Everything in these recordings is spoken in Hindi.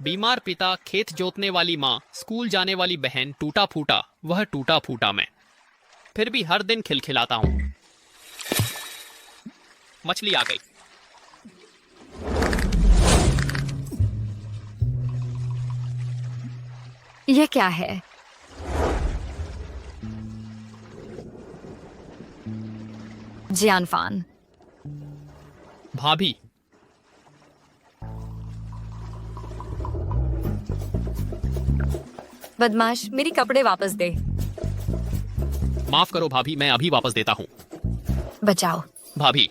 बीमार पिता, खेत जोतने वाली माँ, स्कूल जाने वाली बहन, टूटा फूटा, वह टूटा फूटा मैं। फिर भी हर दिन खिलखिलाता हूँ। मछली आ गई। यह क्या है? जियानफान। भाभी, बदमाश, मेरी कपड़े वापस दे। माफ करो भाभी, मैं अभी वापस देता हूँ। बचाओ, भाभी,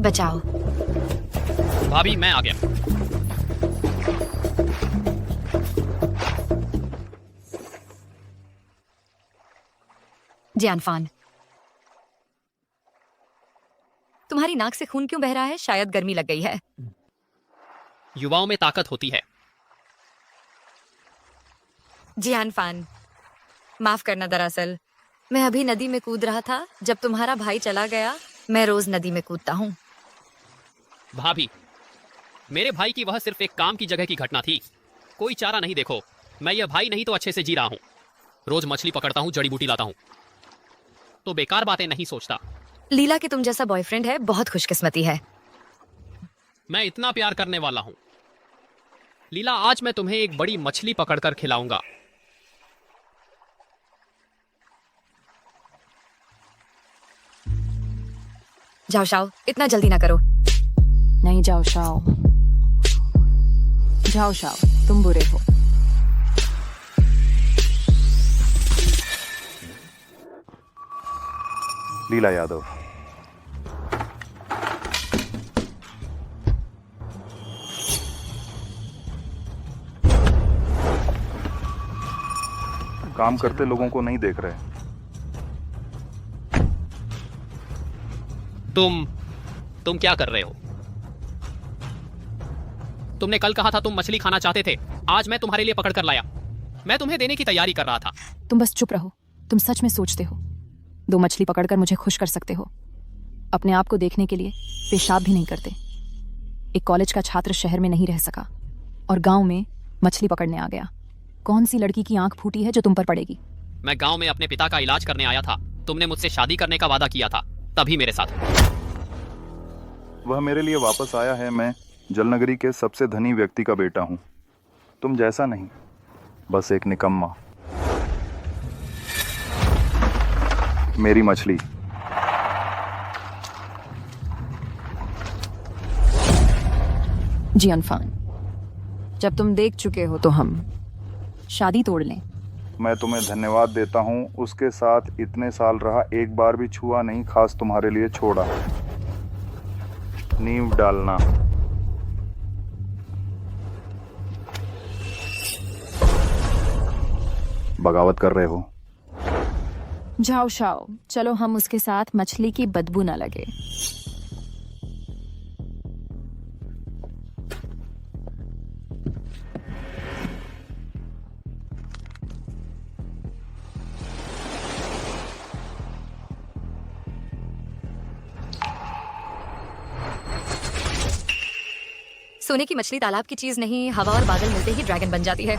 बचाओ। भाभी मैं आ गया। जियानफान, तुम्हारी नाक से खून क्यों बह रहा है? शायद गर्मी लग गई है। युवाओं में ताकत होती है। जियानफान, माफ करना, दरअसल मैं अभी नदी में कूद रहा था जब तुम्हारा भाई चला गया। मैं रोज नदी में कूदता हूँ। भाभी, मेरे भाई की वह सिर्फ एक काम की जगह की घटना थी। कोई चारा नहीं। देखो, मैं यह भाई नहीं तो अच्छे से जी रहा हूँ। रोज मछली पकड़ता हूँ, जड़ी बूटी लाता हूँ, तो बेकार बातें नहीं सोचता। लीला के तुम जैसा बॉयफ्रेंड है, बहुत खुशकिस्मती है। मैं इतना प्यार करने वाला हूँ। लीला, आज मैं तुम्हें एक बड़ी मछली पकड़कर खिलाऊंगा। जाओ शाओ, इतना जल्दी ना करो। नहीं, जाओ शाओ, जाओ शाओ, तुम बुरे हो। लीला यादव। काम करते लोगों को नहीं देख रहे। तुम क्या कर रहे हो? तुमने कल कहा था तुम मछली खाना चाहते थे। आज मैं तुम्हारे लिए पकड़ कर लाया। मैं तुम्हें देने की तैयारी कर रहा था। तुम बस चुप रहो। तुम सच में सोचते हो 2 मछली पकड़कर मुझे खुश कर सकते हो? अपने आप को देखने के लिए पेशाब भी नहीं करते। एक कॉलेज का छात्र शहर में नहीं रह सका और गांव में मछली पकड़ने आ गया। कौन सी लड़की की आंख फूटी है जो तुम पर पड़ेगी? मैं गांव में अपने पिता का इलाज करने आया था। तुमने मुझसे शादी करने का वादा किया था, तभी मेरे साथ। वह मेरे लिए वापस आया है। मैं जलनगरी के सबसे धनी व्यक्ति का बेटा हूं। तुम जैसा नहीं, बस एक निकम्मा। मेरी मछली। जियानफान, जब तुम देख चुके हो तो हम शादी तोड़ लें। मैं तुम्हें धन्यवाद देता हूं। उसके साथ इतने साल रहा, एक बार भी छुआ नहीं, खास तुम्हारे लिए छोड़ा। नींव डालना। बगावत कर रहे हो। जाओ शाओ, चलो हम उसके साथ मछली की बदबू ना लगे। सोने की मछली तालाब की चीज नहीं, हवा और बादल मिलते ही ड्रैगन बन जाती है।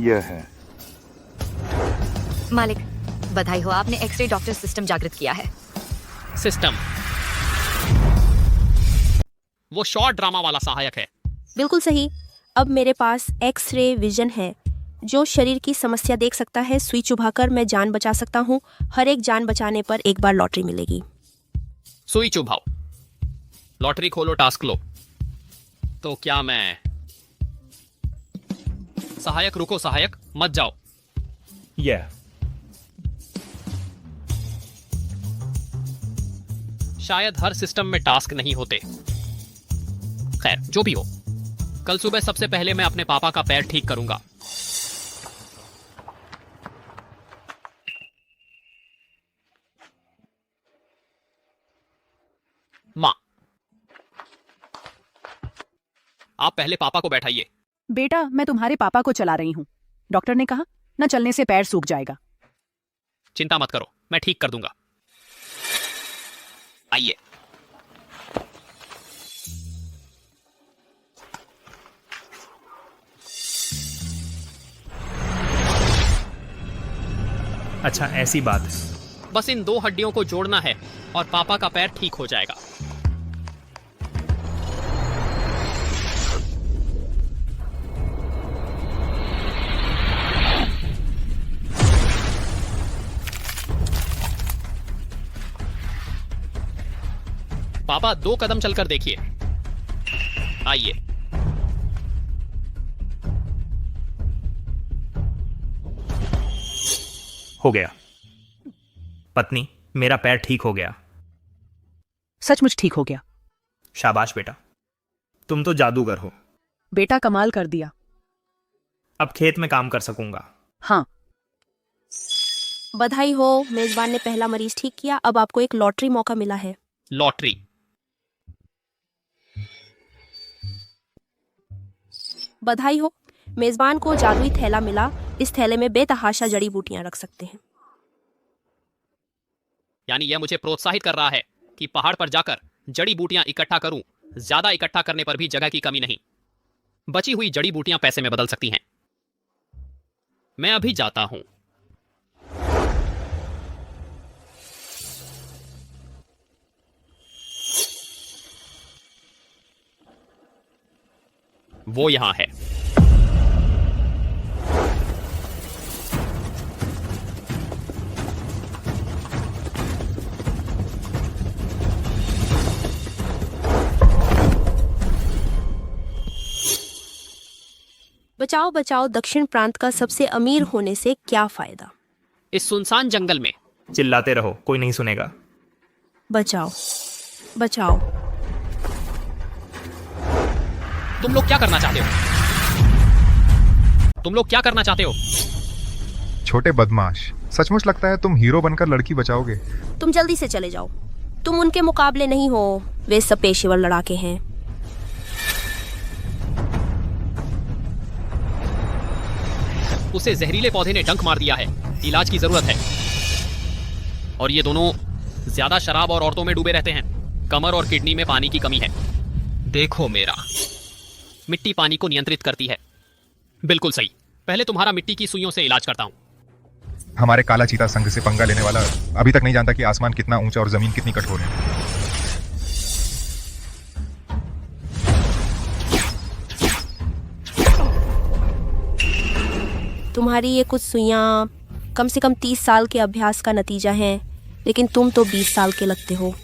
यह है। मालिक, बधाई हो, आपने एक्सरे डॉक्टर सिस्टम जागृत किया है। सिस्टम? वो शॉर्ट ड्रामा वाला सहायक है। बिल्कुल सही। अब मेरे पास एक्स रे विजन है जो शरीर की समस्या देख सकता है। सुई चुभाकर मैं जान बचा सकता हूँ। हर एक जान बचाने पर एक बार लॉटरी मिलेगी। सुई चुभाओ, लॉटरी खोलो, टास्क लो। तो क्या मैं सहायक? रुको सहायक, मत जाओ। शायद हर सिस्टम में टास्क नहीं होते। खैर, जो भी हो, कल सुबह सबसे पहले मैं अपने पापा का पैर ठीक करूंगा। माँ, आप पहले पापा को बैठाइए। बेटा, मैं तुम्हारे पापा को चला रही हूँ। डॉक्टर ने कहा न चलने से पैर सूख जाएगा। चिंता मत करो, मैं ठीक कर दूंगा। आइए। अच्छा, ऐसी बात है। बस इन 2 हड्डियों को जोड़ना है और पापा का पैर ठीक हो जाएगा। पापा 2 कदम चलकर देखिए। आइए। हो गया। पत्नी, मेरा पैर ठीक हो गया। सचमुच ठीक हो गया। शाबाश बेटा, तुम तो जादूगर हो। बेटा कमाल कर दिया। अब खेत में काम कर सकूंगा। हाँ, बधाई हो, मेजबान ने पहला मरीज ठीक किया। अब आपको एक लॉटरी मौका मिला है। लॉटरी? बधाई हो, मेजबान को जादुई थैला मिला। इस थैले में बेतहाशा जड़ी बूटियां रख सकते हैं। यानी यह मुझे प्रोत्साहित कर रहा है कि पहाड़ पर जाकर जड़ी बूटियां इकट्ठा करूं। ज्यादा इकट्ठा करने पर भी जगह की कमी नहीं। बची हुई जड़ी बूटियां पैसे में बदल सकती हैं। मैं अभी जाता हूं। वो यहां है। बचाओ बचाओ, दक्षिण प्रांत का सबसे अमीर होने से क्या फायदा। इस सुनसान जंगल में चिल्लाते रहो, कोई नहीं सुनेगा। बचाओ बचाओ। तुम लोग क्या करना चाहते हो? तुम लोग क्या करना चाहते हो? छोटे बदमाश, सचमुच लगता है तुम हीरो बनकर लड़की बचाओगे। तुम जल्दी से चले जाओ। तुम उनके मुकाबले नहीं हो। वे सब पेशेवर लड़ाके हैं। उसे जहरीले पौधे ने डंक मार दिया है। इलाज की जरूरत है। और ये दोनों ज्यादा शराब और औरतों में डूबे रहते हैं। कमर और किडनी में पानी की कमी है। देखो मेरा, मिट्टी पानी को नियंत्रित करती है। बिल्कुल सही। पहले तुम्हारा मिट्टी की सुइयों से इलाज करता हूं। हमारे काला चीता संघ से पंगा लेने वाला अभी तक नहीं जानता कि आसमान कितना ऊंचा और जमीन कितनी कठोर है। तुम्हारी ये कुछ सुइयां कम से कम 30 साल के अभ्यास का नतीजा है, लेकिन तुम तो 20 साल के लगते हो।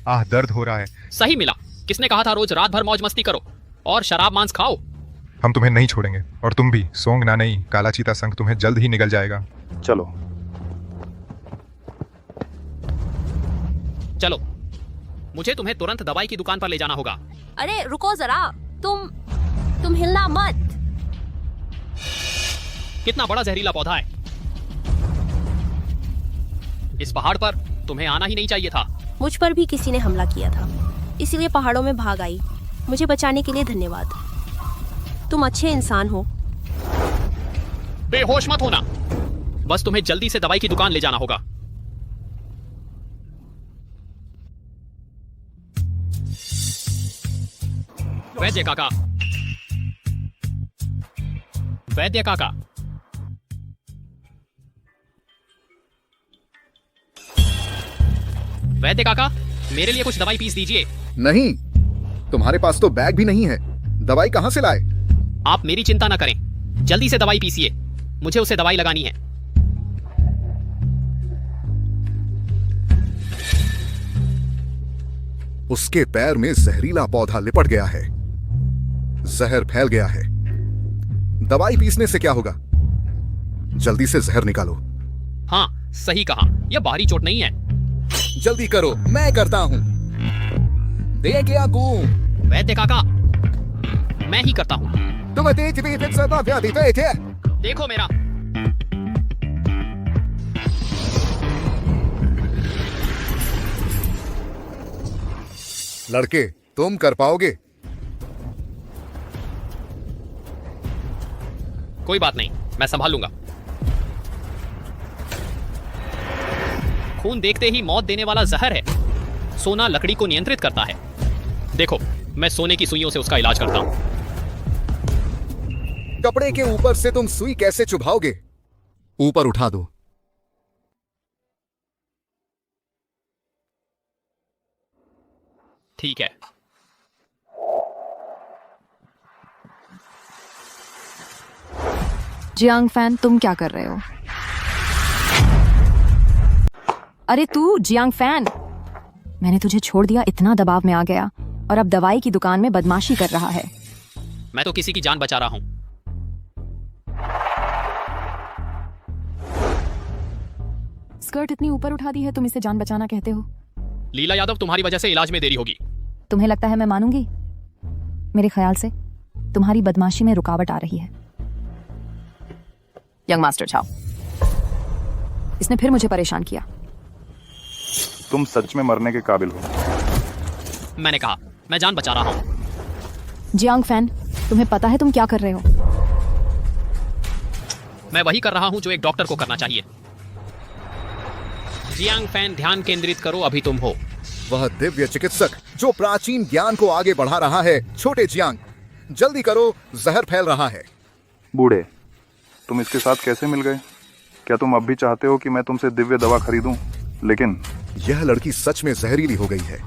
आह, दर्द हो रहा है। सही मिला। किसने कहा था रोज रात भर मौज मस्ती करो और शराब मांस खाओ? हम तुम्हें नहीं छोड़ेंगे, और तुम भी। सोंग ना नहीं, काला चीता संघ तुम्हें जल्द ही निगल जाएगा। चलो चलो, मुझे तुम्हें तुरंत दवाई की दुकान पर ले जाना होगा। अरे रुको जरा, तुम हिलना मत। कितना बड़ा जहरीला पौधा है। इस पहाड़ पर तुम्हें आना ही नहीं चाहिए था। मुझ पर भी किसी ने हमला किया था, इसीलिए पहाड़ों में भाग आई। मुझे बचाने के लिए धन्यवाद। तुम अच्छे इंसान हो। बेहोश मत होना। बस तुम्हें जल्दी से दवाई की दुकान ले जाना होगा। वैद्य काका, वैद्य काका, वैद्य काका, मेरे लिए कुछ दवाई पीस दीजिए। नहीं, तुम्हारे पास तो बैग भी नहीं है। दवाई कहां से लाए? आप मेरी चिंता न करें, जल्दी से दवाई पीसिए। मुझे उसे दवाई लगानी है। उसके पैर में जहरीला पौधा लिपट गया है। जहर फैल गया है। दवाई पीसने से क्या होगा? जल्दी से जहर निकालो। हाँ, सही कहा। यह बाहरी चोट नहीं है। जल्दी करो, मैं करता हूं। दे क्या कू? वैद्य काका, मैं ही करता हूं। देखो मेरा। लड़के, तुम कर पाओगे? कोई बात नहीं, मैं संभाल लूंगा। खून देखते ही मौत देने वाला जहर है। सोना लकड़ी को नियंत्रित करता है। देखो, मैं सोने की सुइयों से उसका इलाज करता हूं। कपड़े के ऊपर से तुम सुई कैसे चुभाओगे? ऊपर उठा दो। ठीक है। जियांग फैन, तुम क्या कर रहे हो? अरे तू जियांग फैन, मैंने तुझे छोड़ दिया, इतना दबाव में आ गया और अब दवाई की दुकान में बदमाशी कर रहा है। मैं तो किसी की जान बचा रहा हूं। स्कर्ट इतनी ऊपर उठा दी है, तुम इसे जान बचाना कहते हो? लीला यादव, तुम्हारी वजह से इलाज में देरी होगी। तुम्हें लगता है मैं मानूंगी? मेरे ख्याल से तुम्हारी बदमाशी में रुकावट आ रही है। यंग मास्टर छाओ, इसने फिर मुझे परेशान किया। तुम सच में मरने के काबिल हो। मैंने कहा, मैं जान बचा रहा हूं। जियांग फैन, तुम्हें पता है तुम क्या कर रहे हो? मैं वही कर रहा हूं जो एक डॉक्टर को करना चाहिए। जियांग फैन, ध्यान केंद्रित करो, अभी तुम हो। वह दिव्य चिकित्सक जो प्राचीन ज्ञान को आगे बढ़ा रहा है। छोटे जियांग, जल्दी करो, जहर फैल रहा है। बूढ़े, तुम इसके साथ कैसे मिल गए? क्या तुम अब भी चाहते हो कि मैं तुमसे दिव्य दवा खरीदूं? लेकिन यह लड़की सच में जहरीली हो गई है।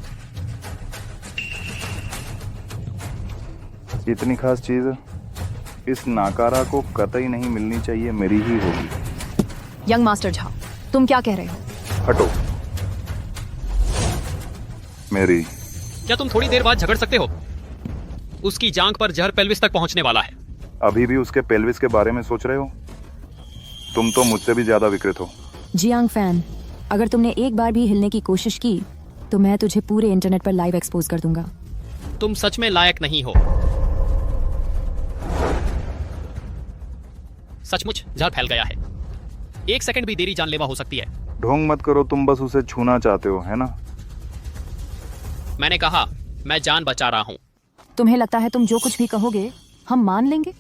इतनी खास चीज इस नाकारा को कतई नहीं मिलनी चाहिए, मेरी ही होगी। यंग मास्टर झा, तुम क्या कह रहे हो? हटो। मेरी। क्या तुम थोड़ी देर बाद झगड़ सकते हो? उसकी जांघ पर जहर पेल्विस तक पहुंचने वाला है। अभी भी उसके पेल्विस के बारे में सोच रहे हो? तुम तो मुझसे भी ज्यादा विकृत हो। जियांग फैन, अगर तुमने एक बार भी हिलने की कोशिश की तो मैं तुझे पूरे इंटरनेट पर लाइव एक्सपोज कर दूंगा। तुम सच में लायक नहीं हो। सचमुच जहर फैल गया है। एक सेकंड भी देरी जानलेवा हो सकती है। ढोंग मत करो, तुम बस उसे छूना चाहते हो, है ना? मैंने कहा, मैं जान बचा रहा हूं। तुम्हें लगता है तुम जो कुछ भी कहोगे हम मान लेंगे?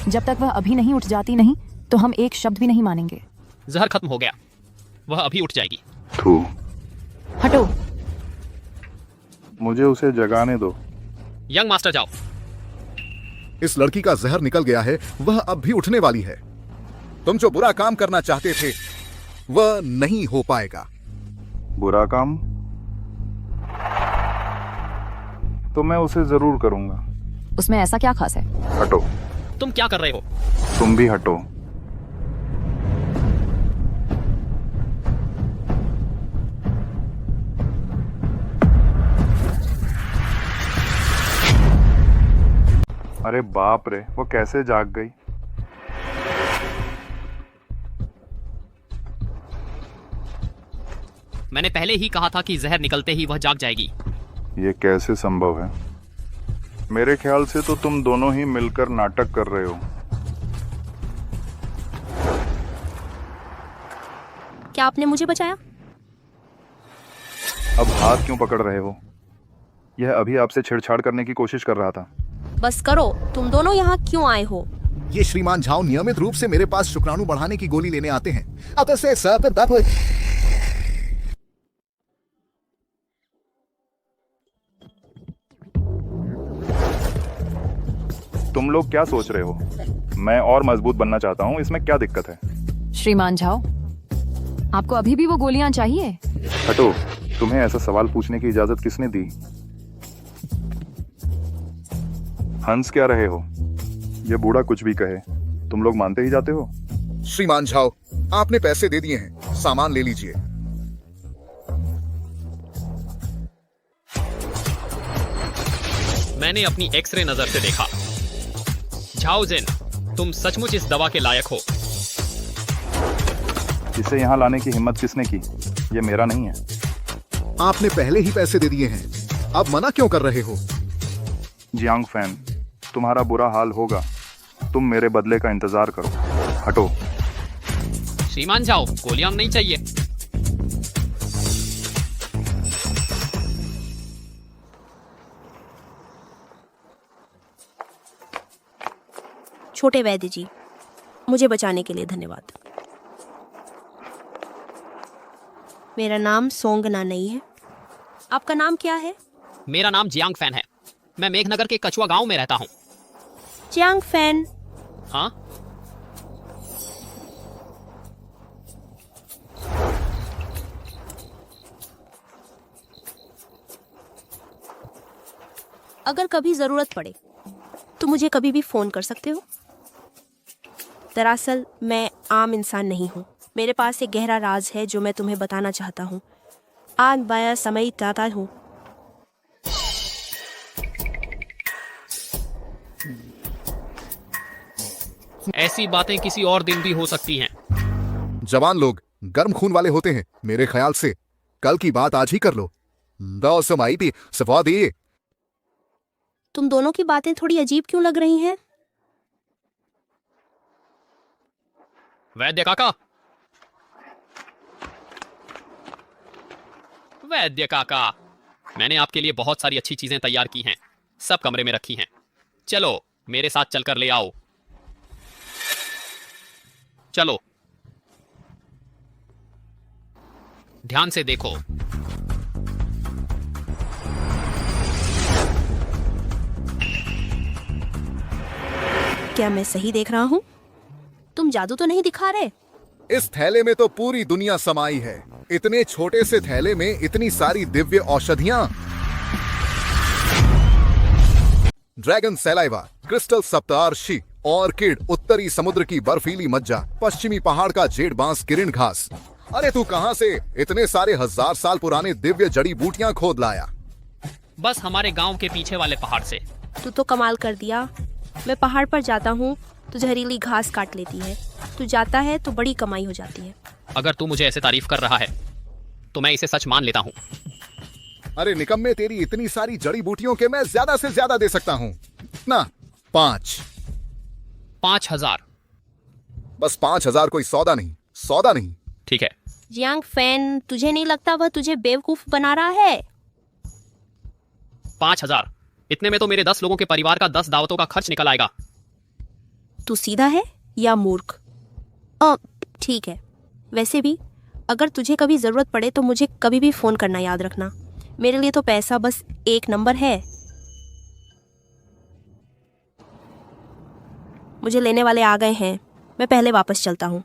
जब तक वह अभी नहीं उठ जाती नहीं तो हम एक शब्द भी नहीं मानेंगे। जहर खत्म हो गया, वह अभी उठ जाएगी। थू। हटो। मुझे उसे जगाने दो। यंग मास्टर जाओ। इस लड़की का जहर निकल गया है, वह अब भी उठने वाली है। तुम जो बुरा काम करना चाहते थे वह नहीं हो पाएगा। बुरा काम तो मैं उसे जरूर करूंगा। उसमें ऐसा क्या खास है? हटो। तुम क्या कर रहे हो? तुम भी हटो। अरे बाप रे, वो कैसे जाग गई? मैंने पहले ही कहा था कि जहर निकलते ही वह जाग जाएगी। ये कैसे संभव है? मेरे ख्याल से तो तुम दोनों ही मिलकर नाटक कर रहे हो। क्या आपने मुझे बचाया? अब हाथ क्यों पकड़ रहे हो? यह अभी आपसे छेड़छाड़ करने की कोशिश कर रहा था। बस करो, तुम दोनों यहाँ क्यों आए हो? ये श्रीमान झाओ नियमित रूप से मेरे पास शुक्राणु बढ़ाने की गोली लेने आते हैं। अब से सब तुम लोग क्या सोच रहे हो? मैं और मजबूत बनना चाहता हूँ, इसमें क्या दिक्कत है? श्रीमान झाओ, आपको अभी भी वो गोलियां चाहिए? हटो। तुम्हें ऐसा सवाल पूछने की इजाजत किसने दी? हंस क्या रहे हो? ये बूढ़ा कुछ भी कहे तुम लोग मानते ही जाते हो। श्रीमान झाओ, आपने पैसे दे दिए हैं, सामान ले लीजिए। मैंने अपनी एक्सरे नजर से देखा। झाओ जिन, तुम सचमुच इस दवा के लायक हो। इसे यहाँ लाने की हिम्मत किसने की? ये मेरा नहीं है। आपने पहले ही पैसे दे दिए हैं, अब मना क्यों कर रहे हो? जियांग फैन, तुम्हारा बुरा हाल होगा। तुम मेरे बदले का इंतजार करो। हटो। श्रीमान जाओ, गोलियां नहीं चाहिए। छोटे वैद्य जी, मुझे बचाने के लिए धन्यवाद। मेरा नाम सोंगना नहीं है। आपका नाम क्या है? मेरा नाम जियांग फैन है। मैं मेघनगर के कछुआ गांव में रहता हूँ। Jiang fan. हाँ, अगर कभी जरूरत पड़े तो मुझे कभी भी फोन कर सकते हो। दरअसल मैं आम इंसान नहीं हूँ। मेरे पास एक गहरा राज है जो मैं तुम्हें बताना चाहता हूँ। आज बाया समय चाहता हूँ। ऐसी बातें किसी और दिन भी हो सकती हैं। जवान लोग गर्म खून वाले होते हैं। मेरे ख्याल से कल की बात आज ही कर लो। दो समाई थी सफादी। तुम दोनों की बातें थोड़ी अजीब क्यों लग रही हैं? वैद्य काका, वैद्य काका, मैंने आपके लिए बहुत सारी अच्छी चीजें तैयार की हैं। सब कमरे में रखी हैं। चलो मेरे साथ चलकर ले आओ। चलो, ध्यान से देखो। क्या मैं सही देख रहा हूँ? तुम जादू तो नहीं दिखा रहे? इस थैले में तो पूरी दुनिया समाई है। इतने छोटे से थैले में इतनी सारी Divya औषधियां। Dragon saliva, crystal सप्तार्षि, orchid, उत्तरी समुद्र की बर्फीली मज्जा, पश्चिमी पहाड़ का जेड बांस, किरण घास। अरे तू कहां से इतने सारे 1000 साल पुराने दिव्य जड़ी बूटियां खोद लाया? बस हमारे गांव के पीछे वाले पहाड़ से। तू तो कमाल कर दिया। मैं पहाड़ पर जाता हूँ तो जहरीली घास काट लेती है। तू जाता है तो बड़ी कमाई हो जाती है। अगर तू मुझे ऐसे तारीफ कर रहा है तो मैं इसे सच मान लेता हूँ। अरे निकम्मे, तेरी इतनी सारी जड़ी बूटियों के मैं ज्यादा से ज्यादा दे सकता हूँ। ना 5000। बस 5000 कोई सौदा नहीं, सौदा नहीं। ठीक है। जियांग फैन, तुझे नहीं लगता वह तुझे बेवकूफ बना रहा है? 5000, इतने में तो मेरे 10 लोगों के परिवार का 10 दावतों का खर्च निकल आएगा। तू सीधा है या मूर्ख? ठीक है। वैसे भी अगर तुझे कभी जरूरत पड़े तो मुझे कभी भी फोन करना याद रखना। मेरे लिए तो पैसा बस एक नंबर है। मुझे लेने वाले आ गए हैं। मैं पहले वापस चलता हूँ।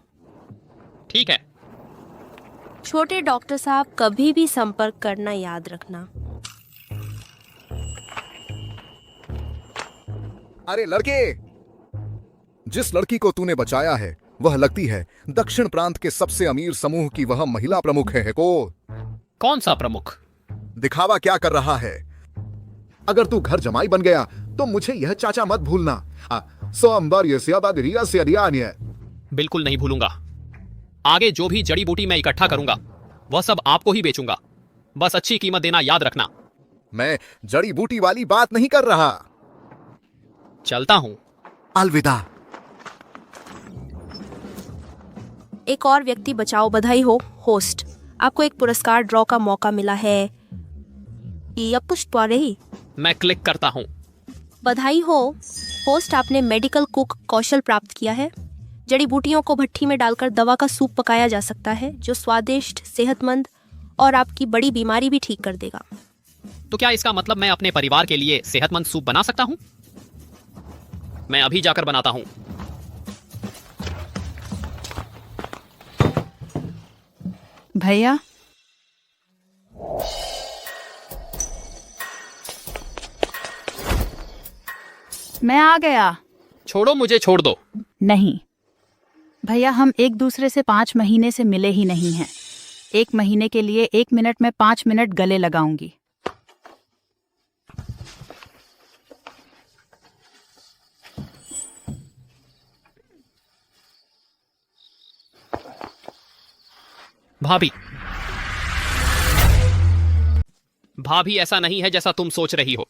ठीक है। छोटे डॉक्टर साहब, कभी भी संपर्क करना याद रखना। अरे लड़के, जिस लड़की को तूने बचाया है वह लगती है दक्षिण प्रांत के सबसे अमीर समूह की वह महिला प्रमुख है को। कौन सा प्रमुख? दिखावा क्या कर रहा है? अगर तू घर जमाई बन गया तो मुझे यह चाचा मत भूलना। बिल्कुल नहीं भूलूंगा। आगे जो भी जड़ी बूटी मैं इकट्ठा करूंगा वह सब आपको ही बेचूंगा। बस अच्छी कीमत देना याद रखना। मैं जड़ी बूटी वाली बात नहीं कर रहा। चलता हूं। अलविदा। एक और व्यक्ति बचाओ। बधाई हो होस्ट, आपको एक पुरस्कार ड्रॉ का मौका मिला है। या पुष्प रही। मैं क्लिक करता हूं। बधाई हो होस्ट, आपने मेडिकल कुक कौशल प्राप्त किया है। जड़ी बूटियों को भट्टी में डालकर दवा का सूप पकाया जा सकता है जो स्वादिष्ट, सेहतमंद और आपकी बड़ी बीमारी भी ठीक कर देगा। तो क्या इसका मतलब मैं अपने परिवार के लिए सेहतमंद सूप बना सकता हूं? मैं अभी जाकर बनाता हूं। भैया, मैं आ गया। छोड़ो, मुझे छोड़ दो। नहीं भैया, हम एक दूसरे से 5 महीने से मिले ही नहीं हैं। 1 महीने के लिए 1 मिनट में 5 मिनट गले लगाऊंगी। भाभी, भाभी ऐसा नहीं है जैसा तुम सोच रही हो।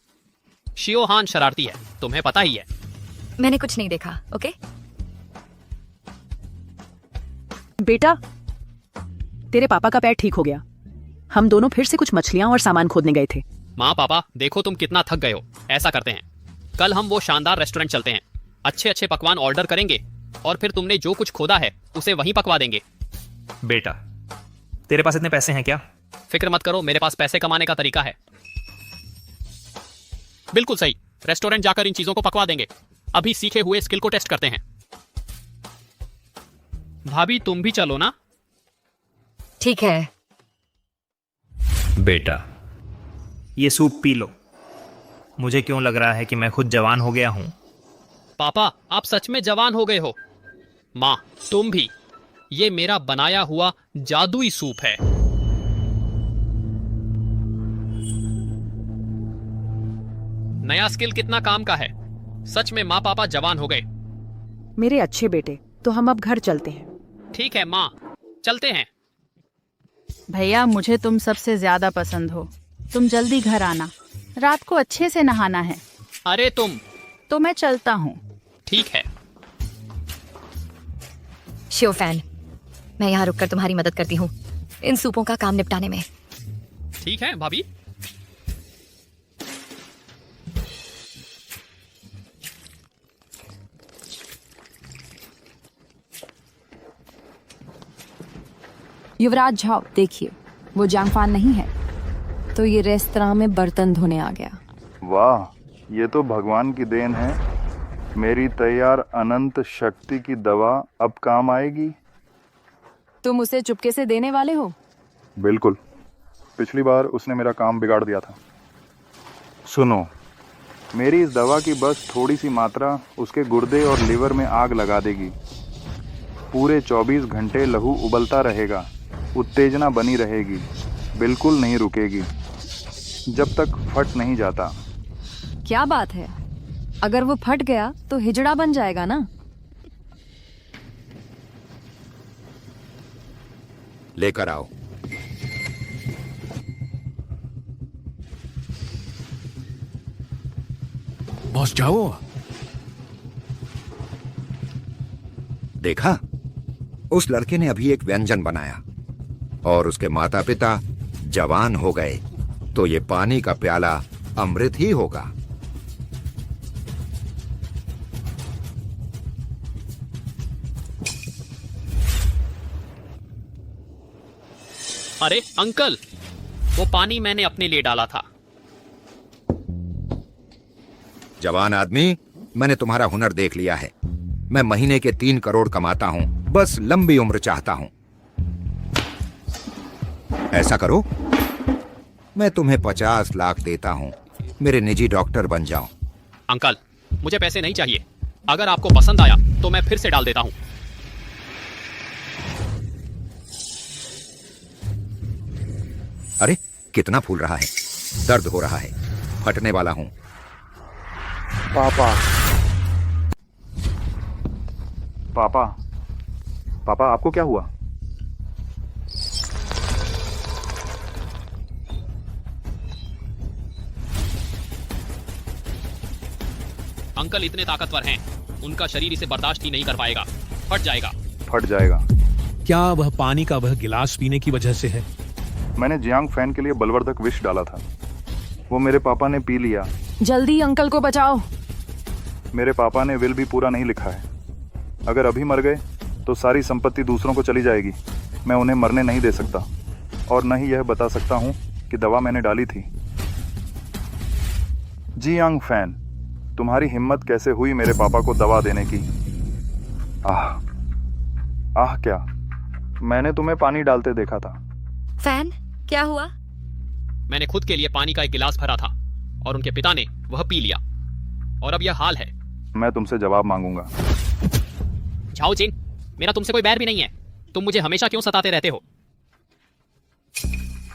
शियोहान शरारती है, तुम्हें पता ही है। मैंने कुछ नहीं देखा। ओके बेटा, तेरे पापा का पैर ठीक हो गया। हम दोनों फिर से कुछ मछलियां और सामान खोदने गए थे। माँ पापा, देखो तुम कितना थक गए हो। ऐसा करते हैं, कल हम वो शानदार रेस्टोरेंट चलते हैं। अच्छे अच्छे पकवान ऑर्डर करेंगे और फिर तुमने जो कुछ खोदा है उसे वहीं पकवा देंगे। बेटा, तेरे पास इतने पैसे हैं क्या? फिक्र मत करो, मेरे पास पैसे कमाने का तरीका है। बिल्कुल सही, रेस्टोरेंट जाकर इन चीजों को पकवा देंगे। अभी सीखे हुए स्किल को टेस्ट करते हैं। भाभी तुम भी चलो ना। ठीक है। बेटा, ये सूप पी लो। मुझे क्यों लग रहा है कि मैं खुद जवान हो गया हूं। पापा आप सच में जवान हो गए हो। माँ तुम भी। ये मेरा बनाया हुआ जादुई सूप है। नया स्किल कितना काम का है। सच में माँ पापा जवान हो गए। मेरे अच्छे बेटे, तो हम अब घर चलते हैं। ठीक है माँ, चलते हैं। भैया मुझे तुम सबसे ज्यादा पसंद हो। तुम जल्दी घर आना, रात को अच्छे से नहाना है। अरे तुम। तो मैं चलता हूँ। ठीक है। शिव फैन, मैं यहाँ रुककर तुम्हारी मदद करती हूँ इन सूपों का काम निपटाने में। ठीक है भाभी। युवराज झाओ, देखिए वो जांगफान नहीं है तो ये रेस्तरां में बर्तन धोने आ गया। वाह, ये तो भगवान की देन है। मेरी तैयार अनंत शक्ति की दवा अब काम आएगी। तुम उसे चुपके से देने वाले हो? बिल्कुल, पिछली बार उसने मेरा काम बिगाड़ दिया था। सुनो, मेरी इस दवा की बस थोड़ी सी मात्रा उसके गुर्दे और लिवर में आग लगा देगी। पूरे 24 घंटे लहू उबलता रहेगा, उत्तेजना बनी रहेगी, बिल्कुल नहीं रुकेगी जब तक फट नहीं जाता। क्या बात है, अगर वो फट गया तो हिजड़ा बन जाएगा ना। लेकर आओ। बॉस जाओ। देखा, उस लड़के ने अभी एक व्यंजन बनाया और उसके माता पिता जवान हो गए, तो ये पानी का प्याला अमृत ही होगा। अरे अंकल, वो पानी मैंने अपने लिए डाला था। जवान आदमी, मैंने तुम्हारा हुनर देख लिया है। मैं महीने के 3 करोड़ कमाता हूं, बस लंबी उम्र चाहता हूं। ऐसा करो, मैं तुम्हें 50 लाख देता हूं, मेरे निजी डॉक्टर बन जाओ। अंकल, मुझे पैसे नहीं चाहिए। अगर आपको पसंद आया तो मैं फिर से डाल देता हूं। अरे कितना फूल रहा है, दर्द हो रहा है, फटने वाला हूं। पापा, पापा, पापा आपको क्या हुआ? अंकल इतने ताकतवर हैं, उनका शरीर इसे बर्दाश्त ही नहीं कर पाएगा। फट जाएगा। फट जाएगा। क्या वह पानी का वह गिलास पीने की वजह से है? मैंने जियांग फैन के लिए बलवर्धक विष डाला था, वो मेरे पापा ने पी लिया। जल्दी अंकल को बचाओ। मेरे पापा ने विल भी पूरा नहीं लिखा है। अगर अभी मर गए तो सारी संपत्ति दूसरों को चली जाएगी। मैं उन्हें मरने नहीं दे सकता, और न ही यह बता सकता हूं कि दवा मैंने डाली थी। जियांग फैन, तुम्हारी हिम्मत कैसे हुई मेरे पापा को दवा देने की? आह क्या, मैंने तुम्हें पानी डालते देखा था। फैन, क्या हुआ? मैंने खुद के लिए पानी का एक गिलास भरा था और उनके पिता ने वह पी लिया, और अब यह हाल है। मैं तुमसे जवाब मांगूंगा। झाओ जिन, मेरा तुमसे कोई बैर भी नहीं है। तुम मुझे हमेशा क्यों सताते रहते हो?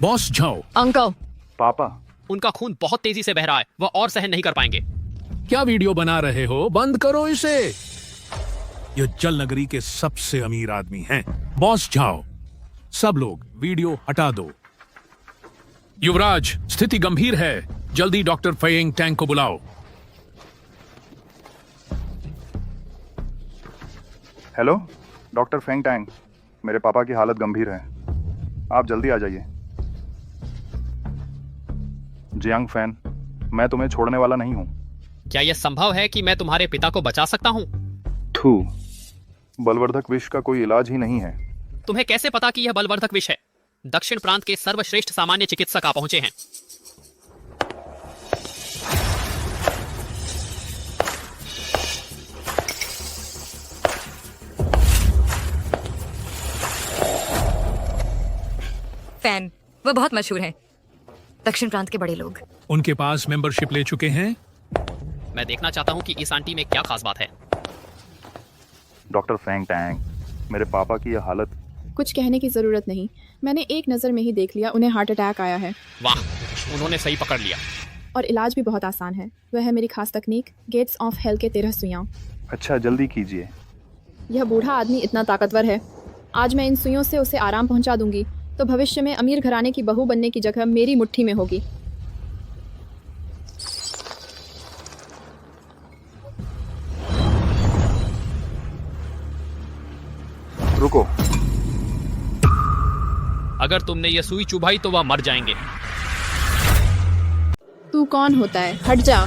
बॉस जाओ। अंकल। पापा, उनका खून बहुत तेजी से बह रहा है, वह और सहन नहीं कर पाएंगे। क्या वीडियो बना रहे हो? बंद करो इसे। ये जल नगरी के सबसे अमीर आदमी हैं। बॉस जाओ, सब लोग वीडियो हटा दो। युवराज, स्थिति गंभीर है, जल्दी डॉक्टर फेइंग टैंग को बुलाओ। हेलो डॉक्टर फेंग टैंग, मेरे पापा की हालत गंभीर है, आप जल्दी आ जाइए। जियांग फैन, मैं तुम्हें छोड़ने वाला नहीं हूं। क्या यह संभव है कि मैं तुम्हारे पिता को बचा सकता हूं? थू, बलवर्धक विष का कोई इलाज ही नहीं है। तुम्हें कैसे पता कि यह बलवर्धक विष है? दक्षिण प्रांत के सर्वश्रेष्ठ सामान्य चिकित्सक आ पहुंचे हैं। फैन, वो बहुत मशहूर हैं। दक्षिण प्रांत के बड़े लोग। उनके पास मेंबरशिप ले चुके हैं। मैं देखना चाहता हूं कि इस आंटी में क्या खास बात है। डॉक्टर फैंग टैंग, मेरे पापा की यह हालत। कुछ कहने की जरूरत नहीं, मैंने एक नज़र में ही देख लिया उन्हें हार्ट अटैक आया है। वाह, उन्होंने सही पकड़ लिया। और इलाज भी बहुत आसान है। वह है मेरी खास तकनीक, गेट्स ऑफ हेल के 13 सुइयां। अच्छा, जल्दी कीजिए। यह बूढ़ा आदमी इतना ताकतवर है, आज मैं इन सुइयों से उसे आराम पहुंचा दूंगी तो भविष्य में अमीर घराने की बहू बनने की जगह मेरी मुट्ठी में होगी। रुको। अगर तुमने ये सुई चुभाई तो वह मर जाएंगे। तू कौन होता है? हट जा।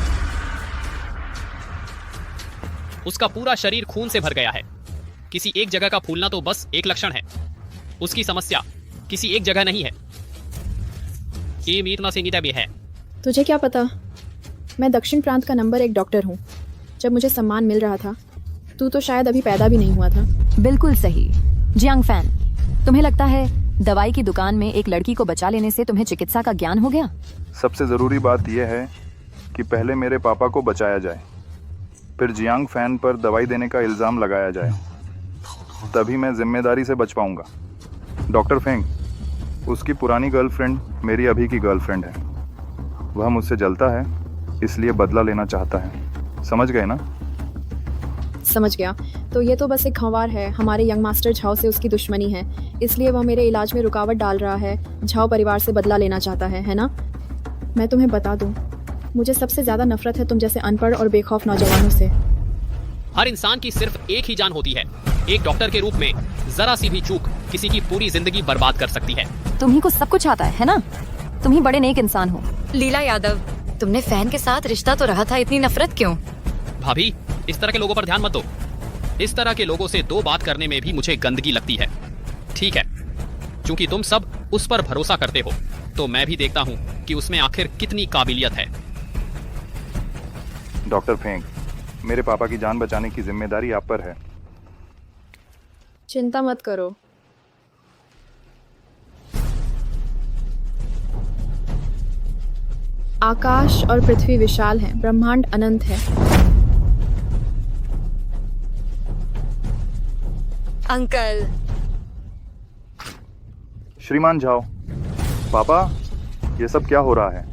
उसका पूरा शरीर खून से भर गया है। किसी एक जगह का फूलना तो बस एक लक्षण है, उसकी समस्या किसी एक जगह नहीं है। ये मीरना सिंगिता भी है। तुझे क्या पता? मैं दक्षिण प्रांत का नंबर 1 डॉक्टर हूँ। जब मुझे सम्मान मिल रहा था तू तो शायद अभी पैदा भी नहीं हुआ था। बिल्कुल सही। जियांग फैन, तुम्हें लगता है दवाई की दुकान में एक लड़की को बचा लेने से तुम्हें चिकित्सा का ज्ञान हो गया? सबसे ज़रूरी बात यह है कि पहले मेरे पापा को बचाया जाए, फिर जियांग फैन पर दवाई देने का इल्ज़ाम लगाया जाए, तभी मैं जिम्मेदारी से बच पाऊंगा। डॉक्टर फेंग, उसकी पुरानी गर्लफ्रेंड मेरी अभी की गर्लफ्रेंड है। वह मुझसे जलता है, इसलिए बदला लेना चाहता है। समझ गए ना? समझ गया। तो ये तो बस एक खंवार है। हमारे यंग मास्टर झाओ से उसकी दुश्मनी है, इसलिए वह मेरे इलाज में रुकावट डाल रहा है। झाओ परिवार से बदला लेना चाहता है ना? मैं तुम्हें बता दूं, मुझे सबसे ज्यादा नफरत है तुम जैसे अनपढ़ और बेखौफ नौजवानों से। हर इंसान की सिर्फ एक ही जान होती है। एक डॉक्टर के रूप में जरा सी भी चूक किसी की पूरी जिंदगी बर्बाद कर सकती है। तुम्ही को सब कुछ आता है ना? तुम ही बड़े नेक इंसान हो। लीला यादव, तुमने फैन के साथ रिश्ता तो रहा था, इतनी नफरत क्यों? भाभी, इस तरह के लोगों पर ध्यान मत दो। इस तरह के लोगों से दो बात करने में भी मुझे गंदगी लगती है। ठीक है, क्योंकि तुम सब उस पर भरोसा करते हो, तो मैं भी देखता हूँ कि उसमें आखिर कितनी काबिलियत है। डॉक्टर फेंग, मेरे पापा की जान बचाने की जिम्मेदारी आप पर है। चिंता मत करो। आकाश और पृथ्वी विशाल है, ब्रह्मांड अनंत है। अंकल। श्रीमान झाओ, पापा, ये सब क्या हो रहा है?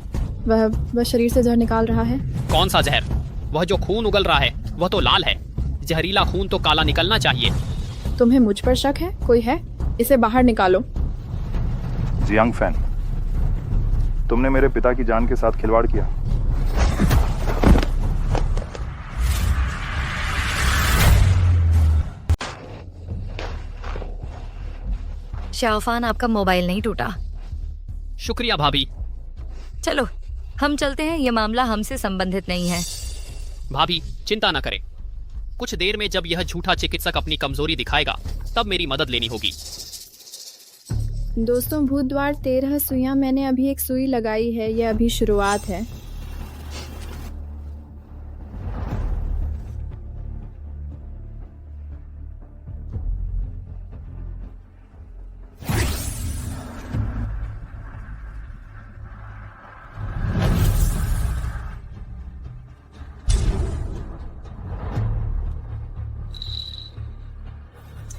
वह शरीर से जहर निकाल रहा है। कौन सा जहर? वह जो खून उगल रहा है वह तो लाल है। जहरीला खून तो काला निकलना चाहिए। तुम्हें मुझ पर शक है? कोई है? इसे बाहर निकालो। जियांग फैन, तुमने मेरे पिता की जान के साथ खिलवाड़ किया। शाओफान, आपका मोबाइल नहीं टूटा। शुक्रिया भाभी। चलो हम चलते हैं, ये मामला हमसे संबंधित नहीं है। भाभी चिंता न करें, कुछ देर में जब यह झूठा चिकित्सक अपनी कमजोरी दिखाएगा तब मेरी मदद लेनी होगी। दोस्तों, भूत द्वार 13 सुइयां मैंने अभी एक सुई लगाई है। यह अभी शुरुआत है।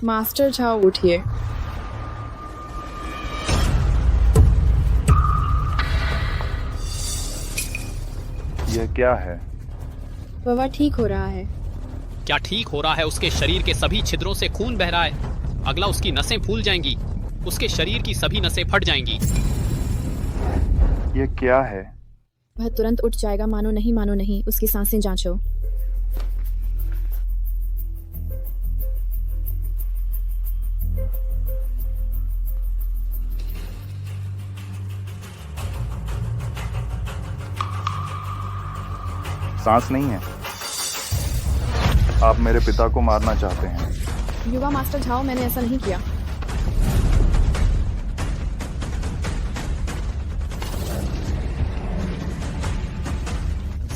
मास्टर झाओ, उठिए। यह क्या है? वह ठीक हो रहा है। क्या ठीक हो रहा है? उसके शरीर के सभी छिद्रों से खून बह रहा है। अगला उसकी नसें फूल जाएंगी, उसके शरीर की सभी नसें फट जाएंगी। यह क्या है? वह तुरंत उठ जाएगा, मानो नहीं। उसकी सांसें जांचो। सांस नहीं है। आप मेरे पिता को मारना चाहते हैं। युवा मास्टर झाओ, मैंने ऐसा नहीं किया।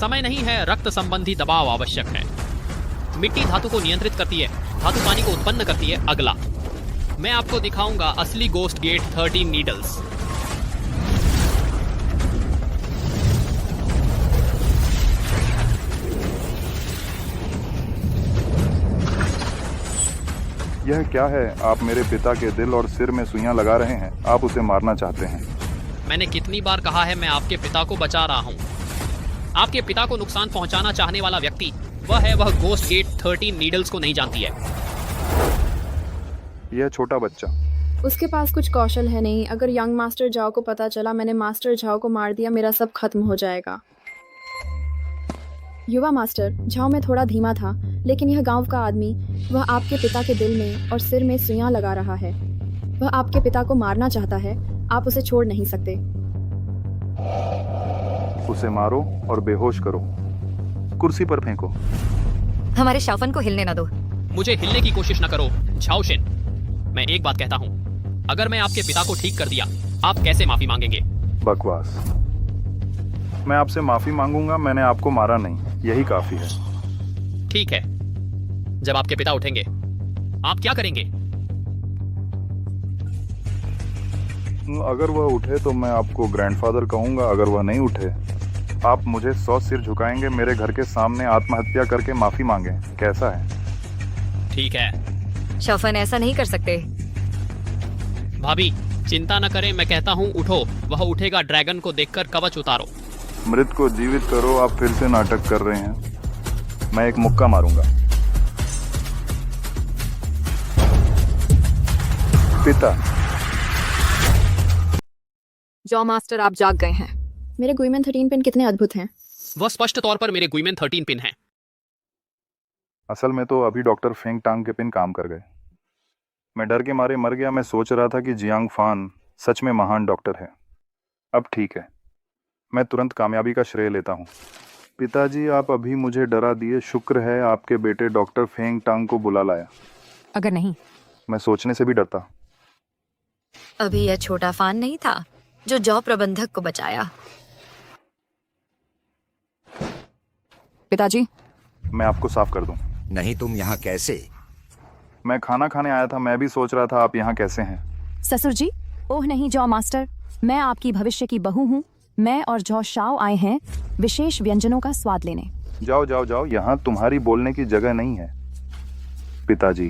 समय नहीं है, रक्त संबंधी दबाव आवश्यक है। मिट्टी धातु को नियंत्रित करती है, धातु पानी को उत्पन्न करती है। अगला मैं आपको दिखाऊंगा असली गोस्ट गेट 13 नीडल्स। यह क्या है? आप मेरे पिता के दिल और सिर में सुइयां लगा रहे हैं। आप उसे मारना चाहते हैं। मैंने कितनी बार कहा है मैं आपके पिता को बचा रहा हूँ। आपके पिता को नुकसान पहुंचाना चाहने वाला व्यक्ति वह गोस्ट गेट 13 नीडल्स को नहीं जानती है। यह छोटा बच्चा, उसके पास कुछ कौशल है नहीं। अगर यंग मास्टर झाओ को पता चला मैंने मास्टर झाओ को मार दिया, मेरा सब खत्म हो जाएगा। युवा मास्टर झाओ में थोड़ा धीमा था, लेकिन यह गांव का आदमी, वह आपके पिता के दिल में और सिर में सुइयां लगा रहा है। वह आपके पिता को मारना चाहता है, आप उसे छोड़ नहीं सकते। उसे मारो और बेहोश करो, कुर्सी पर फेंको। हमारे शाफन को हिलने न दो। मुझे हिलने की कोशिश न करो झाओशिन। मैं एक बात कहता हूँ, अगर मैं आपके पिता को ठीक कर दिया, आप कैसे माफी मांगेंगे? बकवास। मैं आपसे माफी मांगूंगा, मैंने आपको मारा नहीं, यही काफी है। ठीक है, जब आपके पिता उठेंगे आप क्या करेंगे? अगर वह उठे तो मैं आपको ग्रैंडफादर कहूंगा, अगर वह नहीं उठे आप मुझे 100 सिर झुकाएंगे, मेरे घर के सामने आत्महत्या करके माफी मांगे। कैसा है? ठीक है। शाफन ऐसा नहीं कर सकते। भाभी चिंता न करें, मैं कहता हूँ उठो, वह उठेगा। ड्रैगन को देखकर कवच उतारो। मृत को जीवित करो। आप फिर से नाटक कर रहे हैं। मैं एक मुक्का मारूंगा। पिता। जॉ मास्टर, आप जाग गए हैं। मेरे गुइमेन 13 पिन कितने अद्भुत हैं। वह स्पष्ट तौर पर मेरे गुइमेन 13 पिन हैं। असल में तो अभी डॉक्टर फेंग टांग के पिन काम कर गए। मैं डर के मारे मर गया। मैं सोच रहा था कि जियांग फान सच में महान डॉक्टर है। अब ठीक है, मैं तुरंत कामयाबी का श्रेय लेता हूँ। पिताजी, आप अभी मुझे डरा दिए। शुक्र है आपके बेटे डॉक्टर फेंग टांग को बुला लाया। अगर नहीं, मैं सोचने से भी डरता। अभी यह छोटा फान नहीं था जो जॉ प्रबंधक को बचाया। पिताजी, मैं आपको साफ कर दूं। नहीं, तुम यहाँ कैसे? मैं खाना खाने आया था। मैं भी सोच रहा था आप यहाँ कैसे हैं। ससुर जी। ओह नहीं जॉ मास्टर, मैं आपकी भविष्य की बहू हूँ। मैं और जॉ शाओ आए हैं विशेष व्यंजनों का स्वाद लेने। जाओ जाओ जाओ, यहाँ तुम्हारी बोलने की जगह नहीं है। पिताजी,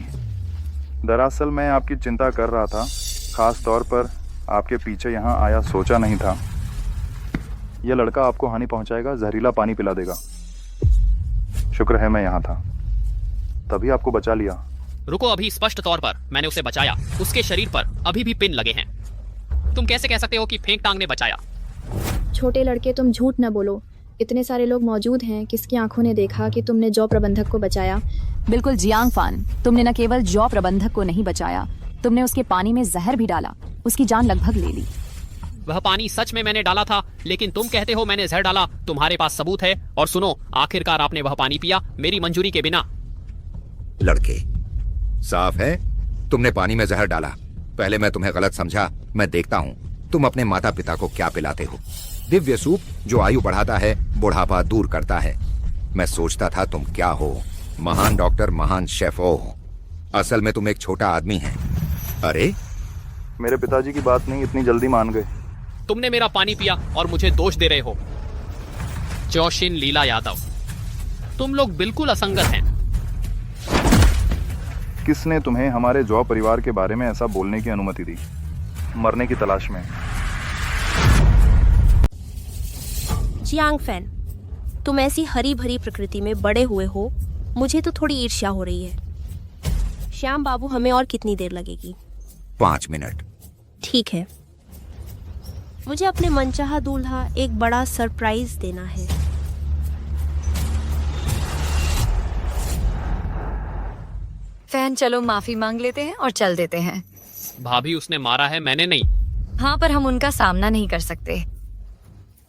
दरअसल मैं आपकी चिंता कर रहा था, खास तौर पर आपके पीछे यहाँ आया सोचा नहीं था। यह लड़का आपको हानि पहुंचाएगा, जहरीला पानी पिला देगा। शुक्र है मैं यहाँ था, तभी आपको बचा लिया। रुको, अभी स्पष्ट तौर पर मैंने उसे बचाया। उसके शरीर पर अभी भी पिन लगे हैं। तुम कैसे कह सकते हो कि फेंग टांग ने बचाया? छोटे लड़के, तुम झूठ न बोलो। इतने सारे लोग मौजूद हैं, किसकी आंखों ने देखा कि तुमने जॉ प्रबंधक को बचाया? बिल्कुल जियांग फान, तुमने न केवल जॉ प्रबंधक को नहीं बचाया, तुमने उसके पानी में जहर भी डाला, उसकी जान लगभग ले ली। वह पानी सच में मैंने डाला था, लेकिन तुम कहते हो मैंने जहर डाला। तुम्हारे पास सबूत है? और सुनो, आखिरकार आपने वह पानी पिया मेरी मंजूरी के बिना। लड़के, साफ है तुमने पानी में जहर डाला। पहले मैं तुम्हें गलत समझा। मैं देखता हूँ तुम अपने माता पिता को क्या पिलाते हो। दिव्य सूप जो आयु बढ़ाता है, बुढ़ापा दूर करता है। मैं सोचता था तुम क्या हो, महान डॉक्टर, महान शेफ हो। असल में तुम एक छोटा आदमी है। अरे, मेरे पिताजी की बात नहीं इतनी जल्दी मान गए। तुमने मेरा पानी पिया और मुझे दोष दे रहे हो। जोशिन लीला यादव, तुम लोग बिल्कुल असंगत हैं। किसने तुम्हें हमारे जॉ परिवार के बारे में ऐसा बोलने की अनुमति दी? मरने की तलाश में। जियांग फैन, तुम ऐसी हरी भरी प्रकृति में बड़े हुए हो, मुझे तो थोड़ी ईर्ष्या हो रही है। श्याम बाबू, हमें और कितनी देर लगेगी? 5 मिनट। ठीक है। मुझे अपने मनचाहा दूल्हा एक बड़ा सरप्राइज देना है। फैन, चलो माफी मांग लेते हैं और चल देते हैं। भाभी, उसने मारा है, मैंने नहीं। हाँ, पर हम उनका सामना नहीं कर सकते।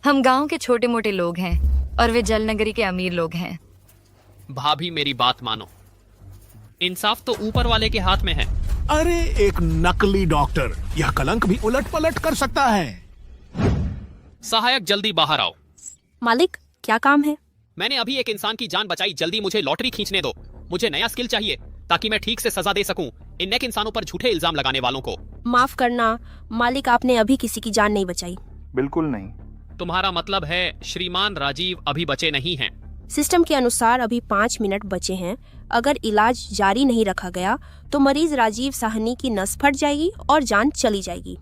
हम गांव के छोटे मोटे लोग हैं और वे जल नगरी के अमीर लोग हैं। भाभी, मेरी बात मानो। इंसाफ तो ऊपर वाले के हाथ में है। अरे एक नकली डॉक्टर, यह कलंक भी उलट पलट कर सकता है। सहायक, जल्दी बाहर आओ। मालिक, क्या काम है? मैंने अभी एक इंसान की जान बचाई, जल्दी मुझे लॉटरी खींचने दो। मुझे नया स्किल चाहिए ताकि मैं ठीक से सजा दे सकूं इन नेक इंसानों पर झूठे इल्जाम लगाने वालों को। माफ करना मालिक, आपने अभी किसी की जान नहीं बचाई। बिल्कुल नहीं। तुम्हारा मतलब है श्रीमान राजीव अभी बचे नहीं हैं? सिस्टम के अनुसार अभी 5 मिनट बचे हैं। अगर इलाज जारी नहीं रखा गया तो मरीज राजीव साहनी की नस फट जाएगी और जान चली जाएगी।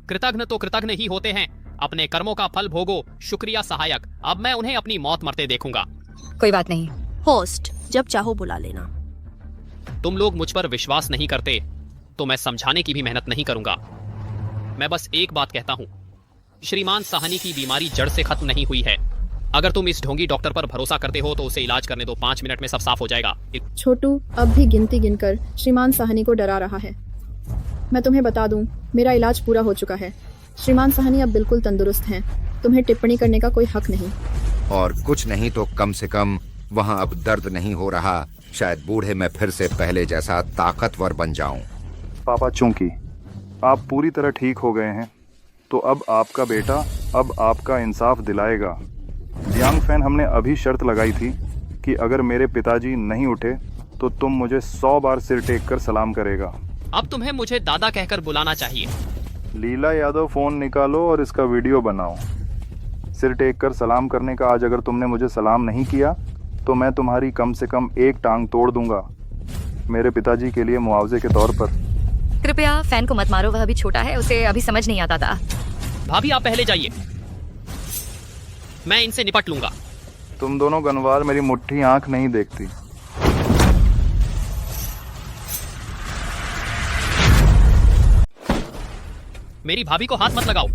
कृतज्ञ तो कृतज्ञ ही होते हैं, अपने कर्मों का फल भोगो। शुक्रिया सहायक, अब मैं उन्हें अपनी मौत मरते देखूंगा। कोई बात नहीं। होस्ट, जब चाहो बुला लेना। तुम लोग मुझ पर विश्वास नहीं करते तो मैं समझाने की भी मेहनत नहीं करूंगा। मैं बस एक बात कहता हूँ, श्रीमान साहनी की बीमारी जड़ से खत्म नहीं हुई है। अगर तुम इस ढोंगी डॉक्टर पर भरोसा करते हो तो उसे इलाज करने दो, 5 मिनट में सब साफ हो जाएगा। छोटू अब भी गिनती गिनकर श्रीमान साहनी को डरा रहा है। मैं तुम्हें बता दूं, मेरा इलाज पूरा हो चुका है। श्रीमान साहनी अब बिल्कुल तंदुरुस्त हैं। तुम्हें टिप्पणी करने का कोई हक नहीं। और कुछ नहीं तो कम से कम वहाँ अब दर्द नहीं हो रहा। शायद बूढ़े में फिर से पहले जैसा ताकतवर बन जाऊं। पापा, चूंकि आप पूरी तरह ठीक हो गए हैं तो अब आपका बेटा अब आपका इंसाफ दिलाएगा। जियांग फैन, हमने अभी शर्त लगाई थी कि अगर मेरे पिताजी नहीं उठे तो तुम मुझे 100 बार सिर टेक कर सलाम करेगा। अब तुम्हें मुझे दादा कहकर बुलाना चाहिए। लीला यादव, फोन निकालो और इसका वीडियो बनाओ। सिर टेक कर सलाम करने का आज अगर तुमने मुझे सलाम नहीं किया तो मैं तुम्हारी कम से कम एक टांग तोड़ दूंगा, मेरे पिताजी के लिए मुआवजे के तौर पर। कृपया फैन को मत मारो, वह अभी छोटा है, उसे अभी समझ नहीं आता था। भाभी आप पहले जाइए, मैं इनसे निपट लूंगा। तुम दोनों गनवार मेरी मुट्ठी आंख नहीं देखती। मेरी भाभी को हाथ मत लगाओ।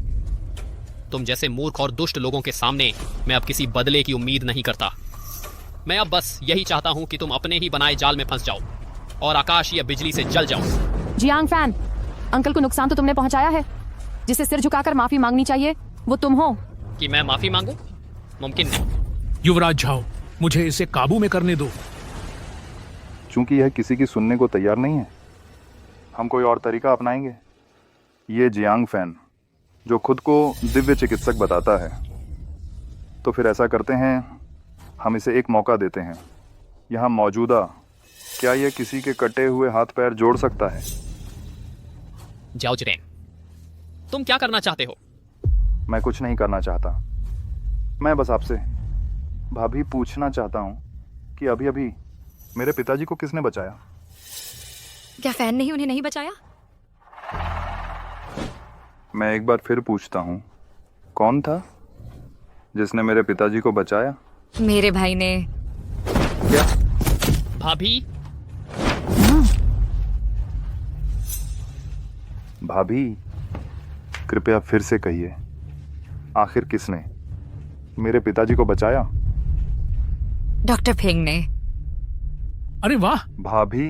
तुम जैसे मूर्ख और दुष्ट लोगों के सामने मैं अब किसी बदले की उम्मीद नहीं करता। मैं अब बस यही चाहता हूं कि तुम अपने ही बनाए जाल में फंस जाओ और आकाश या बिजली से जल जाओ। जियांग फैन, अंकल को नुकसान तो तुमने पहुंचाया है। जिसे सिर झुकाकर माफी मांगनी चाहिए वो तुम हो। कि मैं माफी मांगू? मुमकिन नहीं। युवराज झाओ, मुझे इसे काबू में करने दो। चूंकि यह किसी की सुनने को तैयार नहीं है, हम कोई और तरीका अपनाएंगे। ये जियांग फैन जो खुद को दिव्य चिकित्सक बताता है, तो फिर ऐसा करते हैं, हम इसे एक मौका देते हैं। यहाँ मौजूदा, क्या यह किसी के कटे हुए हाथ पैर जोड़ सकता है? जाओ जिरेन, तुम क्या करना चाहते हो? मैं कुछ नहीं करना चाहता। मैं बस आपसे भाभी पूछना चाहता हूँ कि अभी अभी मेरे पिताजी को किसने बचाया? क्या फैन ने ही उन्हें नहीं बचाया? मैं एक बार फिर पूछता हूँ, कौन था जिसने मेरे पिताजी को बचाया? मेरे भाई ने। क्या? भाभी? भाभी, कृपया फिर से कहिए, आखिर किसने मेरे पिताजी को बचाया? डॉक्टर फेंग ने। अरे वाह! भाभी,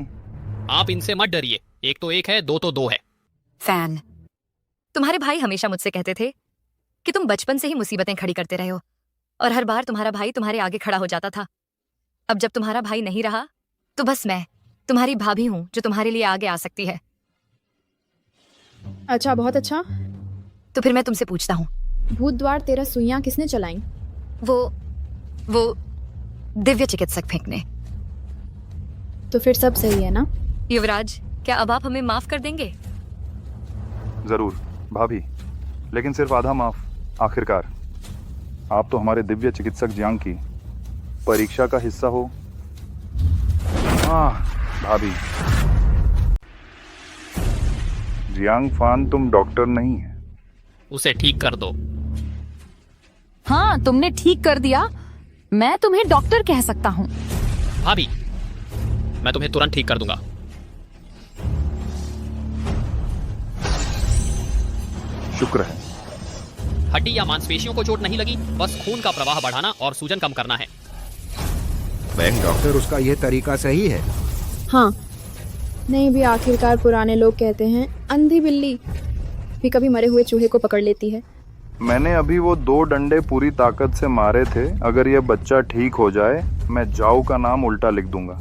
आप इनसे मत डरिए, एक तो एक है, दो तो दो है। फैन, तुम्हारे भाई हमेशा मुझसे कहते थे कि तुम बचपन से ही मुसीबतें खड़ी करते रहे हो और हर बार तुम्हारा भाई तुम्हारे आगे खड़ा हो जाता था। अब जब तुम्हारा भाई नहीं रहा तो बस मैं तुम्हारी भाभी हूं जो तुम्हारे लिए आगे आ सकती है। अच्छा, बहुत अच्छा। तो फिर मैं तुमसे पूछता हूँ, भूत द्वार तेरा सुइयां किसने चलाई? वो दिव्य चिकित्सक फेंक ने। तो फिर सब सही है ना? युवराज, क्या अब आप हमें माफ कर देंगे? जरूर भाभी, लेकिन सिर्फ आधा माफ। आखिरकार आप तो हमारे दिव्य चिकित्सक जियांग की परीक्षा का हिस्सा हो। भाभी, जियांग फान तुम डॉक्टर नहीं है। उसे ठीक कर दो। हाँ, तुमने ठीक कर दिया। मैं तुम्हें डॉक्टर कह सकता हूँ। भाभी, मैं तुम्हें तुरंत ठीक कर दूंगा। शुक्र है। हड्डी या मांसपेशियों को चोट नहीं लगी, बस खून का प्रवाह बढ़ाना और सूजन कम करना है। बैंक डॉक्टर, उसका यह तरीका सही है? हाँ, नहीं भी आखिरकार पुराने लोग कहते हैं अंधी बिल्ली भी कभी मरे हुए चूहे को पकड़ लेती है। मैंने अभी वो 2 डंडे पूरी ताकत से मारे थे। अगर ये बच्चा ठीक हो जाए, मैं जाऊ का नाम उल्टा लिख दूंगा।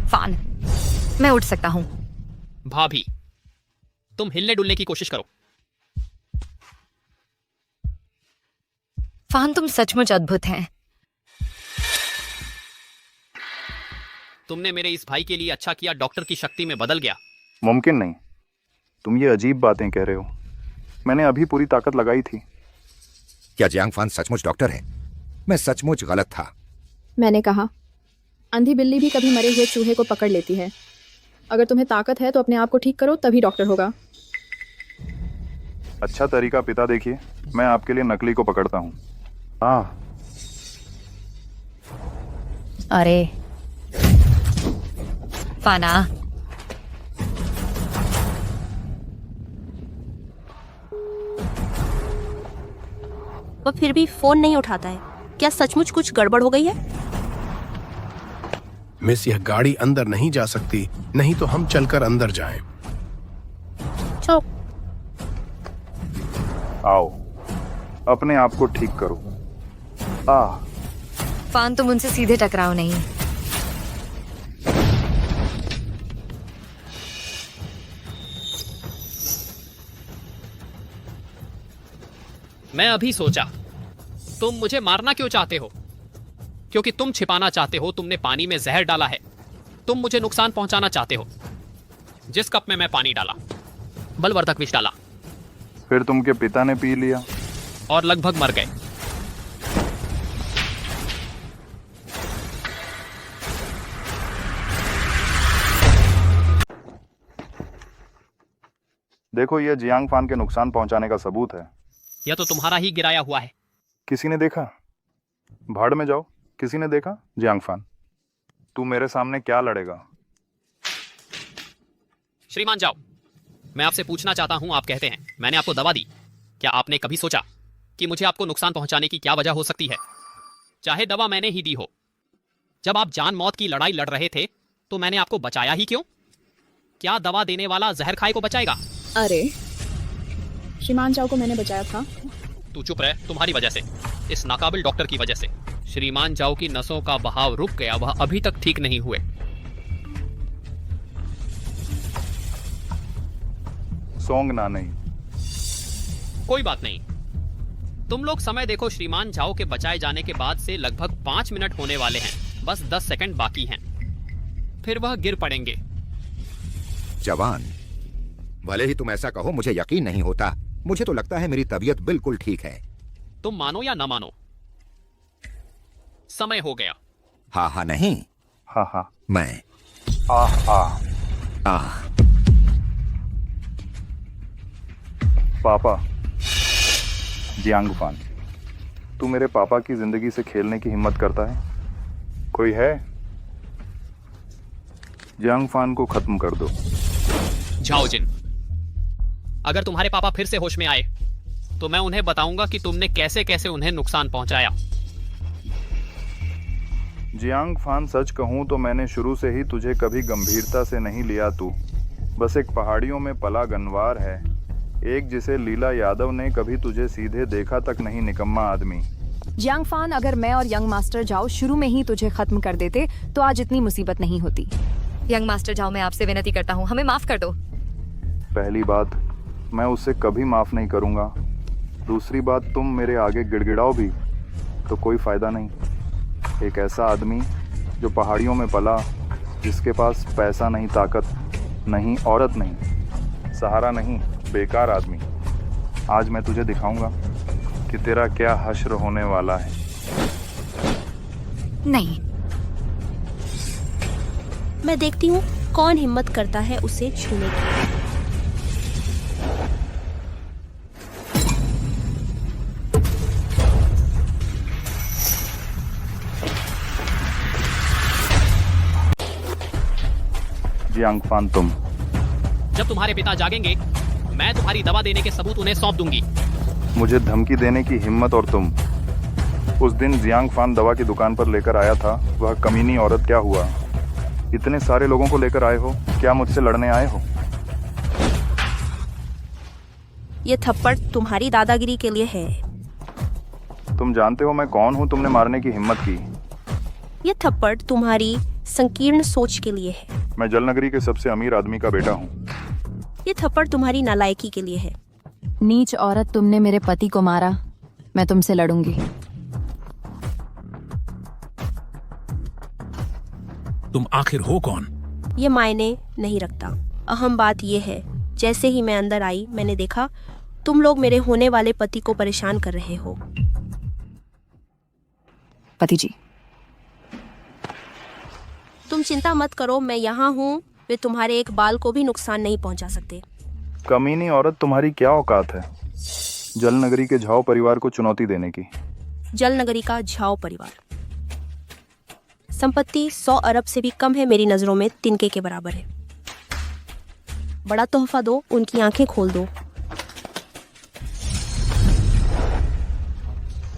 फान, मैं उठ सकता हूँ। भाभी, तुम हिलने डुलने की कोशिश करो। फान, तुम सचमुच अद्भुत हैं। तुमने मेरे इस भाई के लिए अच्छा किया, डॉक्टर की शक्ति में बदल गया। मुमकिन नहीं, तुम ये अजीब बातें कह रहे हो। मैंने अभी पूरी ताकत लगाई थी। क्या जियांग फान सचमुच डॉक्टर है? मैं सचमुच गलत था। मैंने कहा, अंधी बिल्ली भी कभी मरे हुए चूहे को पकड़ लेती है। अगर तुम्हें ताकत है तो अपने आप को ठीक करो, तभी डॉक्टर होगा। अच्छा तरीका पिता, देखिए मैं आपके लिए नकली को पकड़ता हूँ। अरे फाना, वो फिर भी फोन नहीं उठाता है। क्या सचमुच कुछ गड़बड़ हो गई है? मिस, यह गाड़ी अंदर नहीं जा सकती, नहीं तो हम चलकर अंदर जाएं। चलो। आओ, अपने आप को ठीक करो। फान, तुम उनसे सीधे टकराओ नहीं। मैं अभी सोचा, तुम मुझे मारना क्यों चाहते हो? क्योंकि तुम छिपाना चाहते हो तुमने पानी में जहर डाला है। तुम मुझे नुकसान पहुंचाना चाहते हो। जिस कप में मैं पानी डाला, बलवर्धक विष डाला, फिर तुमके पिता ने पी लिया और लगभग मर गए। देखो, यह जियांग फान के नुकसान पहुंचाने का सबूत है। यह तो तुम्हारा ही गिराया हुआ है। किसी ने देखा? भाड़ में जाओ, किसी ने देखा? जियांग फान, तू मेरे सामने क्या लड़ेगा? श्रीमान जाओ, मैं आपसे पूछना चाहता हूं, आप कहते हैं मैंने आपको दवा दी। क्या आपने कभी सोचा कि मुझे आपको नुकसान पहुंचाने की क्या वजह हो सकती है? चाहे दवा मैंने ही दी हो। जब आप जान मौत की लड़ाई लड़ रहे थे तो मैंने आपको बचाया ही क्यों? क्या दवा देने वाला जहर खाए को बचाएगा? अरे, श्रीमान जाओ को मैंने बचाया था। तू चुप रह, तुम्हारी वजह से, इस नाकाबिल डॉक्टर की वजह से। श्रीमान जाओ की नसों का बहाव रुक गया, वह अभी तक ठीक नहीं हुए। सोंग ना नहीं। कोई बात नहीं, तुम लोग समय देखो। श्रीमान झाओ के बचाए जाने के बाद से लगभग 5 मिनट होने वाले हैं। बस 10 सेकंड बाकी हैं, फिर वह गिर पड़ेंगे। जवान, भले ही तुम ऐसा कहो, मुझे यकीन नहीं होता। मुझे तो लगता है मेरी तबीयत बिल्कुल ठीक है। तुम मानो या ना मानो, समय हो गया। हाँ हाँ नहीं, हाँ मैं पापा, जियांग फान, तू मेरे पापा की जिंदगी से खेलने की हिम्मत करता है? कोई है? जियांग फान को खत्म कर दो। झाओ जिन, अगर तुम्हारे पापा फिर से होश में आए तो मैं उन्हें बताऊंगा कि तुमने कैसे कैसे उन्हें नुकसान पहुंचाया। जियांग फान, सच कहूं तो मैंने शुरू से ही तुझे कभी गंभीरता से नहीं लिया। तू बस एक पहाड़ियों में पला गनवार है, एक जिसे लीला यादव ने कभी तुझे सीधे देखा तक नहीं। निकम्मा आदमी। जियांग फान, अगर मैं और यंग मास्टर जाओ शुरू में ही तुझे खत्म कर देते तो आज इतनी मुसीबत नहीं होती। यंग मास्टर जाओ, मैं आपसे विनती करता हूँ, हमें माफ कर दो। पहली बात, मैं उससे कभी माफ नहीं करूंगा। दूसरी बात, तुम मेरे आगे गिड़गिड़ाओ भी तो कोई फायदा नहीं। एक ऐसा आदमी जो पहाड़ियों में पला, जिसके पास पैसा नहीं, ताकत नहीं, औरत नहीं, सहारा नहीं, बेकार आदमी। आज मैं तुझे दिखाऊंगा कि तेरा क्या हश्र होने वाला है। नहीं, मैं देखती हूँ कौन हिम्मत करता है उसे छूने की। जियांग फान, तुम जब तुम्हारे पिता जागेंगे, मैं तुम्हारी दवा देने के सबूत उन्हें सौंप दूंगी। मुझे धमकी देने की हिम्मत, और तुम उस दिन जियांग फान दवा की दुकान पर लेकर आया था, वह कमीनी औरत क्या हुआ? इतने सारे लोगों को लेकर आए हो, क्या मुझसे लड़ने आए हो? ये थप्पड़ तुम्हारी दादागिरी के लिए है। तुम जानते हो मैं कौन हूँ? तुमने मारने की हिम्मत की। ये थप्पड़ तुम्हारी संकीर्ण सोच के लिए है। मैं जलनगरी के सबसे अमीर आदमी का बेटा हूँ। ये थप्पड़ तुम्हारी नालायकी के लिए है। नीच औरत, तुमने मेरे पति को मारा, मैं तुमसे लड़ूंगी। तुम आखिर हो कौन? ये मायने नहीं रखता। अहम बात ये है, जैसे ही मैं अंदर आई मैंने देखा तुम लोग मेरे होने वाले पति को परेशान कर रहे हो। पति जी, तुम चिंता मत करो, मैं यहाँ हूँ। वे तुम्हारे एक बाल को भी नुकसान नहीं पहुँचा सकते। कमीनी औरत, तुम्हारी क्या औकात है जल नगरी के झाओ परिवार को चुनौती देने की? जल नगरी का झाओ परिवार संपत्ति 100 अरब से भी कम है मेरी नजरों में, तिनके के बराबर है। बड़ा तोहफा दो, उनकी आंखें खोल दो।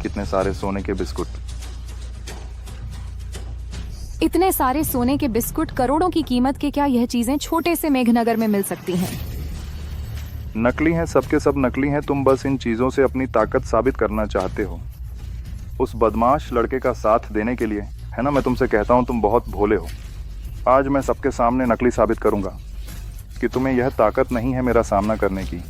कितने सारे सोने के बिस्कुट। इतने सारे सोने के बिस्कुट, करोड़ों की कीमत के क्या यह चीजें छोटे से मेघनगर में मिल सकती हैं? नकली हैं, सबके सब नकली हैं। तुम बस इन चीजों से अपनी ताकत साबित करना चाहते हो उस बदमाश लड़के का साथ देने के लिए, है ना? मैं तुमसे कहता हूं तुम बहुत भोले हो। आज मैं सबके सामने नकली साबित करूंगा कि तुम्हें यह ताकत नहीं है मेरा सामना करने की।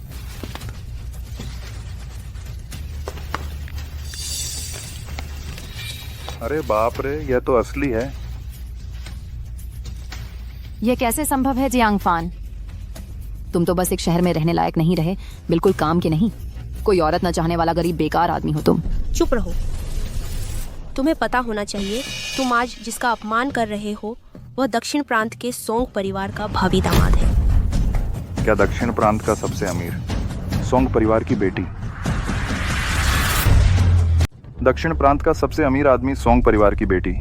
अरे बाप रे, यह तो असली है। यह कैसे संभव है जियांग फान? तुम तो बस एक शहर में रहने लायक नहीं रहे, बिल्कुल काम के नहीं। कोई औरत न चाहने वाला गरीब बेकार आदमी हो तुम। चुप रहो। तुम्हें पता होना चाहिए तुम आज जिसका अपमान कर रहे हो वह दक्षिण प्रांत के सोंग परिवार का भावी दामाद है। क्या दक्षिण प्रांत का सबसे अमीर सोंग परिवार की बेटी? दक्षिण प्रांत का सबसे अमीर आदमी सोंग परिवार की बेटी।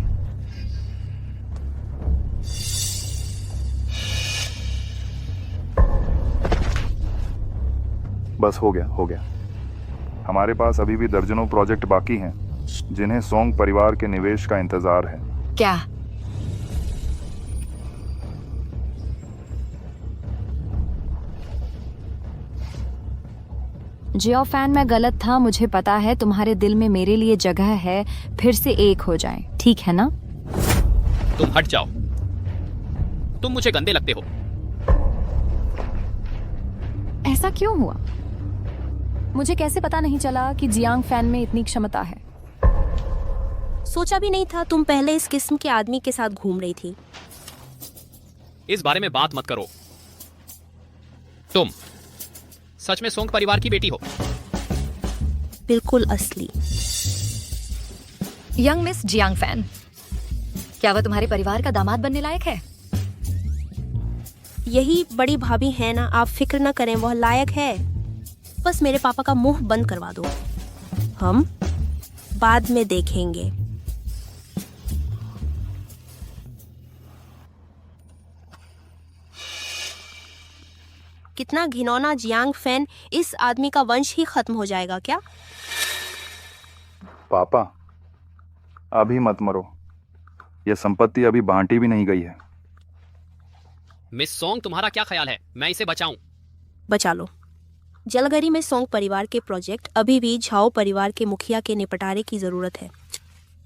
बस हो गया, हो गया। हमारे पास अभी भी दर्जनों प्रोजेक्ट बाकी हैं जिन्हें सोंग परिवार के निवेश का इंतजार है। क्या? जियो फैन, मैं गलत था, मुझे पता है। तुम्हारे दिल में मेरे लिए जगह है। फिर से एक हो जाए, ठीक है ना? तुम हट जाओ, तुम मुझे गंदे लगते हो। ऐसा क्यों हुआ? मुझे कैसे पता नहीं चला कि जियांग फैन में इतनी क्षमता है? सोचा भी नहीं था तुम पहले इस किस्म के आदमी के साथ घूम रही थी। इस बारे में बात मत करो। तुम सच में सोंग परिवार की बेटी हो? बिल्कुल असली। यंग मिस जियांग फैन, क्या वह तुम्हारे परिवार का दामाद बनने लायक है? यही बड़ी भाभी है ना, आप फिक्र न करें, वह लायक है। बस मेरे पापा का मुंह बंद करवा दो, हम बाद में देखेंगे। कितना घिनौना जियांग फैन, इस आदमी का वंश ही खत्म हो जाएगा क्या? पापा, अभी मत मरो। यह संपत्ति अभी बांटी भी नहीं गई है। मिस सोंग, तुम्हारा क्या ख्याल है? मैं इसे बचाऊं? बचा लो। जलगरी में सोंग परिवार के प्रोजेक्ट अभी भी झाओ परिवार के मुखिया के निपटारे की जरूरत है।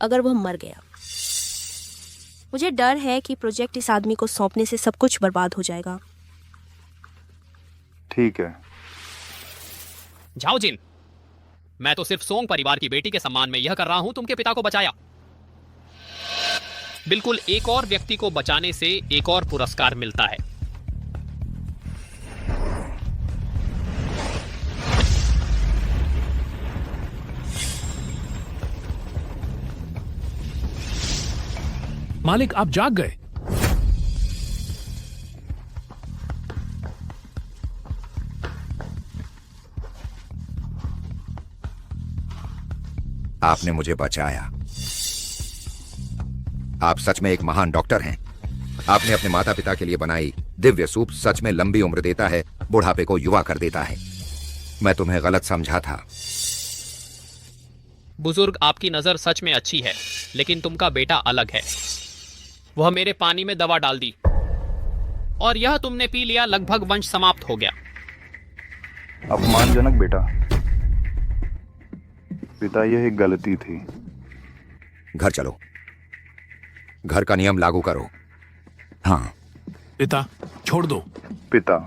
अगर वह मर गया, मुझे डर है कि प्रोजेक्ट इस आदमी को सौंपने से सब कुछ बर्बाद हो जाएगा। ठीक है। जाओ जिन, मैं तो सिर्फ सोंग परिवार की बेटी के सम्मान में यह कर रहा हूं। तुमके पिता को बचाया। बिल्कुल, एक और व्यक्ति को बचाने से एक और पुरस्कार मिलता है। मालिक, आप जाग गए। आपने मुझे बचाया। आप सच में एक महान डॉक्टर हैं। आपने अपने माता पिता के लिए बनाई दिव्य सूप सच में लंबी उम्र देता है, बुढ़ापे को युवा कर देता है। मैं तुम्हें गलत समझा था। बुजुर्ग, आपकी नजर सच में अच्छी है, लेकिन तुमका बेटा अलग है। वह मेरे पानी में दवा डाल दी और यह तुमने पी लिया। लगभग वंश समाप्त हो गया। अपमानजनक बेटा। पिता, यह एक गलती थी। घर चलो, घर का नियम लागू करो। हाँ पिता, छोड़ दो। पिता,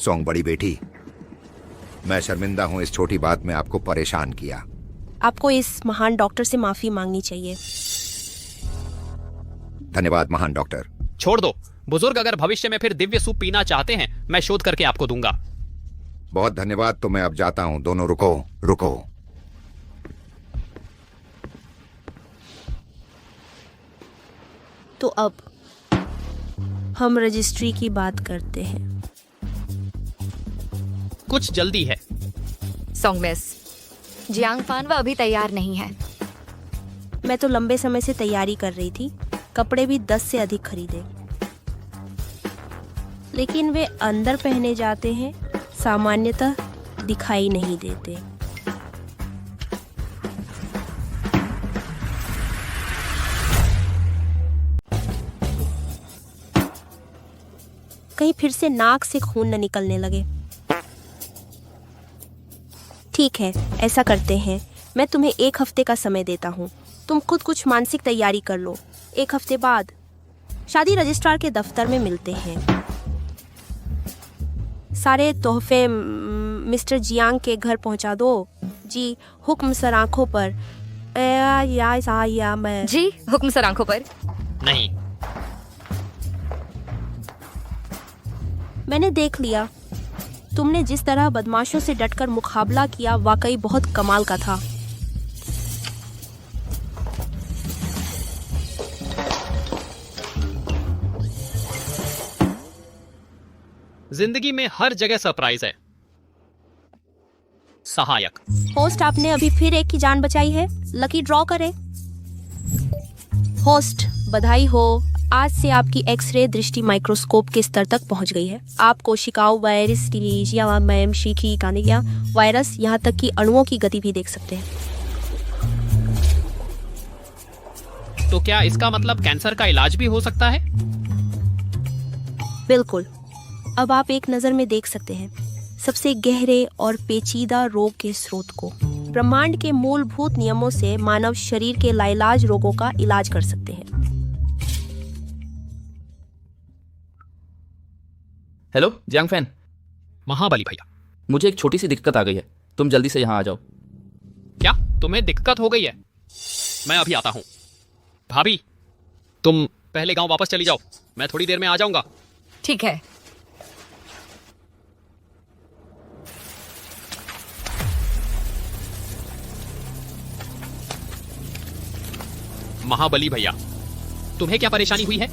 सोंग बड़ी बेटी, मैं शर्मिंदा हूं इस छोटी बात में आपको परेशान किया। आपको इस महान डॉक्टर से माफी मांगनी चाहिए। धन्यवाद महान डॉक्टर। छोड़ दो बुजुर्ग, अगर भविष्य में फिर दिव्य सूप पीना चाहते हैं मैं शोध करके आपको दूंगा। बहुत धन्यवाद, तो मैं अब जाता हूं। दोनों रुको रुको। तो अब हम रजिस्ट्री की बात करते हैं। कुछ जल्दी है। सोंग मिस, जियांग फानवा अभी तैयार नहीं है। मैं तो लंबे समय से तैयारी कर रही थी, कपड़े भी 10 से अधिक खरीदे, लेकिन वे अंदर पहने जाते हैं, सामान्यतः दिखाई नहीं देते। कहीं फिर से नाक से खून न निकलने लगे। ठीक है, ऐसा करते हैं, मैं तुम्हें 1 हफ्ते का समय देता हूँ। तुम खुद कुछ मानसिक तैयारी कर लो। 1 हफ्ते बाद शादी रजिस्ट्रार के दफ्तर में मिलते हैं। सारे तोहफे मिस्टर जियांग के घर पहुंचा दो। जी हुक्म सर, आंखों पर। मैं जी हुक्म सर, आंखों पर। नहीं, मैंने देख लिया, तुमने जिस तरह बदमाशों से डटकर मुकाबला किया वाकई बहुत कमाल का था। जिंदगी में हर जगह सरप्राइज है। सहायक होस्ट, आपने अभी फिर एक की जान बचाई है। लकी ड्रॉ करें। होस्ट, बधाई हो, आज से आपकी एक्सरे दृष्टि माइक्रोस्कोप के स्तर तक पहुंच गई है। आप कोशिकाओं, वायरस, टीलिजिया, मैम, शीखी, कानिया, वायरस, यहाँ तक कि अणुओं की गति भी देख सकते हैं। तो क्या इसका मतलब कैंसर का इलाज भी हो सकता है? बिल्कुल। अब आप एक नज़र में देख सकते हैं सबसे गहरे और पेचीदा रोग के स्रोत को। ब्रह्मांड के मूलभूत नियमों से मानव शरीर के लाइलाज रोगों का इलाज कर सकते हैं। Hello Jiang fan. महाबली भैया, मुझे एक छोटी सी दिक्कत आ गई है, तुम जल्दी से यहाँ आ जाओ। क्या तुम्हें दिक्कत हो गई है? मैं अभी आता हूँ। भाभी, तुम पहले गांव वापस चली जाओ, मैं थोड़ी देर में आ जाऊंगा। ठीक है। महाबली भैया, तुम्हें क्या परेशानी हुई है?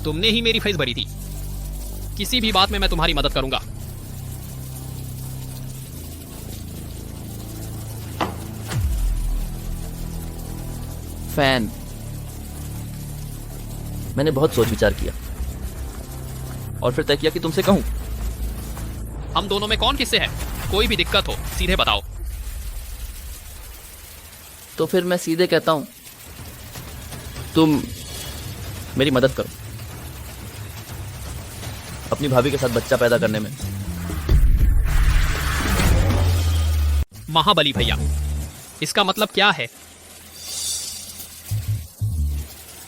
तुमने ही मेरी फीस भरी थी। किसी भी बात में मैं तुम्हारी मदद करूंगा। फैन, मैंने बहुत सोच विचार किया और फिर तय किया कि तुमसे कहूं। हम दोनों में कौन किससे है? कोई भी दिक्कत हो सीधे बताओ। तो फिर मैं सीधे कहता हूं, तुम मेरी मदद करो अपनी भाभी के साथ बच्चा पैदा करने में। महाबली भैया, इसका मतलब क्या है?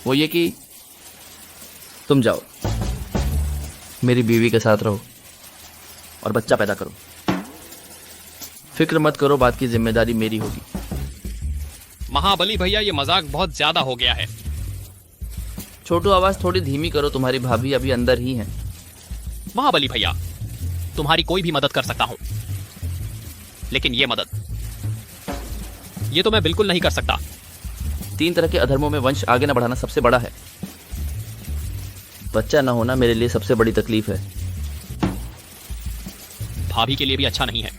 वो ये कि तुम जाओ, मेरी बीवी के साथ रहो और बच्चा पैदा करो। फिक्र मत करो, बात की जिम्मेदारी मेरी होगी। महाबली भैया, ये मजाक बहुत ज्यादा हो गया है। छोटू, आवाज थोड़ी धीमी करो, तुम्हारी भाभी अभी अंदर ही है। महाबली भैया, तुम्हारी कोई भी मदद कर सकता हूं, लेकिन ये मदद, ये तो मैं बिल्कुल नहीं कर सकता। 3 तरह के अधर्मों में वंश आगे न बढ़ाना सबसे बड़ा है। बच्चा न होना मेरे लिए सबसे बड़ी तकलीफ है। भाभी के लिए भी अच्छा नहीं है।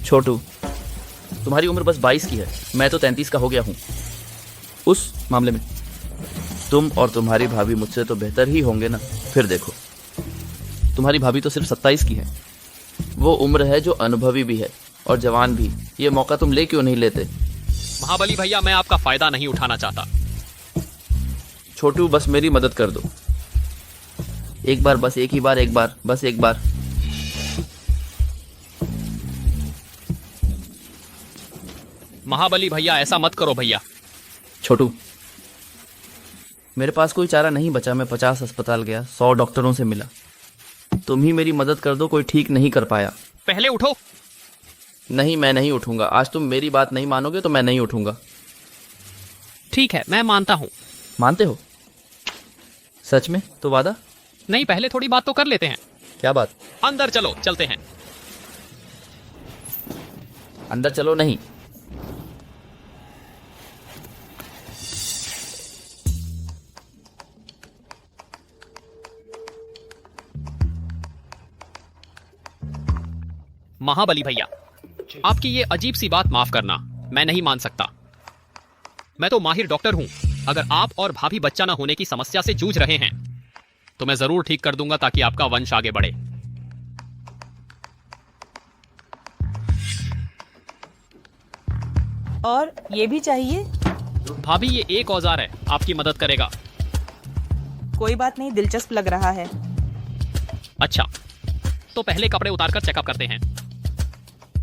छोटू, तुम्हारी उम्र बस 22 की है, मैं तो 33 का हो गया हूं। उस मामले में तुम और तुम्हारी भाभी मुझसे तो बेहतर ही होंगे ना। फिर देखो, तुम्हारी भाभी तो सिर्फ 27 की है। वो उम्र है जो अनुभवी भी है और जवान भी। ये मौका तुम ले क्यों नहीं लेते? महाबली भैया, मैं आपका फायदा नहीं उठाना चाहता। छोटू, बस मेरी मदद कर दो। एक बार, बस एक ही बार, एक बार, बस एक बार। महाबली भैया, ऐसा मत करो भैया। छोटू, मेरे पास कोई चारा नहीं बचा। मैं 50 अस्पताल गया, 100 डॉक्टरों से मिला। तुम ही मेरी मदद कर दो, कोई ठीक नहीं कर पाया। पहले उठो। नहीं, मैं नहीं उठूंगा। आज तुम मेरी बात नहीं मानोगे तो मैं नहीं उठूंगा। ठीक है, मैं मानता हूँ। मानते हो? सच में? तो वादा? नहीं, पहले थोड़ी बात तो कर लेते हैं। क्या बात? अंदर चलो, चलते हैं। अंदर चलो। नहीं। महाबली भैया, आपकी ये अजीब सी बात माफ करना, मैं नहीं मान सकता। मैं तो माहिर डॉक्टर हूं। अगर आप और भाभी बच्चा ना होने की समस्या से जूझ रहे हैं तो मैं जरूर ठीक कर दूंगा, ताकि आपका वंश आगे बढ़े। और ये भी चाहिए? भाभी, ये एक औजार है, आपकी मदद करेगा। कोई बात नहीं, दिलचस्प लग रहा है। अच्छा, तो पहले कपड़े उतारकर चेकअप करते हैं।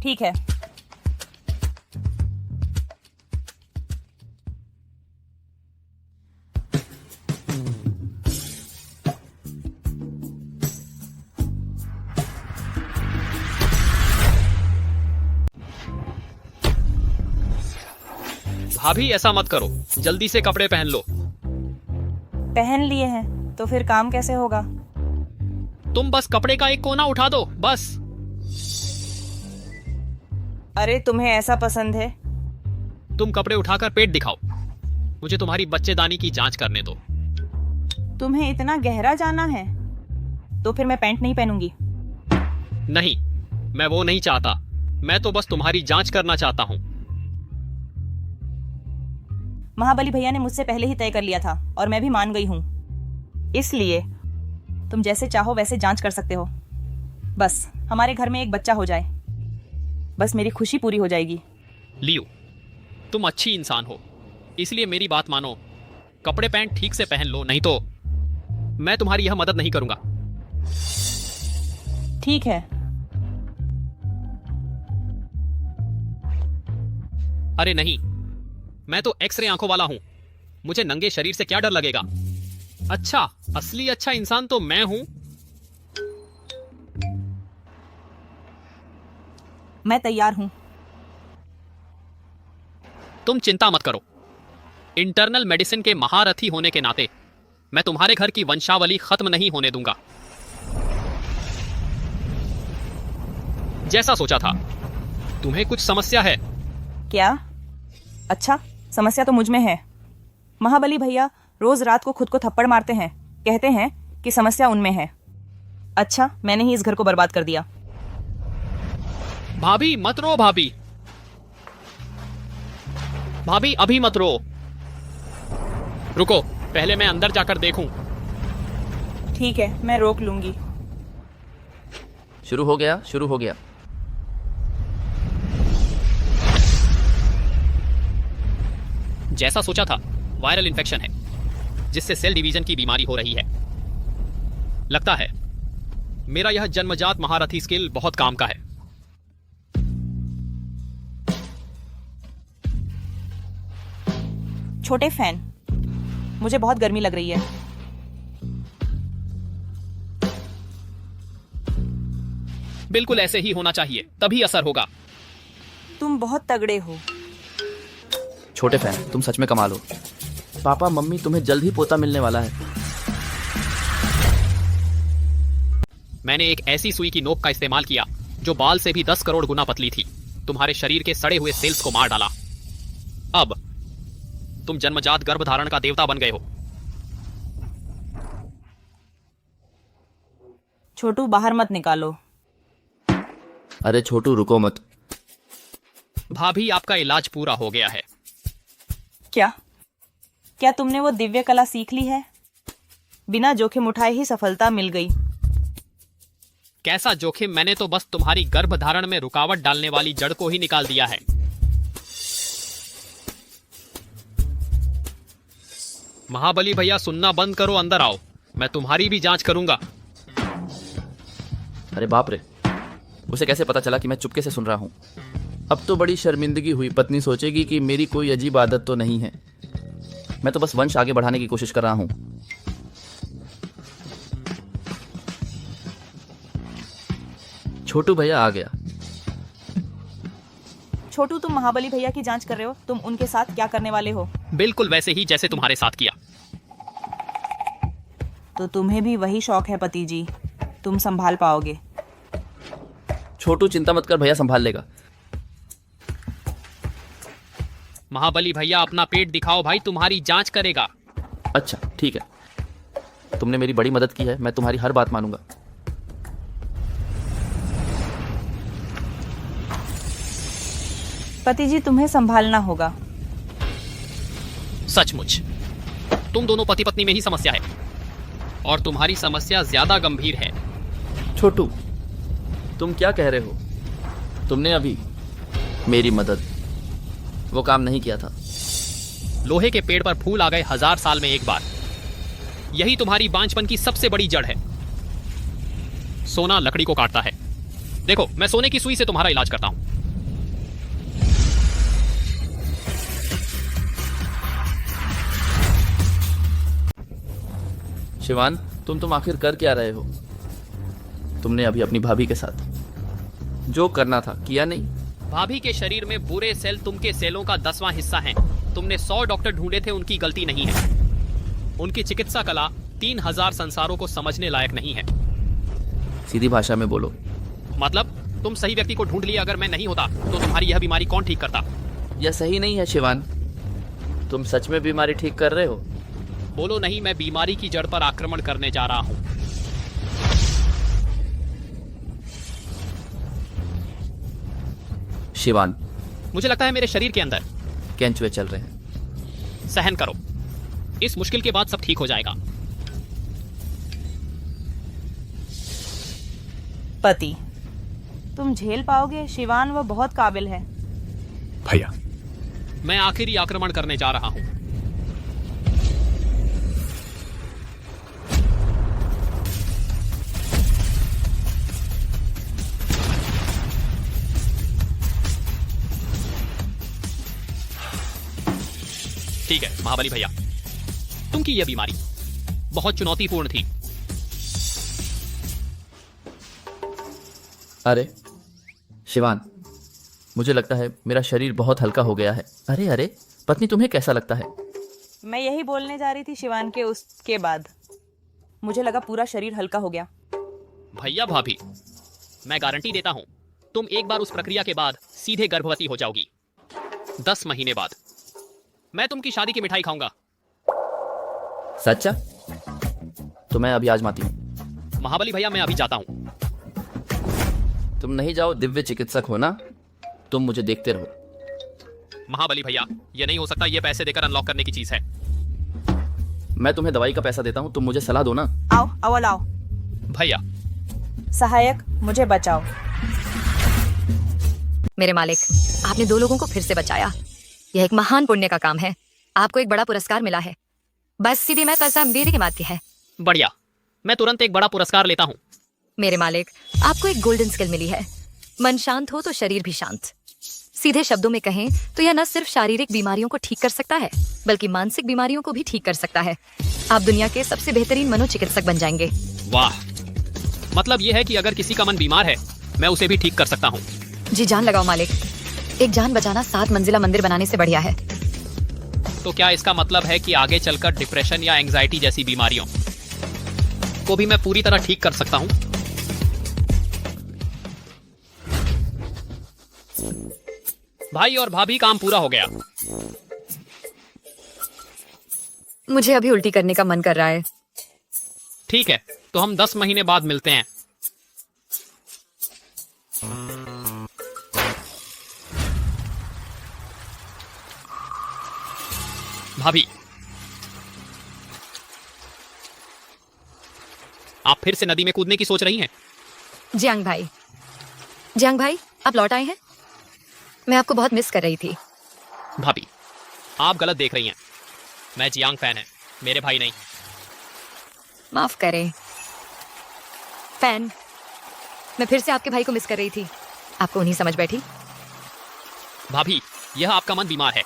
ठीक है। भाभी, ऐसा मत करो, जल्दी से कपड़े पहन लो। पहन लिए हैं तो फिर काम कैसे होगा? तुम बस कपड़े का एक कोना उठा दो, बस। अरे, तुम्हें ऐसा पसंद है? तुम कपड़े उठाकर पेट दिखाओ, मुझे तुम्हारी बच्चेदानी की जांच करने दो। तुम्हें इतना गहरा जाना है? तो फिर मैं पैंट नहीं पहनूंगी। नहीं, मैं वो नहीं चाहता। मैं तो बस तुम्हारी जांच करना चाहता हूँ। महाबली भैया ने मुझसे पहले ही तय कर लिया था और मैं भी मान गई हूँ। इसलिए तुम जैसे चाहो वैसे जांच कर सकते हो। बस हमारे घर में एक बच्चा हो जाए, बस मेरी खुशी पूरी हो जाएगी। लियो, तुम अच्छी इंसान हो, इसलिए मेरी बात मानो। कपड़े पैंट ठीक से पहन लो, नहीं तो मैं तुम्हारी यह मदद नहीं करूंगा। ठीक है। अरे नहीं, मैं तो एक्सरे आंखों वाला हूं, मुझे नंगे शरीर से क्या डर लगेगा। अच्छा, असली अच्छा इंसान तो मैं हूं। मैं तैयार हूं। तुम चिंता मत करो। इंटरनल मेडिसिन के महारथी होने के नाते मैं तुम्हारे घर की वंशावली खत्म नहीं होने दूंगा। जैसा सोचा था। तुम्हें कुछ समस्या है क्या? अच्छा, समस्या तो मुझ में है। महाबली भैया रोज रात को खुद को थप्पड़ मारते हैं, कहते हैं कि समस्या उनमें है। अच्छा, मैंने ही इस घर को बर्बाद कर दिया। भाभी मत रो। भाभी, भाभी अभी मत रो। रुको, पहले मैं अंदर जाकर देखूं। ठीक है, मैं रोक लूंगी। शुरू हो गया, शुरू हो गया। जैसा सोचा था, वायरल इन्फेक्शन है, जिससे सेल डिवीजन की बीमारी हो रही है। लगता है मेरा यह जन्मजात महारथी स्किल बहुत काम का है। छोटे फैन, मुझे बहुत गर्मी लग रही है। बिल्कुल ऐसे ही होना चाहिए, तभी असर होगा। तुम बहुत तगड़े हो। छोटे फैन, तुम सच में कमाल हो। पापा मम्मी, तुम्हें जल्द ही पोता मिलने वाला है। मैंने एक ऐसी सुई की नोक का इस्तेमाल किया जो बाल से भी 10 करोड़ गुना पतली थी। तुम्हारे शरीर के सड़े हुए सेल्स को मार डाला। अब तुम जन्मजात गर्भधारण का देवता बन गए हो। छोटू, बाहर मत निकालो। अरे छोटू, रुको मत। भाभी, आपका इलाज पूरा हो गया है। क्या तुमने वो दिव्य कला सीख ली है? बिना जोखिम उठाए ही सफलता मिल गई। कैसा जोखिम? मैंने तो बस तुम्हारी गर्भधारण में रुकावट डालने वाली जड़ को ही निकाल दिया है। महाबली भैया, सुनना बंद करो, अंदर आओ, मैं तुम्हारी भी जांच करूंगा। अरे बाप रे, उसे कैसे पता चला कि मैं चुपके से सुन रहा हूं? अब तो बड़ी शर्मिंदगी हुई। पत्नी सोचेगी कि मेरी कोई अजीब आदत तो नहीं है। मैं तो बस वंश आगे बढ़ाने की कोशिश कर रहा हूँ। छोटू भैया आ गया। छोटू, तुम महाबली भैया की जांच कर रहे हो। तुम उनके साथ क्या करने वाले हो? बिल्कुल वैसे ही जैसे तुम्हारे साथ किया। तो तुम्हें भी वही शौक है पति जी, तुम संभाल पाओगे। छोटू चिंता मत कर, भैया संभाल लेगा। महाबली भैया अपना पेट दिखाओ भाई, तुम्हारी जांच करेगा। अच्छा ठीक है, तुमने मेरी बड़ी मदद की है, मैं तुम्हारी हर बात मानूंगा। पति जी, तुम्हें संभालना होगा। सचमुच तुम दोनों पति पत्नी में ही समस्या है, और तुम्हारी समस्या ज्यादा गंभीर है। छोटू, तुम क्या कह रहे हो? तुमने अभी मेरी मदद वो काम नहीं किया था। लोहे के पेड़ पर फूल आ गए 1000 साल में एक बार। यही तुम्हारी बांझपन की सबसे बड़ी जड़ है। सोना लकड़ी को काटता है। देखो, मैं सोने की सुई से तुम्हारा इलाज करता हूं। शिवान, तुम आखिर कर क्या रहे हो? तुमने अभी अपनी भाभी के साथ जो करना था किया नहीं। भाभी के शरीर में बुरे सेल तुम सेलों का 10वां हिस्सा हैं। तुमने 100 डॉक्टर ढूंढे थे, उनकी गलती नहीं है। उनकी चिकित्सा कला 3000 संसारों को समझने लायक नहीं है। सीधी भाषा में बोलो। मतलब तुम सही व्यक्ति को ढूंढ लिया। अगर मैं नहीं होता तो तुम्हारी यह बीमारी कौन ठीक करता? यह सही नहीं है शिवान, तुम सच में बीमारी ठीक कर रहे हो? बोलो नहीं, मैं बीमारी की जड़ पर आक्रमण करने जा रहा हूं। शिवान, मुझे लगता है मेरे शरीर के अंदर केंचुए चल रहे हैं। सहन करो, इस मुश्किल के बाद सब ठीक हो जाएगा। पति, तुम झेल पाओगे? शिवान वो बहुत काबिल है। भैया, मैं आखिरी आक्रमण करने जा रहा हूं। ठीक है महाबली भैया, तुम की यह बीमारी बहुत चुनौतीपूर्ण थी। अरे शिवान, मुझे लगता है मेरा शरीर बहुत हल्का हो गया है। अरे अरे पत्नी, तुम्हें कैसा लगता है? मैं यही बोलने जा रही थी शिवान के उसके बाद। मुझे लगा पूरा शरीर हल्का हो गया। भैया भाभी, मैं गारंटी देता हूं, तुम एक बार उस प्रक्रिया के बाद सीधे गर्भवती हो जाओगी। 10 महीने बाद मैं तुमकी शादी की मिठाई खाऊंगा। सच्चा? तो मैं अभी आजमाती हूँ। महाबली भैया, मैं अभी जाता हूं। तुम नहीं जाओ, दिव्य चिकित्सक हो ना, तुम मुझे देखते रहो। महाबली भैया, ये नहीं हो सकता। ये पैसे देकर अनलॉक करने की चीज है। मैं तुम्हें दवाई का पैसा देता हूँ, तुम मुझे सलाह दो ना। आओ अवल आओ। भैया सहायक, मुझे बचाओ। मेरे मालिक, आपने 2 लोगों को फिर से बचाया। यह एक महान पुण्य का काम है। आपको एक बड़ा पुरस्कार मिला है। बस सीधी मैं कसम दे दी की बात की है। बढ़िया, मैं तुरंत एक बड़ा पुरस्कार लेता हूँ। मेरे मालिक, आपको एक गोल्डन स्किल मिली है। मन शांत हो तो शरीर भी शांत। सीधे शब्दों में कहें तो यह न सिर्फ शारीरिक बीमारियों को ठीक कर सकता है, बल्कि मानसिक बीमारियों को भी ठीक कर सकता है। आप दुनिया के सबसे बेहतरीन मनोचिकित्सक बन जाएंगे। वाह, मतलब यह है कि अगर किसी का मन बीमार है, मैं उसे भी ठीक कर सकता हूँ। जी जान लगाओ मालिक। एक जान बचाना 7 मंजिला मंदिर बनाने से बढ़िया है। तो क्या इसका मतलब है कि आगे चलकर डिप्रेशन या एंजाइटी जैसी बीमारियों को भी मैं पूरी तरह ठीक कर सकता हूँ? भाई और भाभी, काम पूरा हो गया। मुझे अभी उल्टी करने का मन कर रहा है। ठीक है, तो हम 10 महीने बाद मिलते हैं। भाभी, आप फिर से नदी में कूदने की सोच रही हैं? जियांग भाई, आप लौट आए हैं? मैं आपको बहुत मिस कर रही थी। भाभी, आप गलत देख रही हैं। मैं जियांग फैन है, मेरे भाई नहीं। माफ करें फैन, मैं फिर से आपके भाई को मिस कर रही थी। आपको नहीं समझ बैठी? भाभी, यह आपका मन बीमार है,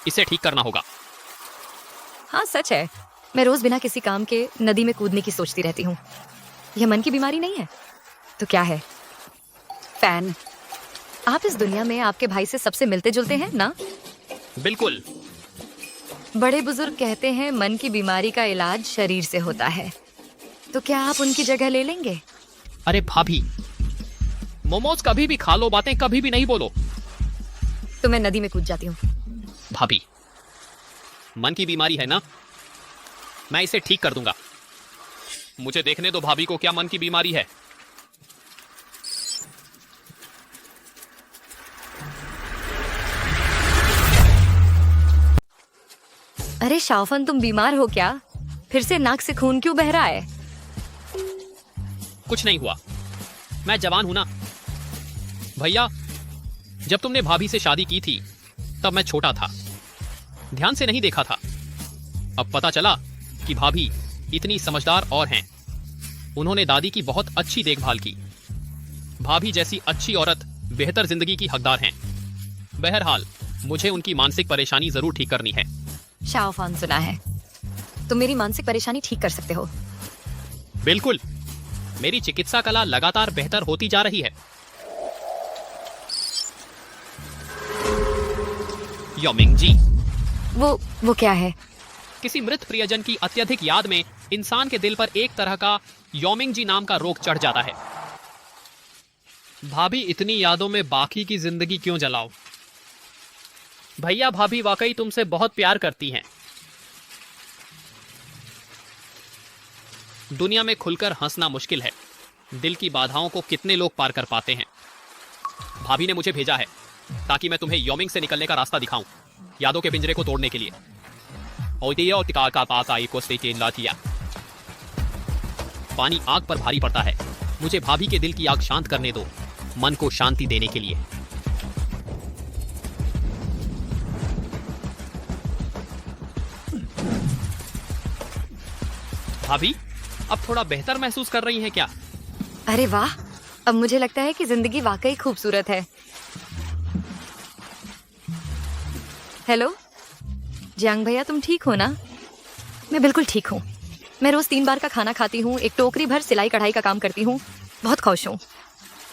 इसे ठीक करना होगा। हाँ सच है, मैं रोज बिना किसी काम के नदी में कूदने की सोचती रहती हूँ। यह मन की बीमारी नहीं है तो क्या है? फैन। आप इस दुनिया में आपके भाई से सबसे मिलते जुलते हैं ना? बिल्कुल। बड़े बुजुर्ग कहते हैं मन की बीमारी का इलाज शरीर से होता है, तो क्या आप उनकी जगह ले लेंगे? अरे भाभी, मोमोज कभी भी खा लो, बातें कभी भी नहीं बोलो। तो मैं नदी में कूद जाती हूँ। भाभी, मन की बीमारी है ना, मैं इसे ठीक कर दूंगा। मुझे देखने दो भाभी को क्या मन की बीमारी है। अरे शाओफन, तुम बीमार हो क्या? फिर से नाक से खून क्यों बह रहा है? कुछ नहीं हुआ, मैं जवान हूं ना। भैया, जब तुमने भाभी से शादी की थी तब मैं छोटा था, ध्यान से नहीं देखा था। अब पता चला कि भाभी इतनी समझदार और हैं। उन्होंने दादी की बहुत अच्छी देखभाल की। भाभी जैसी अच्छी औरत बेहतर जिंदगी की हकदार हैं। बहरहाल, मुझे उनकी मानसिक परेशानी जरूर ठीक करनी है। शाओफान, सुना है तुम मेरी मानसिक परेशानी ठीक कर सकते हो। बिल्कुल, मेरी चिकित्सा कला लगातार बेहतर होती जा रही है। योमिंग जी। वो क्या है? किसी मृत प्रियजन की अत्यधिक याद में इंसान के दिल पर एक तरह का योमिंग जी नाम का रोग चढ़ जाता है। भाभी, इतनी यादों में बाकी की जिंदगी क्यों जलाओ? भैया, भाभी वाकई तुमसे बहुत प्यार करती हैं। दुनिया में खुलकर हंसना मुश्किल है। दिल की बाधाओं को कितने लोग पार कर पाते हैं। भाभी ने मुझे भेजा है ताकि मैं तुम्हें योमिंग से निकलने का रास्ता दिखाऊं, यादों के पिंजरे को तोड़ने के लिए। पानी आग पर भारी पड़ता है। मुझे भाभी के दिल की आग शांत करने दो, मन को शांति देने के लिए। भाभी, अब थोड़ा बेहतर महसूस कर रही हैं क्या? अरे वाह, अब मुझे लगता है कि जिंदगी वाकई खूबसूरत है। हेलो जियांग भैया, तुम ठीक हो ना? मैं बिल्कुल ठीक हूँ। मैं रोज 3 बार का खाना खाती हूँ, एक टोकरी भर सिलाई कढ़ाई का काम करती हूँ, बहुत खुश हूँ।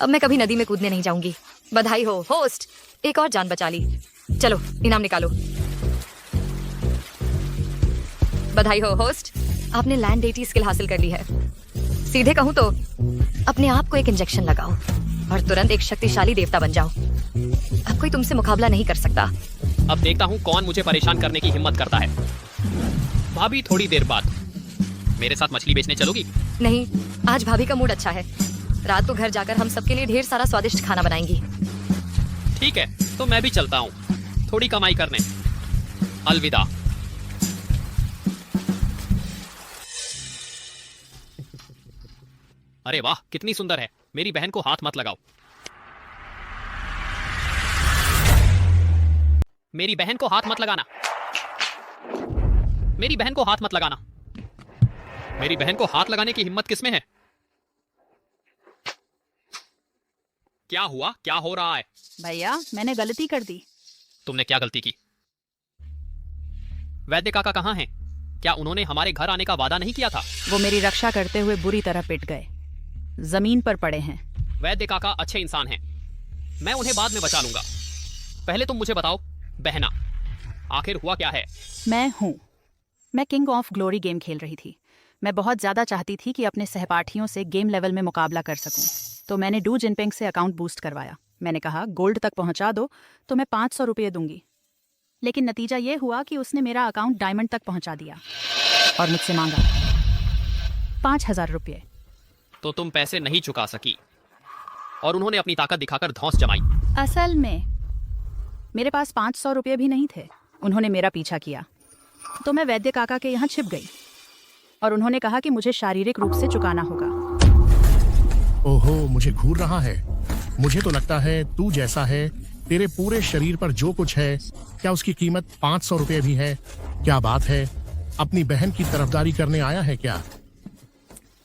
अब मैं कभी नदी में कूदने नहीं जाऊंगी। बधाई हो होस्ट, एक और जान बचा ली। चलो इनाम निकालो। बधाई हो होस्ट, आपने लैंड डेटी स्किल हासिल कर ली है। सीधे कहूँ तो अपने आप को एक इंजेक्शन लगाओ और तुरंत एक शक्तिशाली देवता बन जाओ। अब कोई तुमसे मुकाबला नहीं कर सकता। अब देखता हूँ कौन मुझे परेशान करने की हिम्मत करता है। भाभी, थोड़ी देर बाद मेरे साथ मछली बेचने चलोगी? नहीं, आज भाभी का मूड अच्छा है। रात को घर जाकर हम सबके लिए ढेर सारा स्वादिष्ट खाना बनाएंगी। ठीक है, तो मैं भी चलता हूँ थोड़ी कमाई करने। अलविदा। अरे वाह, कितनी सुंदर है। मेरी बहन को हाथ मत लगाओ। मेरी बहन को हाथ मत लगाना। मेरी बहन को हाथ मत लगाना। मेरी बहन को हाथ लगाने की हिम्मत किसमें है? क्या हुआ? क्या हो रहा है? भैया, मैंने गलती कर दी। तुमने क्या गलती की? वैद्य काका कहाँ हैं? क्या उन्होंने हमारे घर आने का वादा नहीं किया था? वो मेरी रक्षा करते हुए बुरी तरह पिट गए, जमीन पर पड़े हैं। वैद्य काका अच्छे इंसान हैं, मैं उन्हें बाद में बचा लूंगा। पहले तुम मुझे बताओ बहना, आखिर हुआ क्या है? मैं किंग ऑफ ग्लोरी गेम खेल रही थी। मैं बहुत ज्यादा चाहती थी कि अपने सहपाठियों से गेम लेवल में मुकाबला कर सकूं, तो मैंने डू जिनपिंग से अकाउंट बूस्ट करवाया। मैंने कहा गोल्ड तक पहुंचा दो तो मैं 500 रुपये दूंगी। लेकिन नतीजा ये हुआ कि उसने मेरा अकाउंट डायमंड तक पहुंचा दिया और मुझसे मांगा 5000 रुपये। तो तुम पैसे नहीं चुका सकी और उन्होंने अपनी ताकत दिखाकर धौंस जमाई। असल में मेरे पास 500 रुपये भी नहीं थे। उन्होंने मेरा पीछा किया तो मैं वैद्य काका के यहाँ छिप गई और उन्होंने कहा कि मुझे शारीरिक रूप से चुकाना होगा। ओहो, मुझे घूर रहा है। मुझे तो लगता है तू जैसा है, तेरे पूरे शरीर पर जो कुछ है, क्या उसकी कीमत 500 रुपये भी है? क्या बात है, अपनी बहन की तरफदारी करने आया है क्या?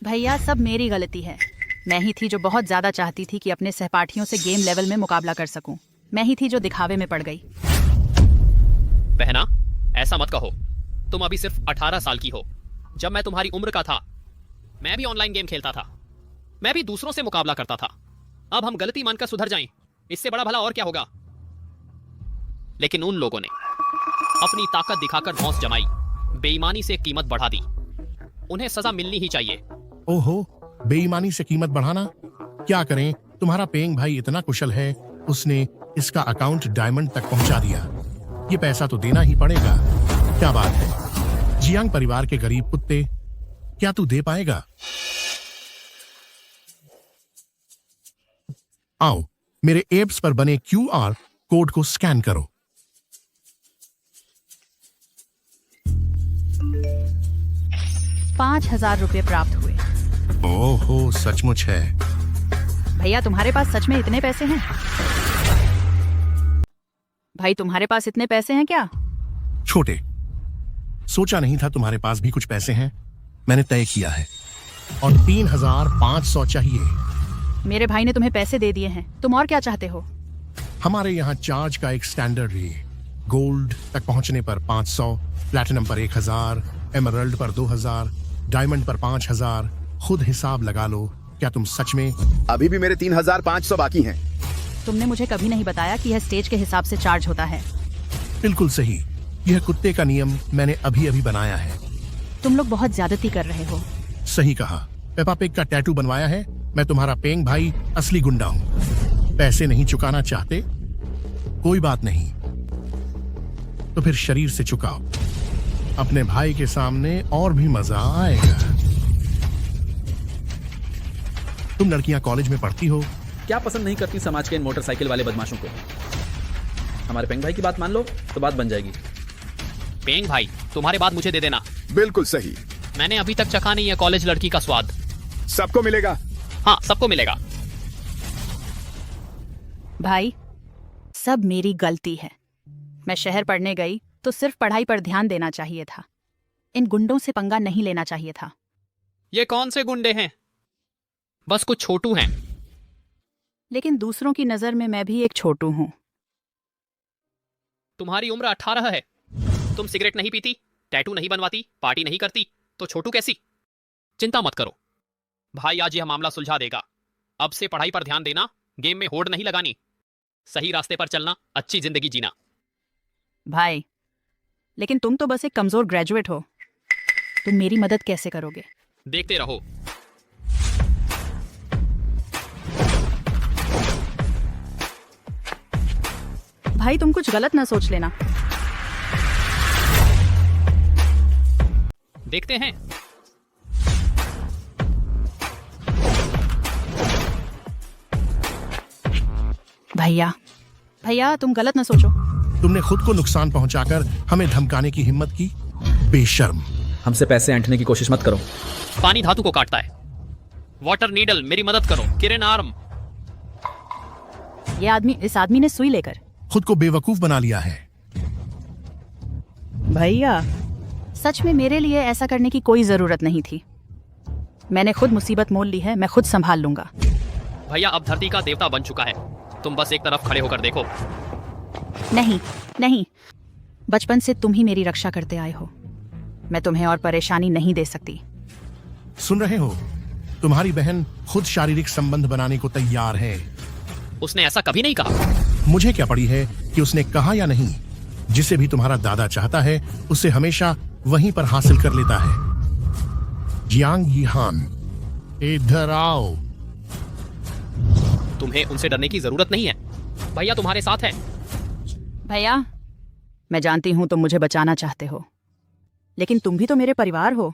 भैया, सब मेरी गलती है। मैं ही थी जो बहुत ज्यादा चाहती थी कि अपने सहपाठियों से गेम लेवल में मुकाबला कर सकूं। मैं ही थी जो दिखावे में पड़ गई। बहना, ऐसा मत कहो। तुम अभी सिर्फ 18 साल की हो। जब मैं तुम्हारी उम्र का था मैं भी ऑनलाइन गेम खेलता था, मैं भी दूसरों से मुकाबला करता था। अब हम गलती मानकर सुधर जाएं, इससे बड़ा भला और क्या होगा। लेकिन उन लोगों ने अपनी ताकत दिखाकर धौंस जमाई, बेईमानी से कीमत बढ़ा दी। उन्हें सजा मिलनी ही चाहिए। ओहो, बेईमानी से कीमत बढ़ाना? क्या करें, तुम्हारा पेंग भाई इतना कुशल है, उसने इसका अकाउंट डायमंड तक पहुंचा दिया। ये पैसा तो देना ही पड़ेगा। क्या बात है, जियांग परिवार के गरीब कुत्ते, क्या तू दे पाएगा? आओ, मेरे एप्स पर बने QR कोड को स्कैन करो। ₹5,000 प्राप्त हुए। ओहो, सचमुच है। भैया तुम्हारे पास सच में इतने पैसे हैं? भाई तुम्हारे पास इतने पैसे हैं क्या? छोटे, सोचा नहीं था तुम्हारे पास भी कुछ पैसे हैं। मैंने तय किया है और 3,500 चाहिए। मेरे भाई ने तुम्हें पैसे दे दिए हैं, तुम और क्या चाहते हो? हमारे यहाँ चार्ज का एक स्टैंडर्ड है। गोल्ड तक पहुंचने पर 500, प्लैटिनम पर 1,000, एमरल्ड पर 2,000, डायमंड पर 5,000। खुद हिसाब लगा लो। क्या तुम सच में? अभी भी मेरे 3,500 बाकी हैं। तुमने मुझे कभी नहीं बताया कि यह स्टेज के हिसाब से चार्ज होता है। बिल्कुल सही, यह कुत्ते का नियम मैंने अभी अभी बनाया है। तुम लोग बहुत ज्यादती कर रहे हो। सही कहा। पेपा पिग का टैटू बनवाया है। मैं तुम्हारा पेंग भाई असली गुंडा हूँ। पैसे नहीं चुकाना चाहते? कोई बात नहीं, तो फिर शरीर से चुकाओ। अपने भाई के सामने और भी मजा आएगा। तुम लड़कियां कॉलेज में पढ़ती हो? क्या पसंद नहीं करती समाज के इन मोटरसाइकिल वाले बदमाशों को? हमारे पेंग भाई की बात मान लो तो बात बन जाएगी। पेंग भाई, तुम्हारे बाद मुझे दे देना। बिल्कुल सही। मैंने अभी तक चखा नहीं है कॉलेज लड़की का स्वाद। सबको मिलेगा। हाँ, सबको मिलेगा। भाई, सब मेरी गलती है। मैं शहर पढ़ने गई तो सिर्फ पढ़ाई पर ध्यान देना चाहिए था। इन गुंडों से पंगा नहीं लेना चाहिए था। ये कौन से गुंडे हैं? बस कुछ छोटू हैं। लेकिन दूसरों की नजर में मैं भी एक छोटू हूँ। तुम्हारी उम्र 18 है। तुम सिगरेट नहीं पीती, टैटू नहीं बनवाती, पार्टी नहीं करती, तो छोटू कैसी? चिंता मत करो, भाई आज यह मामला सुलझा देगा। अब से पढ़ाई पर ध्यान देना, गेम में होड़ नहीं लगानी, सही रास्ते पर चलना, अच्छी जिंदगी जीना। भाई, लेकिन तुम तो बस एक कमजोर ग्रेजुएट हो। तुम मेरी मदद कैसे करोगे? देखते रहो। भाई, तुम कुछ गलत ना सोच लेना। देखते हैं। भैया, भैया तुम गलत ना सोचो। तुमने खुद को नुकसान पहुंचाकर हमें धमकाने की हिम्मत की? बेशर्म। हमसे पैसे ऐंठने की कोशिश मत करो। पानी धातु को काटता है। वाटर नीडल, मेरी मदद करो। किरण आर्म। इस आदमी ने सुई लेकर खुद को बेवकूफ बना लिया है। भैया, सच में मेरे लिए ऐसा करने की कोई जरूरत नहीं थी। मैंने खुद मुसीबत मोल ली है, मैं खुद संभाल लूंगा। भैया, अब धरती का देवता बन चुका है, तुम बस एक तरफ खड़े होकर देखो। नहीं नहीं, बचपन से तुम ही मेरी रक्षा करते आए हो। मैं तुम्हें और परेशानी नहीं दे सकती। सुन रहे हो, तुम्हारी बहन खुद शारीरिक संबंध बनाने को तैयार है। उसने ऐसा कभी नहीं कहा। मुझे क्या पड़ी है कि उसने कहा या नहीं। जिसे भी तुम्हारा दादा चाहता है उसे हमेशा वहीं पर हासिल कर लेता है। जियांग यीहान, इधर आओ। तुम्हें उनसे डरने की जरूरत नहीं है, भैया तुम्हारे साथ है। भैया, मैं जानती हूं तुम मुझे बचाना चाहते हो, लेकिन तुम भी तो मेरे परिवार हो।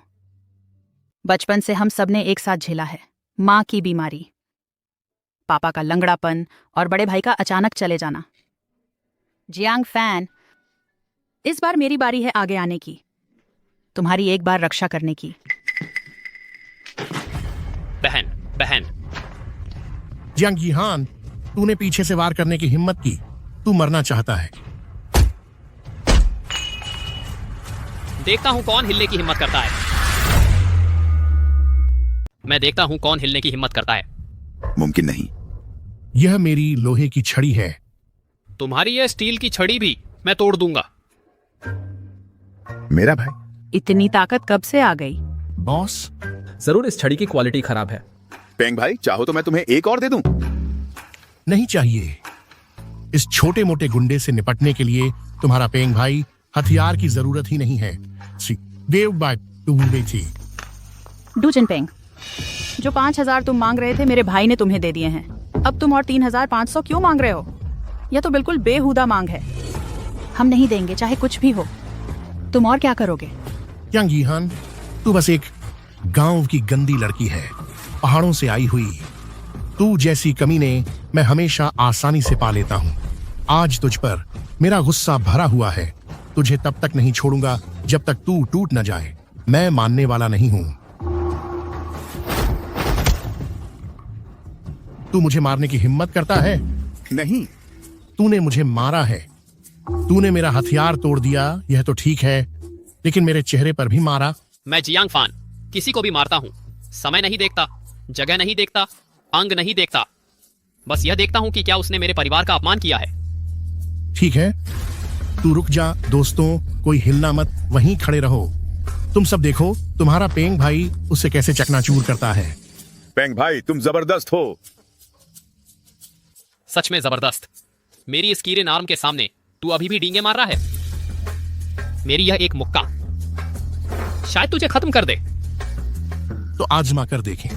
बचपन से हम सब ने एक साथ झेला है, माँ की बीमारी, पापा का लंगड़ापन और बड़े भाई का अचानक चले जाना। जियांग फैन, इस बार मेरी बारी है आगे आने की, तुम्हारी एक बार रक्षा करने की। बहन बहन। जियांग यीहान, तूने पीछे से वार करने की हिम्मत की। तू मरना चाहता है। देखता हूं कौन हिलने की हिम्मत करता है। मैं देखता हूं कौन हिलने की हिम्मत करता है। मुमकिन नहीं। यह मेरी लोहे की छड़ी है। तुम्हारी यह स्टील की छड़ी भी मैं तोड़ दूंगा। मेरा भाई इतनी ताकत कब से आ गई? बॉस, जरूर इस छड़ी की क्वालिटी खराब है। पेंग भाई, चाहो तो मैं तुम्हें एक और दे दूं। नहीं चाहिए। इस छोटे मोटे गुंडे से निपटने के लिए तुम्हारा पेंग भाई हथियार की जरूरत ही नहीं है। सी देव बाय थी। डू जिनपिंग, जो 5,000 तुम मांग रहे थे मेरे भाई ने तुम्हें दे दिए हैं। अब तुम और 3,500 क्यों मांग रहे हो? यह तो बिल्कुल बेहुदा मांग है। हम नहीं देंगे चाहे कुछ भी हो। तुम और क्या करोगे? यांग यीहान, तू बस एक गांव की गंदी लड़की है, पहाड़ों से आई हुई। तू जैसी कमीने मैं हमेशा आसानी से पा लेता हूँ। आज तुझ पर मेरा गुस्सा भरा हुआ है। तुझे तब तक नहीं छोड़ूंगा जब तक तू टूट न जाए। मैं मानने वाला नहीं हूं। तू मुझे मारने की हिम्मत करता है? नहीं। तूने मुझे मारा है। तूने मेरा हथियार तोड़ दिया, यह तो ठीक है, लेकिन मेरे चेहरे पर भी मारा। मैं जियांग फान किसी को भी मारता हूँ। समय नहीं देखता, जगह नहीं देखता, अंग नहीं देखता। बस यह देखता हूँ कि क्या उसने मेरे परिवार का अपमान किया है। ठीक है, तू रुक जा। दोस्तों, कोई हिलना मत, वहीं खड़े रहो। तुम सब देखो तुम्हारा पेंग भाई उसे कैसे चकनाचूर करता है। पेंग भाई, तुम जबरदस्त हो। सच में जबरदस्त। मेरी इस कीरे आर्म के सामने तू अभी भी डींगे मार रहा है। मेरी यह एक मुक्का शायद तुझे खत्म कर दे। तो आजमा कर देखें।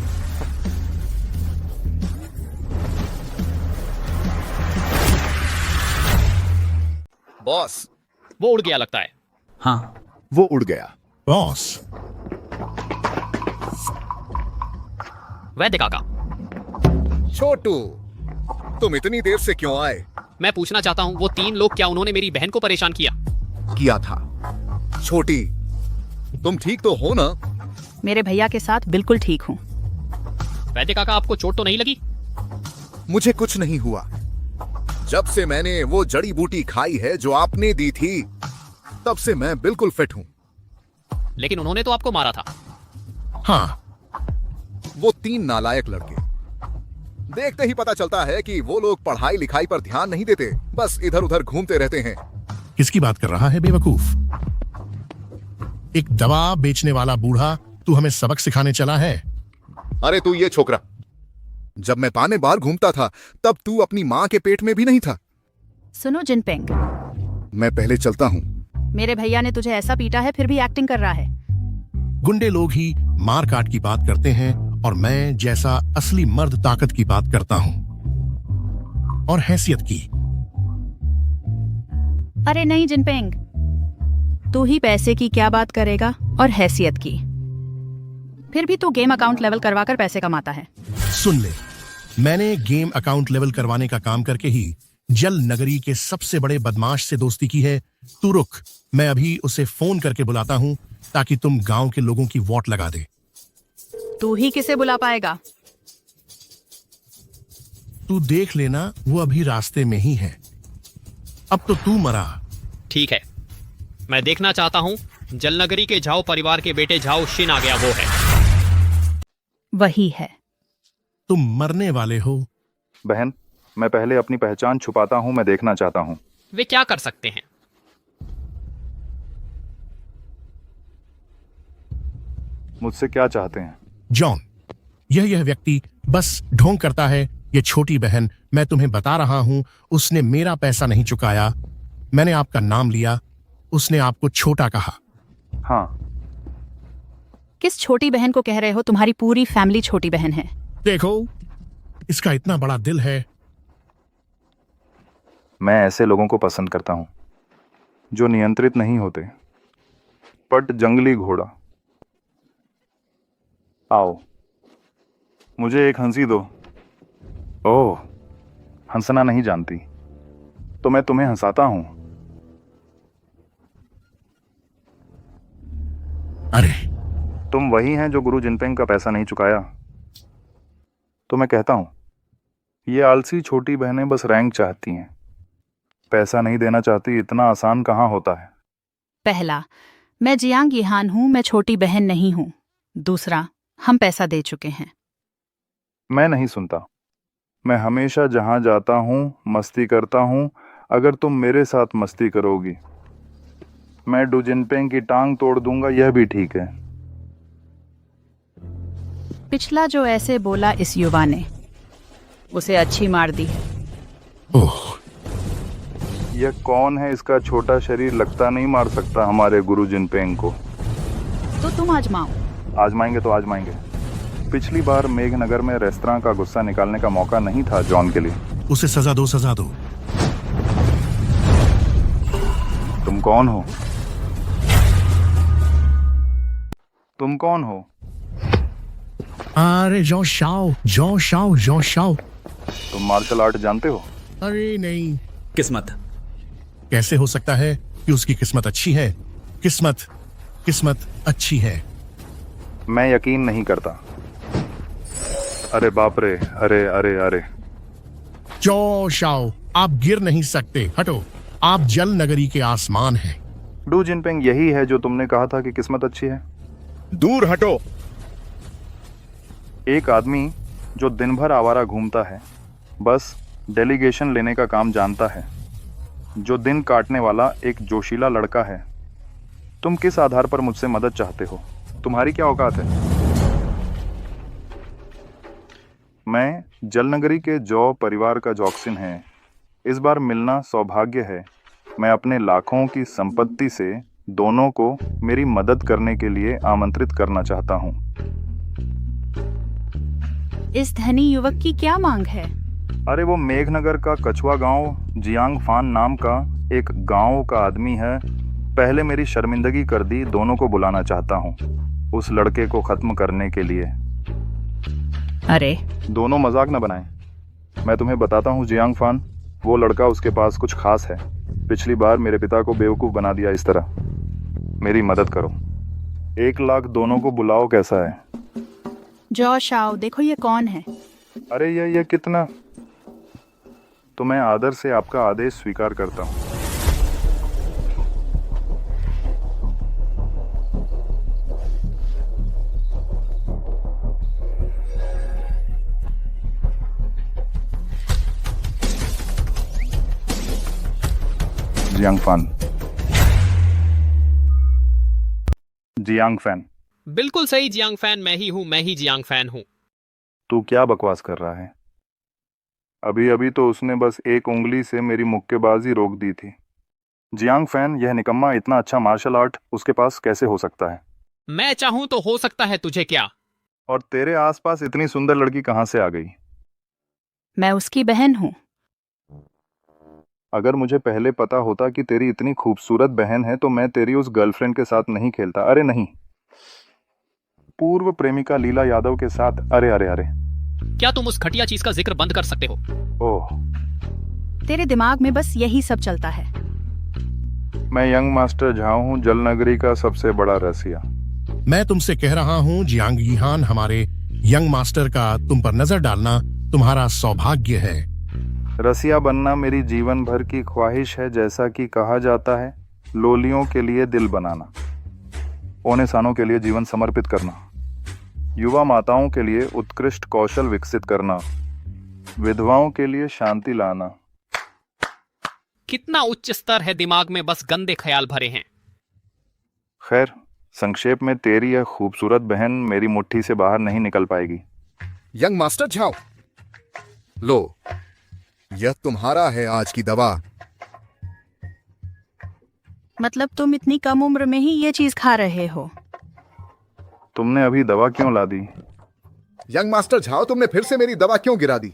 बॉस, वो उड़ गया लगता है। हाँ, वो उड़ गया। बॉस, वैद्य काका। छोटू, तुम इतनी देर से क्यों आए? मैं पूछना चाहता हूँ वो 3 लोग क्या उन्होंने मेरी बहन को परेशान किया था? छोटी, तुम ठीक तो हो ना? मेरे भैया के साथ बिल्कुल ठीक हूँ। वैद्य काका, आपको चोट तो नहीं लगी? मुझे कुछ नहीं हुआ। जब से मैंने वो जड़ी बूटी खाई है जो आपने दी थी, तब से मैं बिल्कुल फिट हूँ। लेकिन उन्होंने तो आपको मारा था। हाँ, वो 3 नालायक लड़के। देखते ही पता चलता है कि वो लोग पढ़ाई लिखाई पर ध्यान नहीं देते, बस इधर उधर घूमते रहते हैं। किसकी बात कर रहा है बेवकूफ? एक दवा बेचने वाला बूढ़ा तू हमें सबक सिखाने चला है? अरे तू ये छोकरा, जब मैं पाने बाहर घूमता था तब तू अपनी माँ के पेट में भी नहीं था। सुनो जिनपिंग, मैं पहले चलता हूँ। मेरे भैया ने तुझे ऐसा पीटा है फिर भी एक्टिंग कर रहा है। गुंडे लोग ही मार काट की बात करते हैं और मैं जैसा असली मर्द ताकत की बात करता हूँ और हैसियत की। अरे नहीं जिनपिंग, तू ही पैसे की क्या बात करेगा और हैसियत की। फिर भी तू गेम अकाउंट लेवल करवाकर पैसे कमाता है। सुन ले, मैंने गेम अकाउंट लेवल करवाने का काम करके ही जल नगरी के सबसे बड़े बदमाश से दोस्ती की है। तू रुक, मैं अभी उसे फोन करके बुलाता हूँ ताकि तुम गांव के लोगों की वोट लगा दे। तू ही किसे बुला पाएगा? तू देख लेना, वो अभी रास्ते में ही है। अब तो तू मरा। ठीक है, मैं देखना चाहता हूँ जलनगरी के झाओ परिवार के बेटे झाओ शिन आ गया वो है। वही है। तुम मरने वाले हो। बहन, मैं पहले अपनी पहचान छुपाता हूँ, मैं देखना चाहता हूँ। वे क्या कर सकते हैं? मुझसे क्या चाहते हैं? जॉन, यह व्यक्ति बस ढोंग करता है। ये छोटी बहन, मैं तुम्हें बता रहा हूं, उसने मेरा पैसा नहीं चुकाया। मैंने आपका नाम लिया, उसने आपको छोटा कहा। हाँ। किस छोटी बहन को कह रहे हो? तुम्हारी पूरी फैमिली छोटी बहन है। देखो, इसका इतना बड़ा दिल है। मैं ऐसे लोगों को पसंद करता हूं जो नियंत्रित नहीं होते। पट जंगली घोड़ा। आओ, मुझे एक हंसी दो। ओह, हंसना नहीं जानती तो मैं तुम्हें हंसाता हूं। अरे, तुम वही हैं जो गुरु जिनपिंग का पैसा नहीं चुकाया। तो मैं कहता हूं, ये आलसी छोटी बहनें बस रैंक चाहती हैं, पैसा नहीं देना चाहती। इतना आसान कहाँ होता है? पहला, मैं जियांग यीहान हूं, मैं छोटी बहन नहीं हूं। दूसरा, हम पैसा दे चुके हैं। मैं नहीं सुनता। मैं हमेशा जहां जाता हूं मस्ती करता हूं। अगर तुम मेरे साथ मस्ती करोगी, मैं डू जिनपिंग की टांग तोड़ दूंगा, यह भी ठीक है। पिछला जो ऐसे बोला इस युवा ने, उसे अच्छी मार दी है। ओह, यह कौन है? इसका छोटा शरीर लगता नहीं मार सकता हमारे गुरु जिनपिंग को। तो तुम आजमाओ। आजमाएंगे तो आजमाएंगे। पिछली बार मेघनगर में रेस्तरां का गुस्सा निकालने का मौका नहीं था जॉन के लिए। उसे सजा दो, सजा दो। तुम कौन हो? तुम कौन हो? अरे jaw Shao, jaw Shao, jaw Shao. तुम मार्शल आर्ट जानते हो? अरे नहीं। किस्मत। कैसे हो सकता है कि उसकी किस्मत अच्छी है? किस्मत अच्छी है। मैं यकीन नहीं करता। अरे बाप रे, अरे अरे अरे। जॉ शाओ, आप गिर नहीं सकते, हटो। आप जल नगरी के आसमान हैं। डू जिनपिंग यही है जो तुमने कहा था कि किस्मत अच्छी है? दूर हटो। एक आदमी जो दिन भर आवारा घूमता है, बस डेलीगेशन लेने का काम जानता है, जो दिन काटने वाला एक जोशीला लड़का है। तुम किस आधार पर मुझसे मदद चाहते हो? तुम्हारी क्या औकात है? मैं जलनगरी के जॉ परिवार का जॉक्सिन है। इस बार मिलना सौभाग्य है। मैं अपने लाखों की संपत्ति से दोनों को मेरी मदद करने के लिए आमंत्रित करना चाहता हूँ। इस धनी युवक की क्या मांग है? अरे वो मेघनगर का कछुआ गांव जियांग फान नाम का एक गांव का आदमी है। पहले मेरी शर्मिंदगी कर दी, दोनों को बुलाना चाहता हूँ उस लड़के को खत्म करने के लिए। अरे दोनों मजाक न बनाएं। मैं तुम्हें बताता हूँ जियांग फान, वो लड़का, उसके पास कुछ खास है। पिछली बार मेरे पिता को बेवकूफ़ बना दिया इस तरह। मेरी मदद करो। 1 लाख दोनों को बुलाओ, कैसा है? जॉ शाओ, देखो ये कौन है? अरे ये कितना? तो मैं आदर से आपका आदेश स्वीकार करता हूँ। Jiang fan. बिल्कुल सही जियांग फैन, मैं ही हूँ, मैं ही जियांग फैन हूँ। तू क्या बकवास कर रहा है? अभी अभी तो उसने बस एक उंगली से मेरी मुक्केबाजी रोक दी थी। जियांग फैन, यह निकम्मा इतना अच्छा मार्शल आर्ट उसके पास कैसे हो सकता है? मैं चाहूँ तो हो सकता है, तुझे क्या? और तेरे आसपास इतनी सुंदर लड़की कहाँ से आ गई? मैं उसकी बहन हूँ। अगर मुझे पहले पता होता कि तेरी इतनी खूबसूरत बहन है तो मैं तेरी उस गर्लफ्रेंड के साथ नहीं खेलता। अरे नहीं, पूर्व प्रेमिका लीला यादव के साथ। अरे अरे अरे। क्या तुम उस घटिया चीज का जिक्र बंद कर सकते हो? ओह, तेरे दिमाग में बस यही सब चलता है। मैं यंग मास्टर झाओ हूँ, जलनगरी का सबसे बड़ा रसिया। मैं तुमसे कह रहा हूँ जियांग यीहान, हमारे यंग मास्टर का तुम पर नजर डालना तुम्हारा सौभाग्य है। रसिया बनना मेरी जीवन भर की ख्वाहिश है। जैसा कि कहा जाता है, लोलियों के लिए दिल बनाना, ओनेसानों के लिए जीवन समर्पित करना, युवा माताओं के लिए उत्कृष्ट कौशल विकसित करना, विधवाओं के लिए शांति लाना। कितना उच्च स्तर है, दिमाग में बस गंदे ख्याल भरे हैं। खैर, संक्षेप में तेरी यह खूबसूरत बहन मेरी मुट्ठी से बाहर नहीं निकल पाएगी। यंग मास्टर झाओ, लो, यह तुम्हारा है आज की दवा। मतलब तुम इतनी कम उम्र में ही ये चीज खा रहे हो? तुमने अभी दवा क्यों ला दी? यंग मास्टर झाओ, तुमने फिर से मेरी दवा क्यों गिरा दी?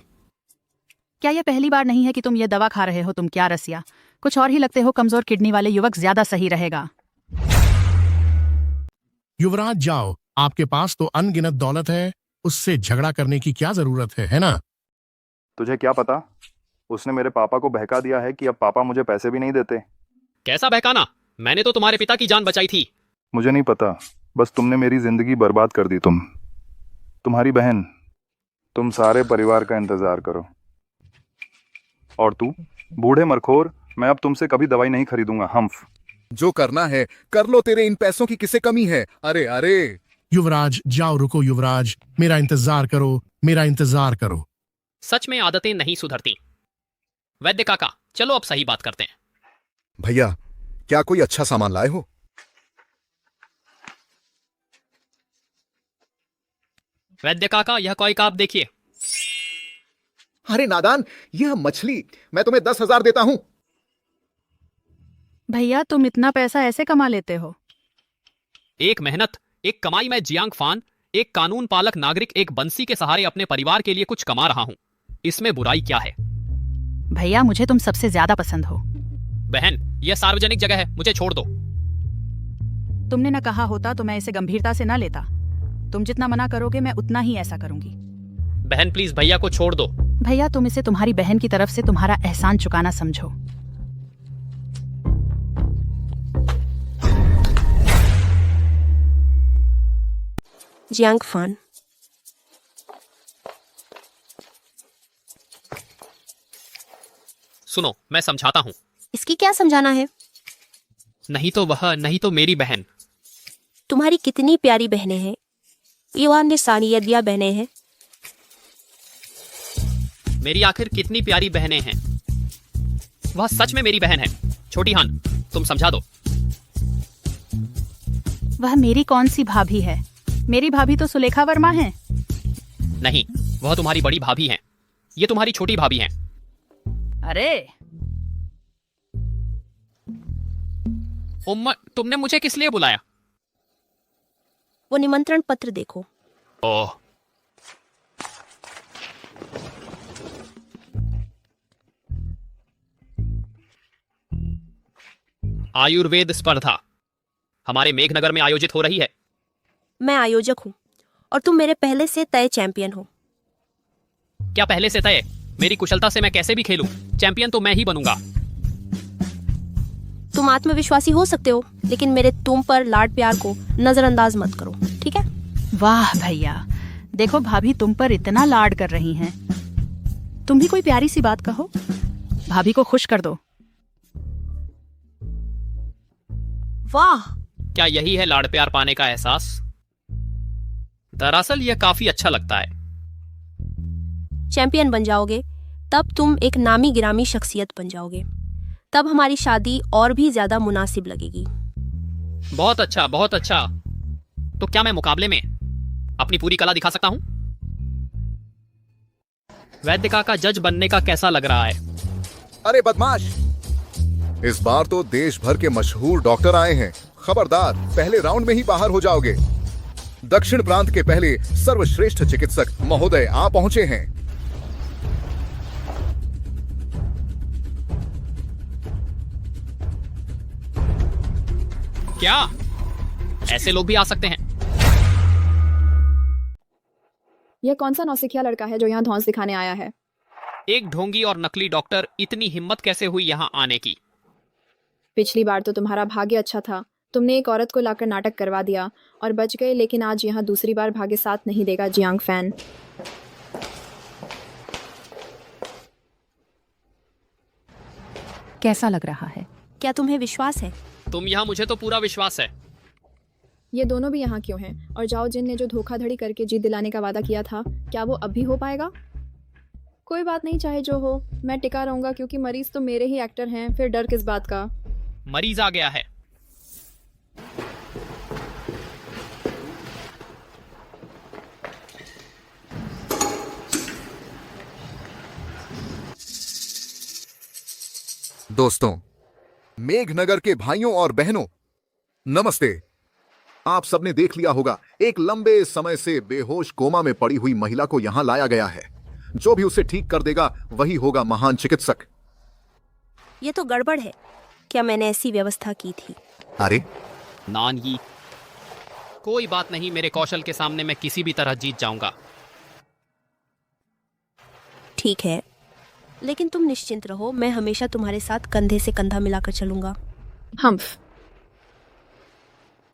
क्या यह पहली बार नहीं है कि तुम ये दवा खा रहे हो? तुम क्या रसिया, कुछ और ही लगते हो। कमजोर किडनी वाले युवक ज्यादा सही रहेगा। युवराज जाओ, आपके पास तो अनगिनत दौलत है, उससे झगड़ा करने की क्या जरूरत है ना? तुझे क्या पता? उसने मेरे पापा को बहका दिया है कि अब पापा मुझे पैसे भी नहीं देते। कैसा बहकाना? मैंने तो तुम्हारे पिता की जान बचाई थी। मुझे नहीं पता, बस तुमने मेरी जिंदगी बर्बाद कर दी। तुम्हारी बहन, तुम सारे परिवार का इंतजार करो। और तू बूढ़े मरखोर, मैं अब तुमसे कभी दवाई नहीं खरीदूंगा। हम्फ। जो करना है कर लो, तेरे इन पैसों की किसे कमी है? अरे अरे युवराज जाओ, रुको युवराज, मेरा इंतजार करो, मेरा इंतजार करो। सच में आदतें नहीं सुधरती। वैद्य काका, चलो अब सही बात करते हैं। भैया, क्या कोई अच्छा सामान लाए हो? वैद्य काका, यह कोई का आप देखिए। अरे नादान, यह मछली, मैं तुम्हें 10,000 देता हूं। भैया तुम इतना पैसा ऐसे कमा लेते हो? एक मेहनत, एक कमाई में जियांग फान, एक कानून पालक नागरिक, एक बंसी के सहारे अपने परिवार के लिए कुछ कमा रहा हूं। इसमें बुराई क्या है? भैया मुझे तुम सबसे ज्यादा पसंद हो। बहन, यह सार्वजनिक जगह है, मुझे छोड़ दो। तुमने न कहा होता तो मैं इसे गंभीरता से न लेता। तुम जितना मना करोगे मैं उतना ही ऐसा करूंगी। बहन प्लीज भैया को छोड़ दो। भैया तुम इसे तुम्हारी बहन की तरफ से तुम्हारा एहसान चुकाना समझो। जियांग फान, सुनो, मैं समझाता हूँ। इसकी क्या समझाना है? नहीं तो वह, नहीं तो मेरी बहन। तुम्हारी कितनी प्यारी बहनें हैं। ईवान ने सानियदिया बहनें हैं। मेरी आखिर कितनी प्यारी बहनें हैं। वह सच में मेरी बहन है। छोटी हान, तुम समझा दो। वह मेरी कौन सी भाभी है? मेरी भाभी तो सुलेखा वर्मा है। नहीं, वह तुम्हारी बड़ी भाभी हैं। ये तुम्हारी छोटी भाभी हैं। अरे उम्मा, तुमने मुझे किस लिए बुलाया? वो निमंत्रण पत्र देखो। ओह, आयुर्वेद स्पर्धा हमारे मेघनगर में आयोजित हो रही है। मैं आयोजक हूँ और तुम मेरे पहले से तय चैंपियन हो। क्या पहले से तय? मेरी कुशलता से मैं कैसे भी खेलूं, चैंपियन तो मैं ही बनूंगा। तुम आत्मविश्वासी हो सकते हो, लेकिन मेरे तुम पर लाड प्यार को नजरअंदाज मत करो, ठीक है? वाह भैया, देखो भाभी तुम पर इतना लाड कर रही हैं। तुम भी कोई प्यारी सी बात कहो, भाभी को खुश कर दो। वाह, क्या यही है लाड़ प्यार पाने का एहसास? दरअसल यह काफी अच्छा लगता है। चैंपियन बन जाओगे तब तुम एक नामी गिरामी शख्सियत बन जाओगे। तब हमारी शादी और भी ज्यादा मुनासिब लगेगी। बहुत अच्छा, बहुत अच्छा। तो क्या मैं मुकाबले में अपनी पूरी कला दिखा सकता हूं? वैद्य काका, जज बनने का कैसा लग रहा है? अरे बदमाश, इस बार तो देश भर के मशहूर डॉक्टर आए हैं। खबरदार, पहले राउंड में ही बाहर हो जाओगे। दक्षिण प्रांत के पहले सर्वश्रेष्ठ चिकित्सक महोदय आ पहुंचे हैं। क्या ऐसे लोग भी आ सकते हैं? यह कौन सा नौसिखिया लड़का है जो यहाँ धौंस दिखाने आया है? एक ढोंगी और नकली डॉक्टर, इतनी हिम्मत कैसे हुई यहाँ आने की? पिछली बार तो तुम्हारा भाग्य अच्छा था, तुमने एक औरत को लाकर नाटक करवा दिया और बच गए, लेकिन आज यहाँ दूसरी बार भाग्य साथ नहीं देगा जियांग फैन। कैसा लग रहा है? क्या तुम्हें विश्वास है? तुम यहाँ, मुझे तो पूरा विश्वास है। ये दोनों भी यहाँ क्यों हैं? और जाओ जिन ने जो धोखाधड़ी करके जीत दिलाने का वादा किया था, क्या वो अब भी हो पाएगा? कोई बात नहीं, चाहे जो हो, मैं टिका रहूंगा क्योंकि मरीज तो मेरे ही एक्टर हैं, फिर डर किस बात का? मरीज आ गया है। दोस्तों, मेघनगर के भाइयों और बहनों, नमस्ते। आप सबने देख लिया होगा, एक लंबे समय से बेहोश कोमा में पड़ी हुई महिला को यहां लाया गया है। जो भी उसे ठीक कर देगा वही होगा महान चिकित्सक। ये तो गड़बड़ है। क्या मैंने ऐसी व्यवस्था की थी? अरे नानगी, कोई बात नहीं, मेरे कौशल के सामने मैं किसी भी तरह जीत जाऊंगा। ठीक है, लेकिन तुम निश्चिंत रहो, मैं हमेशा तुम्हारे साथ कंधे से कंधा मिलाकर चलूंगा। हम्फ।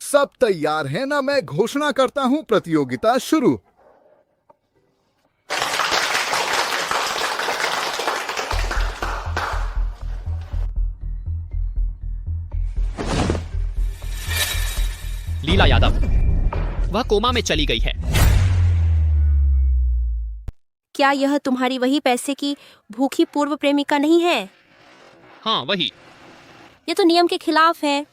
सब तैयार हैं ना? मैं घोषणा करता हूं, प्रतियोगिता शुरू। लीला यादव, वह कोमा में चली गई है। क्या यह तुम्हारी वही पैसे की भूखी पूर्व प्रेमिका नहीं है? हाँ, वही। ये तो नियम के खिलाफ है।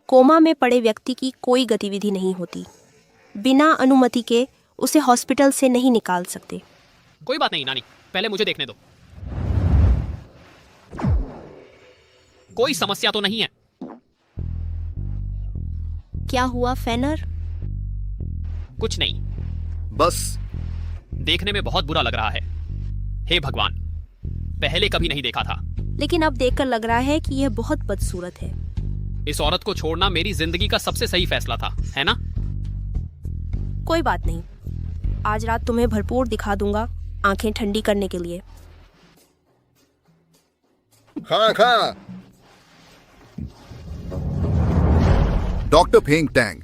कोमा में पड़े व्यक्ति की कोई गतिविधि नहीं होती। बिना अनुमति के उसे हॉस्पिटल से नहीं निकाल सकते। कोई बात नहीं नानी, पहले मुझे देखने दो। कोई समस्या तो नहीं है। क्या हुआ फेनर? कुछ नहीं, बस देखने में बहुत बुरा लग रहा है। हे भगवान, पहले कभी नहीं देखा था। लेकिन अब देखकर लग रहा है कि यह बहुत बदसूरत है। इस औरत को छोड़ना मेरी जिंदगी का सबसे सही फैसला था, है ना? कोई बात नहीं, आज रात तुम्हें भरपूर दिखा दूंगा, आंखें ठंडी करने के लिए। खा खा। डॉक्टर फेंग टैंग,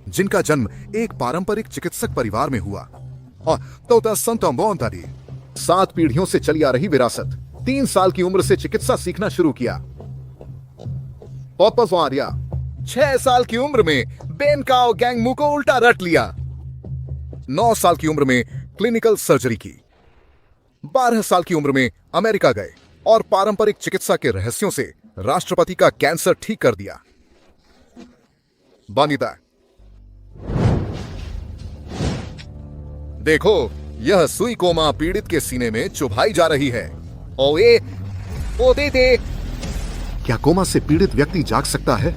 जिनका जन्म एक पारंपरिक चिकित्सक परिवार में हुआ और तोता संतोंबोंतारी 7 पीढ़ियों से चली आ रही विरासत, 3 साल की उम्र से चिकित्सा सीखना शुरू किया। पॉपस आर्या 6 साल की उम्र में बेनकाओ गैंगमू को उल्टा रट लिया। 9 साल की उम्र में क्लिनिकल सर्जरी की। 12 साल की उम्र में अमेरिका गए और पारंपरिक चिकित्सा के रहस्यों से राष्ट्रपति का कैंसर ठीक कर दिया। बानिता, देखो, यह सुई कोमा पीड़ित के सीने में चुभाई जा रही है। ओ दे। क्या कोमा से पीड़ित व्यक्ति जाग सकता है?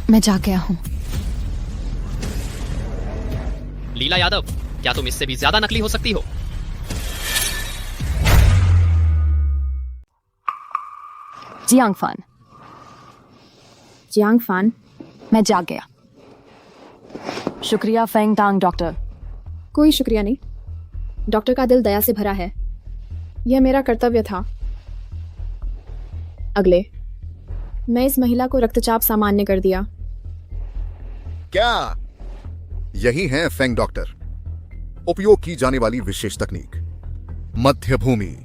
मैं जाग गया हूं। लीला यादव, क्या तुम इससे भी ज्यादा नकली हो सकती हो? जियांग फान। जियांग फान, मैं जाग गया। शुक्रिया फेंग टांग डॉक्टर। कोई शुक्रिया नहीं। डॉक्टर का दिल दया से भरा है। यह मेरा कर्तव्य था। अगले, मैं इस महिला को रक्तचाप सामान्य कर दिया। क्या यही है फेंग डॉक्टर? उपयोग की जाने वाली विशेष तकनीक, मध्य भूमि,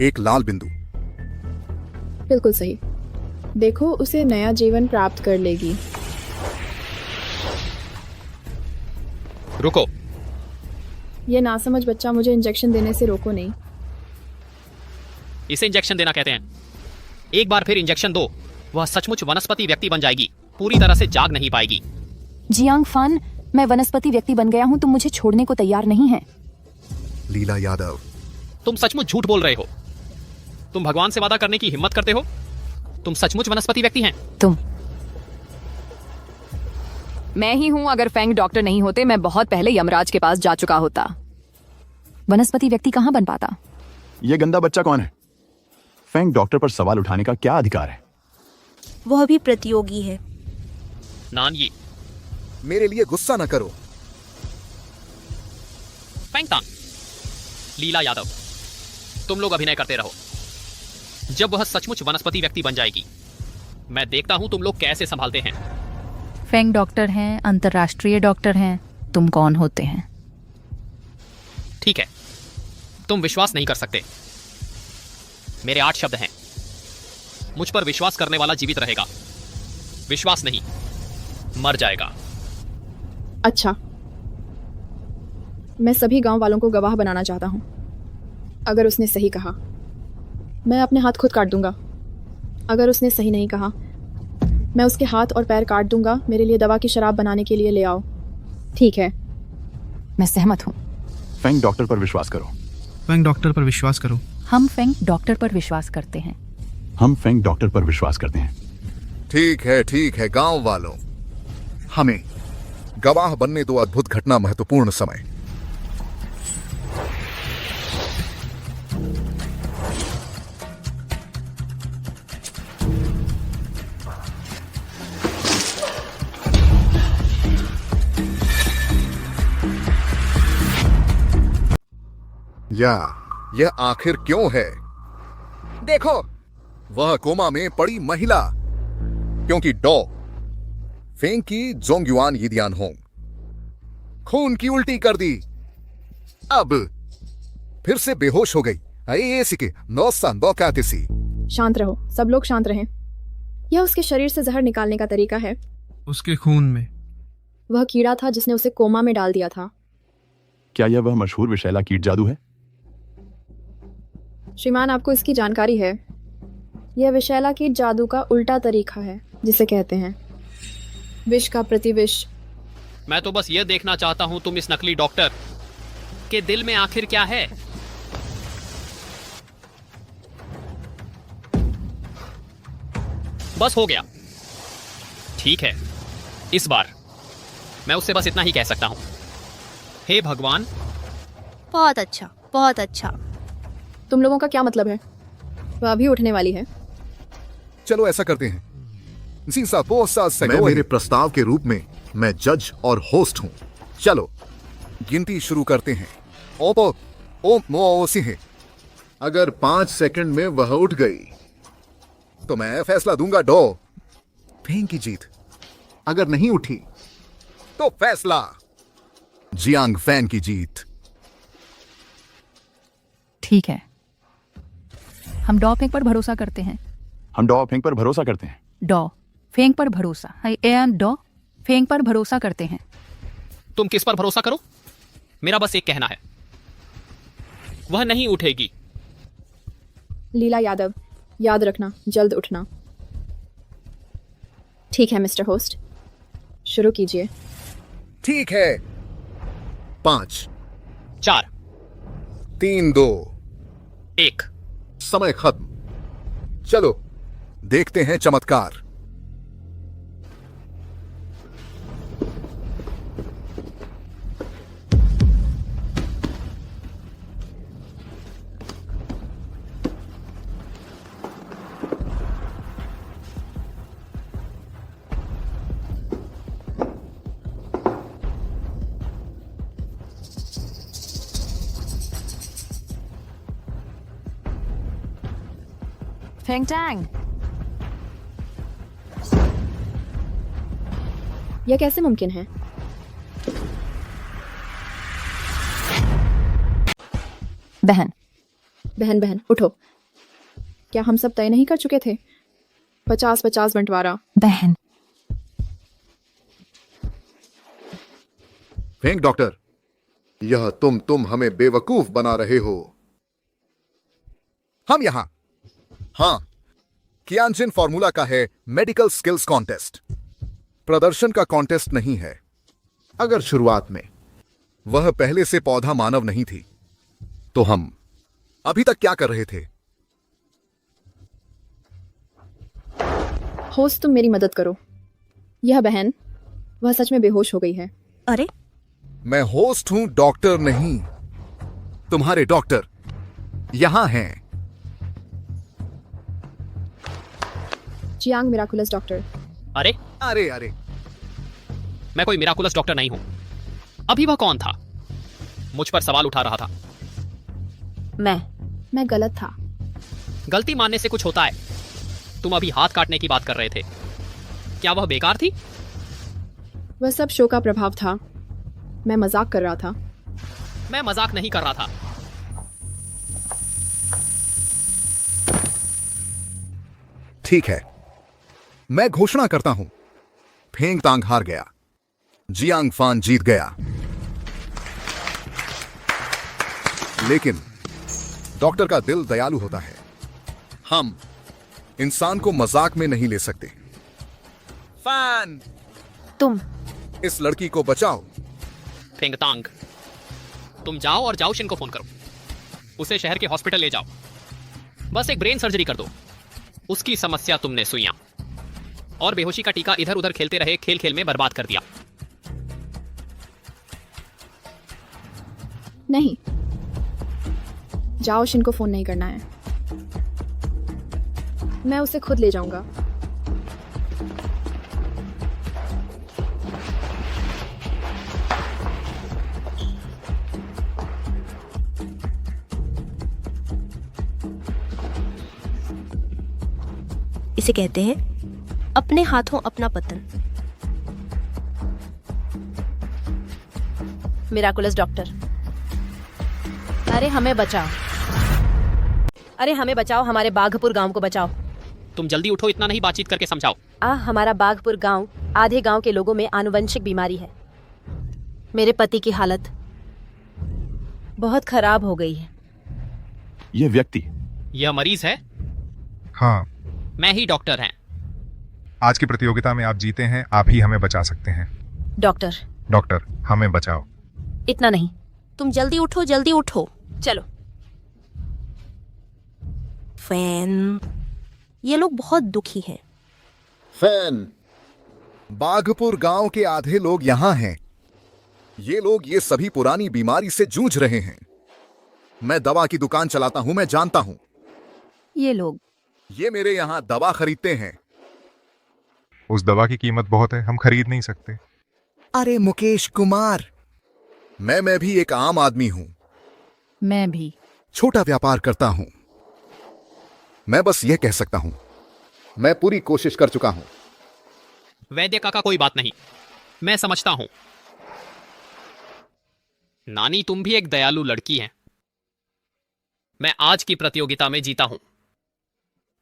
एक लाल बिंदु। बिल्कुल सही। देखो, उसे नया जीवन प्राप्त कर लेगी। रुको। यह नासमझ बच्चा मुझे इंजेक्शन देने से रोको नहीं। इसे इंजेक्शन देना कहते हैं। एक बार फिर इंजेक्शन दो, वह सचमुच वनस्पति व्यक्ति बन जाएगी, पूरी तरह से जाग नहीं पाएगी। जियांग फान, मैं वनस्पति व्यक्ति बन गया हूं, तुम मुझे छोड़ने को तैयार नहीं है। लीला यादव, तुम सचमुच झूठ बोल रहे हो। तुम भगवान से वादा करने की हिम्मत करते हो? तुम सचमुच वनस्पति व्यक्ति हैं? तुम। मैं ही हूं। अगर फेंग डॉक्टर नहीं होते, मैं बहुत पहले यमराज के पास जा चुका होता। वनस्पति व्यक्ति कहां बन पाता? ये गंदा बच्चा कौन है? फेंग डॉक्टर पर सवाल उठाने का क्या अधिकार है? वह भी प्रतियोगी है। नानयी, मेरे लिए गुस्सा न करो। फेंग टांग, लीला यादव, तुम लोग अभिनय करते रहो। जब वह सचमुच वनस्पति व्यक्ति बन जाएगी, मैं देखता हूं तुम लोग कैसे संभालते हैं। फेंग डॉक्टर हैं, अंतर्राष्ट्रीय डॉक्टर हैं, तुम कौन होते हैं? ठीक है, तुम विश्वास नहीं कर सकते। मेरे 8 शब्द हैं। मुझ पर विश्वास करने वाला जीवित रहेगा, विश्वास नहीं मर जाएगा। अच्छा, मैं सभी गांव वालों को गवाह बनाना चाहता हूं। अगर उसने सही कहा, मैं अपने हाथ खुद काट दूंगा। अगर उसने सही नहीं कहा, मैं उसके हाथ और पैर काट दूंगा। मेरे लिए दवा की शराब बनाने के लिए ले आओ। ठीक है? मैं सहमत हूं। फेंग डॉक्टर पर विश्वास करो। फेंग डॉक्टर पर विश्वास करो। हम फेंग डॉक्टर पर विश्वास करते हैं। हम फेंग डॉक्टर पर विश्वास करते हैं। ठीक है गांव वालों, हमें गवाह बनने दो अद्भुत घटना महत्वपूर्ण समय। यह आखिर क्यों है? देखो, वह कोमा में पड़ी महिला, क्योंकि डॉ फेंग की जोंगयुआन यिदियान होंग खून की उल्टी कर दी। अब फिर से बेहोश हो गई। शांत रहो, सब लोग शांत रहें। यह उसके शरीर से जहर निकालने का तरीका है। उसके खून में वह कीड़ा था जिसने उसे कोमा में डाल दिया था। क्या यह वह मशहूर विषैला कीट जादू है? श्रीमान, आपको इसकी जानकारी है? यह विशैला की जादू का उल्टा तरीका है, जिसे कहते हैं विष का प्रतिविष। मैं तो बस ये देखना चाहता हूं तुम इस नकली डॉक्टर के दिल में आखिर क्या है। बस हो गया। ठीक है, इस बार मैं उससे बस इतना ही कह सकता हूं। हे भगवान। बहुत अच्छा, बहुत अच्छा। तुम लोगों का क्या मतलब है? वह अभी उठने वाली है। चलो ऐसा करते हैं। मैं मेरे प्रस्ताव के रूप में मैं जज और होस्ट हूं। चलो गिनती शुरू करते हैं। अगर 5 सेकंड में वह उठ गई तो मैं फैसला दूंगा डॉ फेंग की जीत। अगर नहीं उठी तो फैसला जियांग फैन की जीत। ठीक है, हम डॉ फेंग पर भरोसा करते हैं। हम डॉ फेंग पर भरोसा करते हैं। डॉ फेंग पर भरोसा। आई एम डॉ फेंग पर भरोसा करते हैं। तुम किस पर भरोसा करो? मेरा बस एक कहना है, वह नहीं उठेगी। लीला यादव, याद रखना, जल्द उठना। ठीक है मिस्टर होस्ट, शुरू कीजिए। ठीक है। 5 4 3 2 1 समय खत्म। चलो देखते हैं चमत्कार। फेंग टैंग, यह कैसे मुमकिन है? बहन बहन बहन उठो। क्या हम सब तय नहीं कर चुके थे? 50-50 बंटवारा। बहन फेंग डॉक्टर, यह तुम हमें बेवकूफ बना रहे हो। हम यहां हाँ, कियानजिन फॉर्मूला का है मेडिकल स्किल्स कॉन्टेस्ट। प्रदर्शन का कॉन्टेस्ट नहीं है। अगर शुरुआत में वह पहले से पौधा मानव नहीं थी तो हम अभी तक क्या कर रहे थे? होस्ट, तुम मेरी मदद करो। यह बहन, वह सच में बेहोश हो गई है। अरे मैं होस्ट हूं, डॉक्टर नहीं। तुम्हारे डॉक्टर यहां हैं। Jiang miraculous doctor. अरे अरे अरे, मैं कोई मिराकुलस डॉक्टर नहीं हूं। अभी वह कौन था? मुझ पर सवाल उठा रहा था। मैं गलत था। गलती मानने से कुछ होता है। तुम अभी हाथ काटने की बात कर रहे थे, क्या वह बेकार थी? वह सब शो का प्रभाव था। मैं मजाक कर रहा था। मैं मजाक नहीं कर रहा था। ठीक है, मैं घोषणा करता हूं, फेंग तांग हार गया, जियांग फान जीत गया। लेकिन डॉक्टर का दिल दयालु होता है। हम इंसान को मजाक में नहीं ले सकते। फान, तुम इस लड़की को बचाओ। फेंग तांग, तुम जाओ और जाओशिन को फोन करो। उसे शहर के हॉस्पिटल ले जाओ। बस एक ब्रेन सर्जरी कर दो। उसकी समस्या तुमने सुइयां और बेहोशी का टीका इधर उधर खेलते रहे खेल खेल में बर्बाद कर दिया। नहीं, जाओशिन को फोन नहीं करना है। मैं उसे खुद ले जाऊंगा। इसे कहते हैं अपने हाथों अपना पतन। मिराकुलस डॉक्टर, अरे हमें बचाओ, अरे हमें बचाओ, हमारे बाघपुर गांव को बचाओ। तुम जल्दी उठो, इतना नहीं बातचीत करके समझाओ। हमारा बाघपुर गांव, आधे गांव के लोगों में आनुवंशिक बीमारी है। मेरे पति की हालत बहुत खराब हो गई है। यह व्यक्ति यह मरीज है? हाँ। मैं ही डॉक्टर हैं। आज की प्रतियोगिता में आप जीते हैं, आप ही हमें बचा सकते हैं। डॉक्टर, डॉक्टर, हमें बचाओ। इतना नहीं। तुम जल्दी उठो। चलो। फैन, ये लोग बहुत दुखी हैं। फैन, बाघपुर गांव के आधे लोग यहाँ हैं। ये लोग ये सभी पुरानी बीमारी से जूझ रहे हैं। मैं दवा की दुकान चलाता हूं, मैं जानता हूं। ये लोग ये मेरे यहाँ दवा खरीदते हैं। उस दवा की कीमत बहुत है, हम खरीद नहीं सकते। अरे मुकेश कुमार, मैं भी एक आम आदमी हूं। मैं भी छोटा व्यापार करता हूं। मैं बस यह कह सकता हूं, मैं पूरी कोशिश कर चुका हूं। वैद्य काका कोई बात नहीं, मैं समझता हूं। नानी, तुम भी एक दयालु लड़की हैं। मैं आज की प्रतियोगिता में जीता हूं,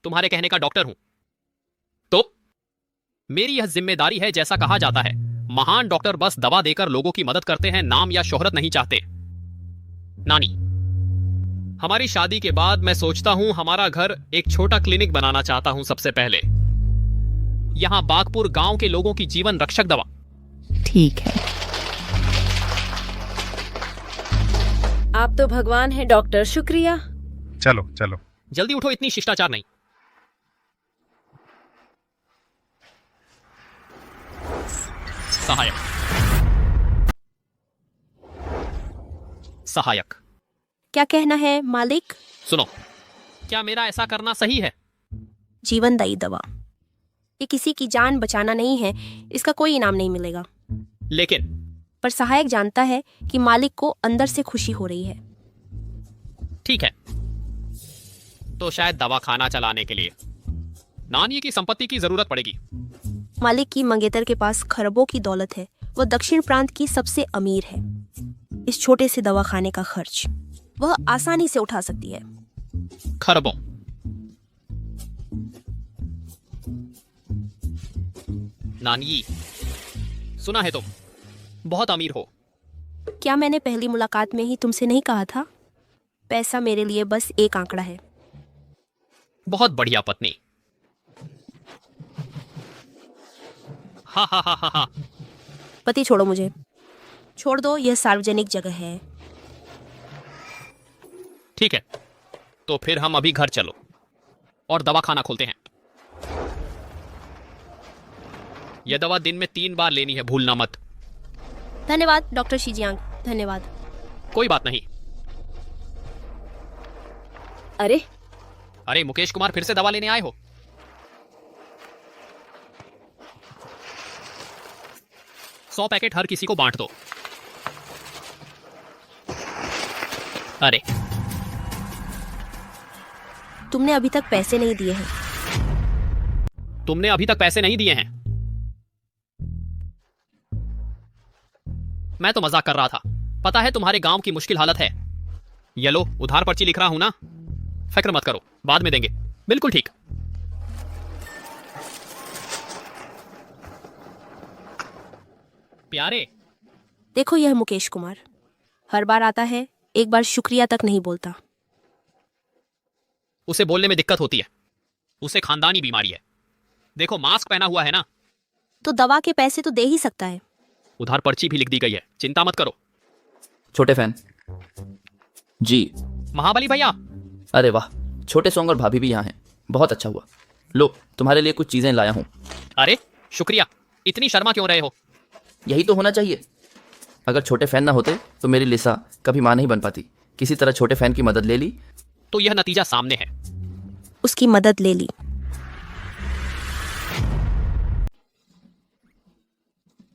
तुम्हारे कहने का डॉक्टर हूं। तो मेरी यह जिम्मेदारी है। जैसा कहा जाता है, महान डॉक्टर बस दवा देकर लोगों की मदद करते हैं, नाम या शोहरत नहीं चाहते। नानी, हमारी शादी के बाद मैं सोचता हूं हमारा घर एक छोटा क्लिनिक बनाना चाहता हूं। सबसे पहले यहां बागपुर गांव के लोगों की जीवन रक्षक दवा। ठीक है। आप तो भगवान हैं डॉक्टर, शुक्रिया। चलो चलो। जल्दी उठो, इतनी शिष्टाचार नहीं। सहायक, क्या कहना है मालिक? सुनो, क्या मेरा ऐसा करना सही है? जीवनदायी दवा, ये किसी की जान बचाना नहीं है, इसका कोई इनाम नहीं मिलेगा। लेकिन पर सहायक जानता है कि मालिक को अंदर से खुशी हो रही है। ठीक है, तो शायद दवा खाना चलाने के लिए नानी की संपत्ति की जरूरत पड़ेगी। मालिक की मंगेतर के पास खरबों की दौलत है, वह दक्षिण प्रांत की सबसे अमीर है। इस छोटे से दवा खाने का खर्च वह आसानी से उठा सकती है। खरबों? नानी, सुना है तुम बहुत अमीर हो। क्या मैंने पहली मुलाकात में ही तुमसे नहीं कहा था? पैसा मेरे लिए बस एक आंकड़ा है। बहुत बढ़िया पत्नी। हा हा हा हा। पति छोड़ो मुझे, छोड़ दो, यह सार्वजनिक जगह है। ठीक है, तो फिर हम अभी घर चलो और दवा खाना खोलते हैं। यह दवा दिन में 3 बार लेनी है, भूलना मत। धन्यवाद डॉक्टर शीजियांग, धन्यवाद। कोई बात नहीं। अरे मुकेश कुमार, फिर से दवा लेने आए हो? सौ पैकेट हर किसी को बांट दो। अरे, तुमने अभी तक पैसे नहीं दिए हैं। तुमने अभी तक पैसे नहीं दिए हैं? मैं तो मजाक कर रहा था। पता है तुम्हारे गांव की मुश्किल हालत है। ये लो, उधार पर्ची लिख रहा हूं ना, फिक्र मत करो, बाद में देंगे। बिल्कुल ठीक। प्यारे, देखो यह मुकेश कुमार हर बार आता है, एक बार शुक्रिया तक नहीं बोलता। उसे बोलने में दिक्कत होती है, उसे खानदानी बीमारी है। देखो, मास्क पहना हुआ है ना। तो दवा के पैसे तो दे ही सकता है। उधार पर्ची भी लिख दी गई है, चिंता मत करो। छोटे फैन जी। महाबली भैया। अरे वाह, छोटे सोंग और भाभी भी यहाँ हैं, बहुत अच्छा हुआ। लो, तुम्हारे लिए कुछ चीजें लाया हूँ। अरे शुक्रिया, इतनी शर्मा क्यों रहे हो? यही तो होना चाहिए। अगर छोटे फैन ना होते तो मेरी लिसा कभी मां नहीं बन पाती। किसी तरह छोटे फैन की मदद ले ली तो यह नतीजा सामने है। उसकी मदद ले ली।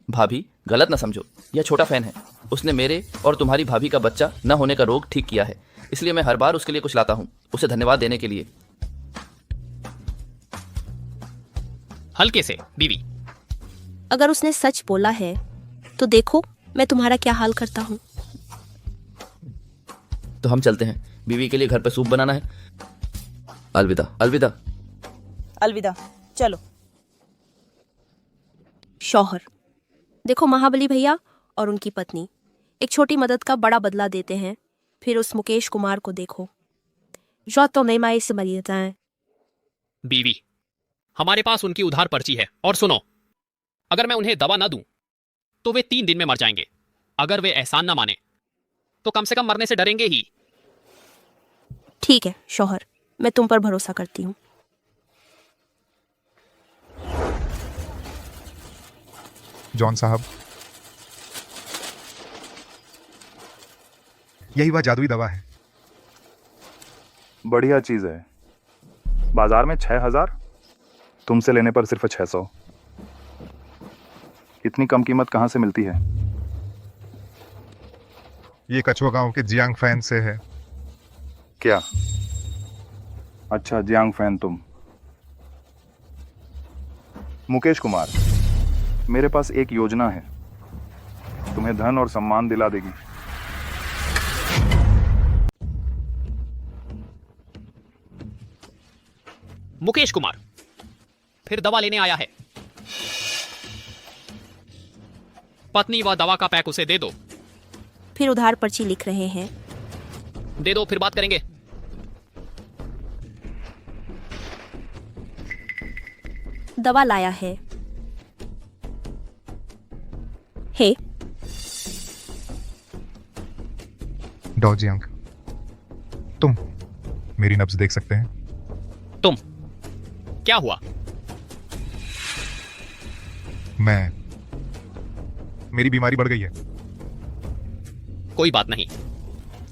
भाभी, गलत ना समझो, यह छोटा फैन है। उसने मेरे और तुम्हारी भाभी का बच्चा न होने का रोग ठीक किया है, इसलिए मैं हर बार उसके लिए कुछ लाता हूँ, उसे धन्यवाद देने के लिए। हल्के से बीवी। अगर उसने सच बोला है तो देखो मैं तुम्हारा क्या हाल करता हूँ। तो हम चलते हैं, बीवी के लिए घर पे सूप बनाना है। अलविदा। अलविदा। अलविदा। चलो। शौहर, देखो महाबली भैया और उनकी पत्नी एक छोटी मदद का बड़ा बदला देते हैं। फिर उस मुकेश कुमार को देखो, बीवी, हमारे पास उनकी उधार पर्ची है। और सुनो, अगर मैं उन्हें दवा ना दूं तो वे 3 दिन में मर जाएंगे। अगर वे एहसान ना माने तो कम से कम मरने से डरेंगे ही। ठीक है शौहर, मैं तुम पर भरोसा करती हूँ। जॉन साहब, यही वह जादुई दवा है। बढ़िया चीज है। बाजार में 6000, तुमसे लेने पर सिर्फ 600। इतनी कम कीमत कहाँ से मिलती है? ये कछुआ गांव के जियांग फैन से है। क्या? अच्छा, जियांग फैन तुम। मुकेश कुमार, मेरे पास एक योजना है, तुम्हें धन और सम्मान दिला देगी। मुकेश कुमार फिर दवा लेने आया है। पत्नी व दवा का पैक उसे दे दो। फिर उधार पर्ची लिख रहे हैं। दे दो, फिर बात करेंगे। दवा लाया है। हे डॉ जियांग, तुम मेरी नब्ज देख सकते हैं? तुम क्या हुआ? मेरी बीमारी बढ़ गई है। कोई बात नहीं,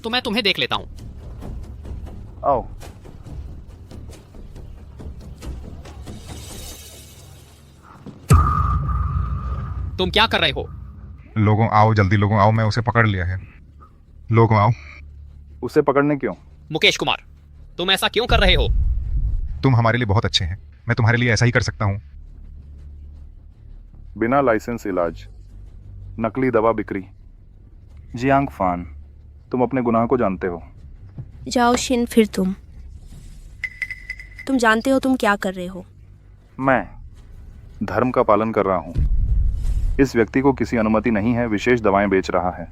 तो मैं तुम्हें देख लेता हूं। आओ। तुम क्या कर रहे हो? लोगों आओ, जल्दी लोगों आओ, मैं उसे पकड़ लिया है। लोगों आओ। उसे पकड़ने क्यों? मुकेश कुमार, तुम ऐसा क्यों कर रहे हो? तुम हमारे लिए बहुत अच्छे हैं, मैं तुम्हारे लिए ऐसा ही कर सकता हूँ। बिना लाइसेंस इलाज, नकली दवा बिक्री। जियांग फान, तुम अपने गुनाह को जानते हो। जाओ शिन, फिर तुम जानते हो तुम क्या कर रहे हो। मैं धर्म का पालन कर रहा हूँ। इस व्यक्ति को किसी अनुमति नहीं है, विशेष दवाएं बेच रहा है।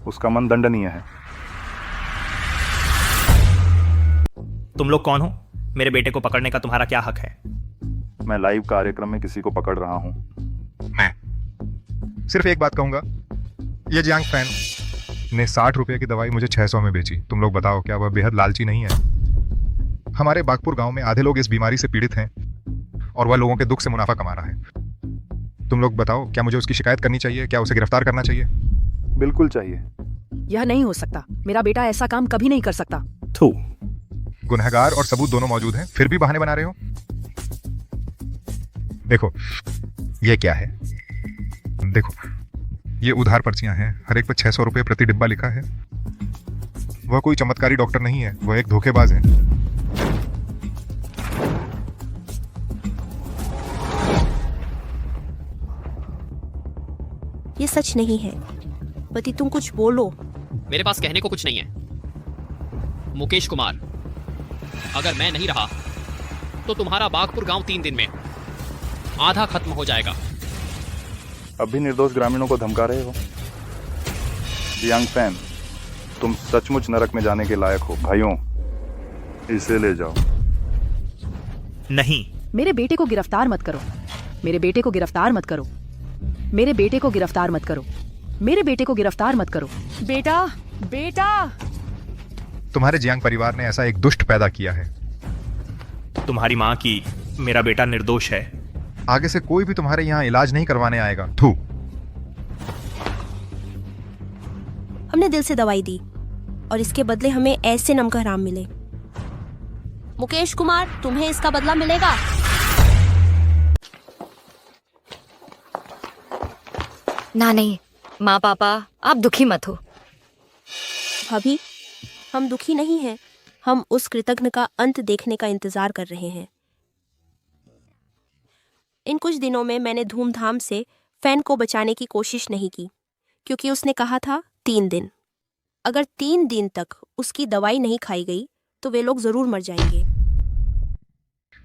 उसका मन दंडनीय है। तुम लोग कौन हो? मेरे बेटे को पकड़ने का तुम्हारा क्या हक है? मैं लाइव कार्यक्रम में किसी को पकड़ रहा हूँ। मैं सिर्फ एक बात कहूंगा, ये जियांग फैन ने 60 रुपए की दवाई मुझे 600 में बेची। तुम लोग बताओ, क्या वह बेहद लालची नहीं है? हमारे बागपुर गांव में आधे लोग इस बीमारी से पीड़ित हैं और वह लोगों के दुख से मुनाफा कमा रहा है। तुम लोग बताओ, क्या मुझे उसकी शिकायत करनी चाहिए? क्या उसे गिरफ्तार करना चाहिए? बिल्कुल चाहिए। यह नहीं हो सकता, मेरा बेटा ऐसा काम कभी नहीं कर सकता। थू। गुनहगार और सबूत दोनों मौजूद हैं, फिर भी बहाने बना रहे हो। देखो, ये क्या है? देखो, ये उधार पर्चियां हैं, हर एक पर 600 रुपए प्रति डिब्बा लिखा है। वह कोई चमत्कारी डॉक्टर नहीं है, वह एक धोखेबाज है। ये सच नहीं है। पति, तुम कुछ बोलो। मेरे पास कहने को कुछ नहीं है। मुकेश कुमार, अगर मैं नहीं रहा तो तुम्हारा बागपुर गांव 3 दिन में आधा खत्म हो जाएगा। अब भी निर्दोष ग्रामीणों को धमका रहे हो। जियांग फैन, तुम सचमुच नरक में जाने के लायक हो। भाइयों, इसे ले जाओ। नहीं। मेरे बेटे को गिरफ्तार मत करो। मेरे बेटे को गिरफ्तार मत करो। मेरे बेटे को गिरफ्तार मत करो। मेरे बेटे को गिरफ्तार मत करो। बेटा, बेटा। तुम्हारे जियांग परिवार ने ऐसा एक दुष्ट पैदा किया है। तुम्हारी माँ की मेरा बेटा निर्दोष है। आगे से कोई भी तुम्हारे यहाँ इलाज नहीं करवाने आएगा। थू। हमने दिल से दवाई दी और इसके बदले हमें ऐसे नमक हराम मिले। मुकेश कुमार, तुम्हें इसका बदला मिलेगा। ना नहीं, माँ पापा, आप दुखी मत हो। भाभी, हम दुखी नहीं हैं। हम उस कृतघ्न का अंत देखने का इंतजार कर रहे हैं। इन कुछ दिनों में मैंने धूमधाम से फैन को बचाने की कोशिश नहीं की, क्योंकि उसने कहा था 3 दिन। अगर 3 दिन तक उसकी दवाई नहीं खाई गई तो वे लोग जरूर मर जाएंगे।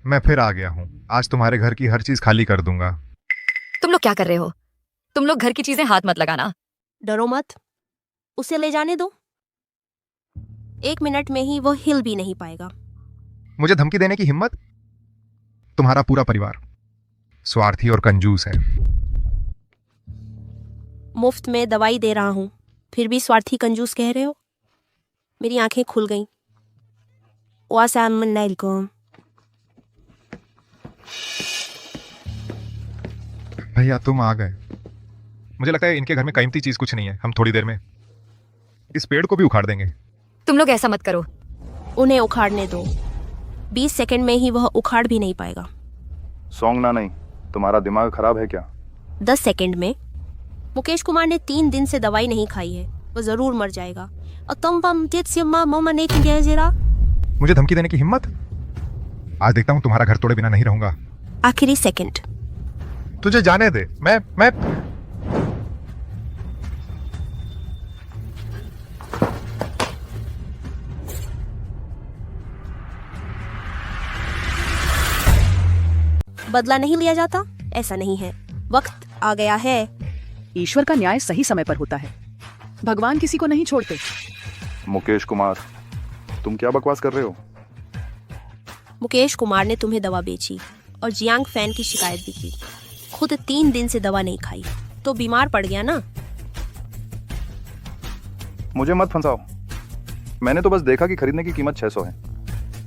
मैं फिर आ गया हूँ। आज तुम्हारे घर की हर चीज खाली कर दूंगा। तुम लोग क्या कर रहे हो? तुम लोग घर की चीजें हाथ मत लगाना। डरो मत, उसे ले जाने दो। 1 मिनट में ही वो हिल भी नहीं पाएगा। मुझे धमकी देने की हिम्मत? तुम्हारा पूरा परिवार स्वार्थी और कंजूस है। मुफ्त में दवाई दे रहा हूं, फिर भी स्वार्थी कंजूस कह रहे हो? मेरी आंखें खुल गईं। वासलामुअलैकुम। भैया तुम आ गए। मुझे लगता है इनके घर में कीमती चीज कुछ नहीं है। हम थोड़ी देर में इस पेड़ को भी उखाड़ देंगे। तुम लोग ऐसा मत करो। उन्हें उखाड़ने दो। 20 सेकंड में ही वह उखाड़ भी नहीं पाएगा। सोंगना नहीं, तुम्हारा दिमाग खराब है क्या? 10 सेकंड में। मुकेश कुमार ने 3 दिन से दवाई नहीं खाई है, वो जरूर मर जाएगा। और तुम मुझे धमकी देने की हिम्मत? आज देखता हूँ तुम्हारा घर तोड़े बिना नहीं रहूंगा। आखिरी सेकंड। तुझे जाने दे। मैं बदला नहीं लिया जाता? ऐसा नहीं है, वक्त आ गया है। ईश्वर का न्याय सही समय पर होता है। भगवान किसी को नहीं छोड़ते। मुकेश कुमार, तुम क्या बकवास कर रहे हो? मुकेश कुमार ने तुम्हें दवा बेची और जियांग फैन की शिकायत भी की। खुद 3 दिन से दवा नहीं खाई तो बीमार पड़ गया ना। मुझे मत फंसाओ। मैंने तो बस देखा कि खरीदने की कीमत 600 है।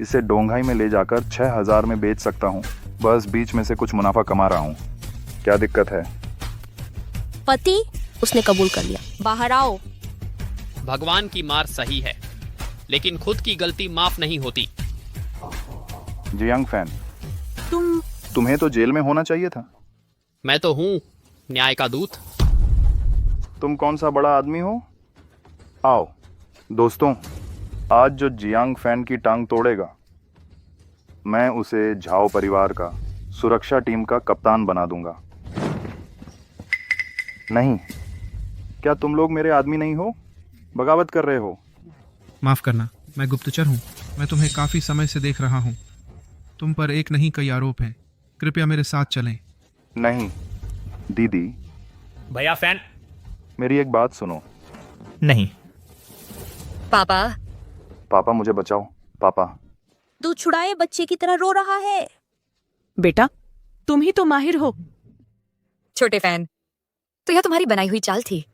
इसे डोंघाई में ले जाकर 6000 में बेच सकता हूँ। बस बीच में से कुछ मुनाफा कमा रहा हूँ। क्या दिक्कत है? पति उसने कबूल कर लिया। बाहर आओ। भगवान की मार सही है, लेकिन खुद की गलती माफ नहीं होती। जियांग फैन, तुम्हें तो जेल में होना चाहिए था। मैं तो हूँ न्याय का दूत। तुम कौन सा बड़ा आदमी हो? आओ दोस्तों, आज जो जियांग फैन की टांग तोड़ेगा, मैं उसे झाओ परिवार का सुरक्षा टीम का कप्तान बना दूंगा। नहीं, क्या तुम लोग मेरे आदमी नहीं हो? बगावत कर रहे हो? माफ करना, मैं गुप्तचर हूँ। मैं तुम्हें काफी समय से देख रहा हूँ। तुम पर एक नहीं कई आरोप हैं। कृपया मेरे साथ चलें। नहीं दीदी। भैया फैन। मेरी एक बात सुनो। नहीं। पापा। पापा मुझे बचाओ। पापा। दूध छुड़ाए बच्चे की तरह रो रहा है। बेटा, तुम ही तो माहिर हो। छोटे फैन, तो यह तुम्हारी बनाई हुई चाल थी।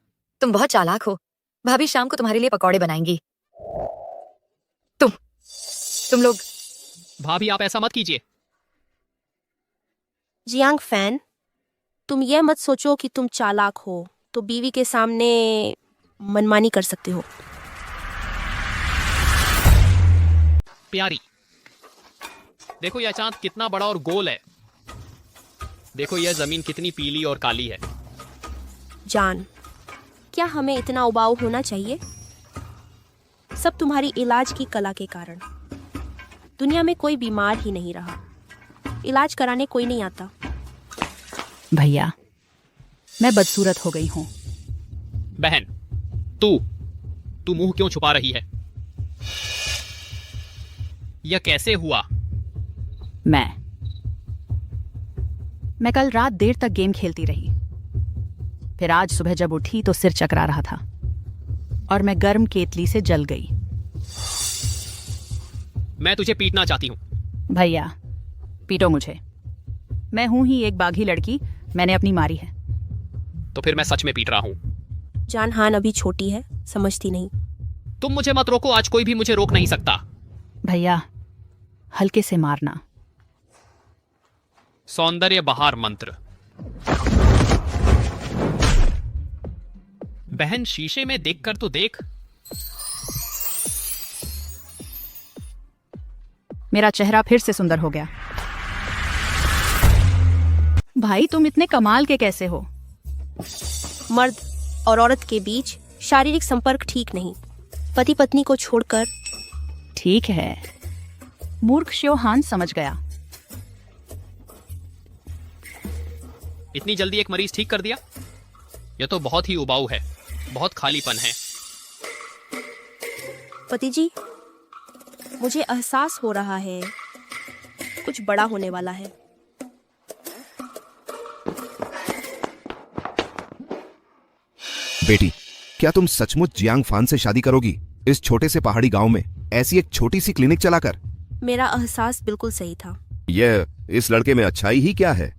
तुम बहुत चालाक हो। भाभी शाम को तुम्हारे लिए पकौड़े बनाएंगी। तुम लोग। भाभी आप ऐसा मत कीजिए। जियांग फैन, तुम यह मत सोचो कि तुम चालाक हो तो बीवी के सामने मनमानी कर सकते हो। प्यारी, देखो यह चांद कितना बड़ा और गोल है। देखो यह जमीन कितनी पीली और काली है। जान, क्या हमें इतना उबाऊ होना चाहिए? सब तुम्हारी इलाज की कला के कारण। दुनिया में कोई बीमार ही नहीं रहा। इलाज कराने कोई नहीं आता। भैया, मैं बदसूरत हो गई हूँ। बहन, तू मुंह क्यों छुपा रही है? यह कैसे हुआ? मैं कल रात देर तक गेम खेलती रही। फिर आज सुबह जब उठी तो सिर चकरा रहा था और मैं गर्म केतली से जल गई। मैं तुझे पीटना चाहती हूँ। भैया, पीटो मुझे। मैं हूं ही एक बागी लड़की। मैंने अपनी मारी है। तो फिर मैं सच में पीट रहा हूँ। जान हान अभी छोटी है, समझती नहीं। तुम मुझे मत रोको। आज कोई भी मुझे रोक नहीं सकता। भैया, हल्के से मारना। सौंदर्य बहार मंत्र। बहन, शीशे में देखकर तो देख। मेरा चेहरा फिर से सुंदर हो गया। भाई, तुम इतने कमाल के कैसे हो? मर्द और औरत के बीच शारीरिक संपर्क ठीक नहीं। पति पत्नी को छोड़कर। ठीक है, मूर्ख श्योहान समझ गया। इतनी जल्दी एक मरीज ठीक कर दिया? यह तो बहुत ही उबाऊ है। बहुत खालीपन है। पति जी, मुझे एहसास हो रहा है कुछ बड़ा होने वाला है। बेटी, क्या तुम सचमुच जियांग फान से शादी करोगी? इस छोटे से पहाड़ी गांव में ऐसी एक छोटी सी क्लिनिक चलाकर? मेरा एहसास बिल्कुल सही था। यह इस लड़के में अच्छाई ही क्या है?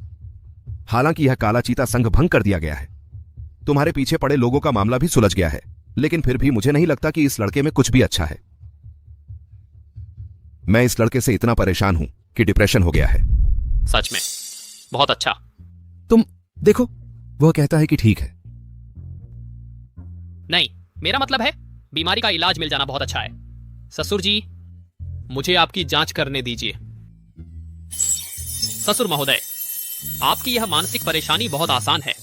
हालांकि यह काला चीता संघ भंग कर दिया गया है, तुम्हारे पीछे पड़े लोगों का मामला भी सुलझ गया है, लेकिन फिर भी मुझे नहीं लगता कि इस लड़के में कुछ भी अच्छा है। मैं इस लड़के से इतना परेशान हूं कि डिप्रेशन हो गया है। सच में बहुत अच्छा। तुम देखो, वह कहता है कि ठीक है। नहीं, मेरा मतलब है बीमारी का इलाज मिल जाना बहुत अच्छा है। ससुर जी, मुझे आपकी जांच करने दीजिए। ससुर महोदय, आपकी यह मानसिक परेशानी बहुत आसान है।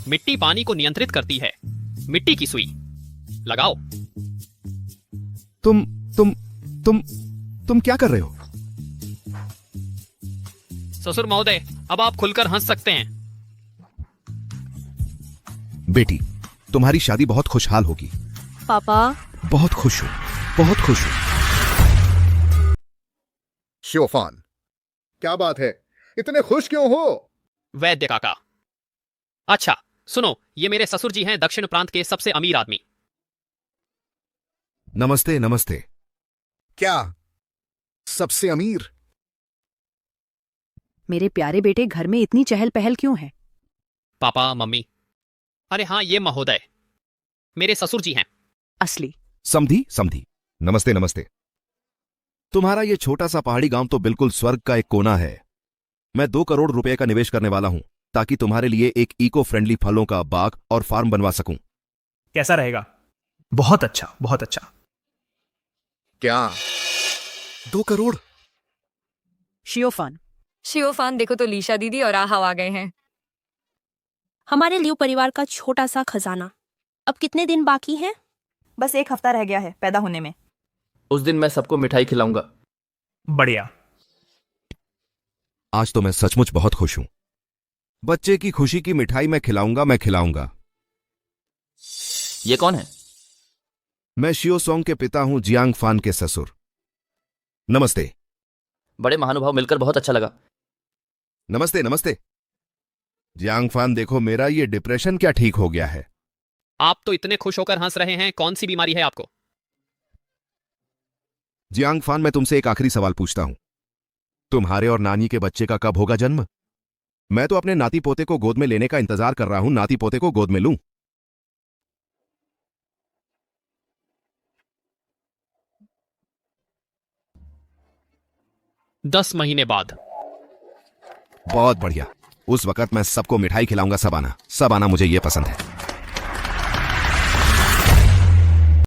मिट्टी पानी को नियंत्रित करती है। मिट्टी की सुई लगाओ। तुम क्या कर रहे हो? ससुर महोदय, अब आप खुलकर हंस सकते हैं। बेटी, तुम्हारी शादी बहुत खुशहाल होगी। पापा, बहुत खुश हूं, बहुत खुश हूं। श्योफान, क्या बात है, इतने खुश क्यों हो? वैद्य काका। अच्छा सुनो, ये मेरे ससुर जी हैं, दक्षिण प्रांत के सबसे अमीर आदमी। नमस्ते नमस्ते। क्या सबसे अमीर? मेरे प्यारे बेटे, घर में इतनी चहल पहल क्यों है? Papa mummy. अरे हाँ, ये महोदय मेरे ससुर जी हैं। असली समधी। नमस्ते नमस्ते। तुम्हारा ये छोटा सा पहाड़ी गांव तो बिल्कुल स्वर्ग का एक कोना है। मैं 2 करोड़ रुपए का निवेश करने वाला हूं ताकि तुम्हारे लिए एक इको फ्रेंडली फलों का बाग और फार्म बनवा सकूं। कैसा रहेगा? बहुत अच्छा, बहुत अच्छा। क्या 2 करोड़? शियोफान देखो तो लीशा दीदी और आहा आ गए हैं। हमारे लियो परिवार का छोटा सा खजाना। अब कितने दिन बाकी हैं? बस 1 हफ्ता रह गया है पैदा होने में। उस दिन मैं सबको मिठाई खिलाऊंगा। बढ़िया। आज तो मैं सचमुच बहुत खुश हूं। बच्चे की खुशी की मिठाई मैं खिलाऊंगा। ये कौन है? मैं शियोसोंग के पिता हूं, जियांग फान के ससुर। नमस्ते। बड़े महानुभाव, मिलकर बहुत अच्छा लगा। नमस्ते। जियांग फान, देखो मेरा ये डिप्रेशन क्या ठीक हो गया है। आप तो इतने खुश होकर हंस रहे हैं, कौन सी बीमारी है आपको? जियांग फान, मैं तुमसे एक आखिरी सवाल पूछता हूं। तुम्हारे और नानी के बच्चे का कब होगा जन्म? मैं तो अपने नाती पोते को गोद में लेने का इंतजार कर रहा हूं। नाती पोते को गोद में लूं। 10 महीने बाद। बहुत बढ़िया। उस वक्त मैं सबको मिठाई खिलाऊंगा। सब आना, मुझे ये पसंद है।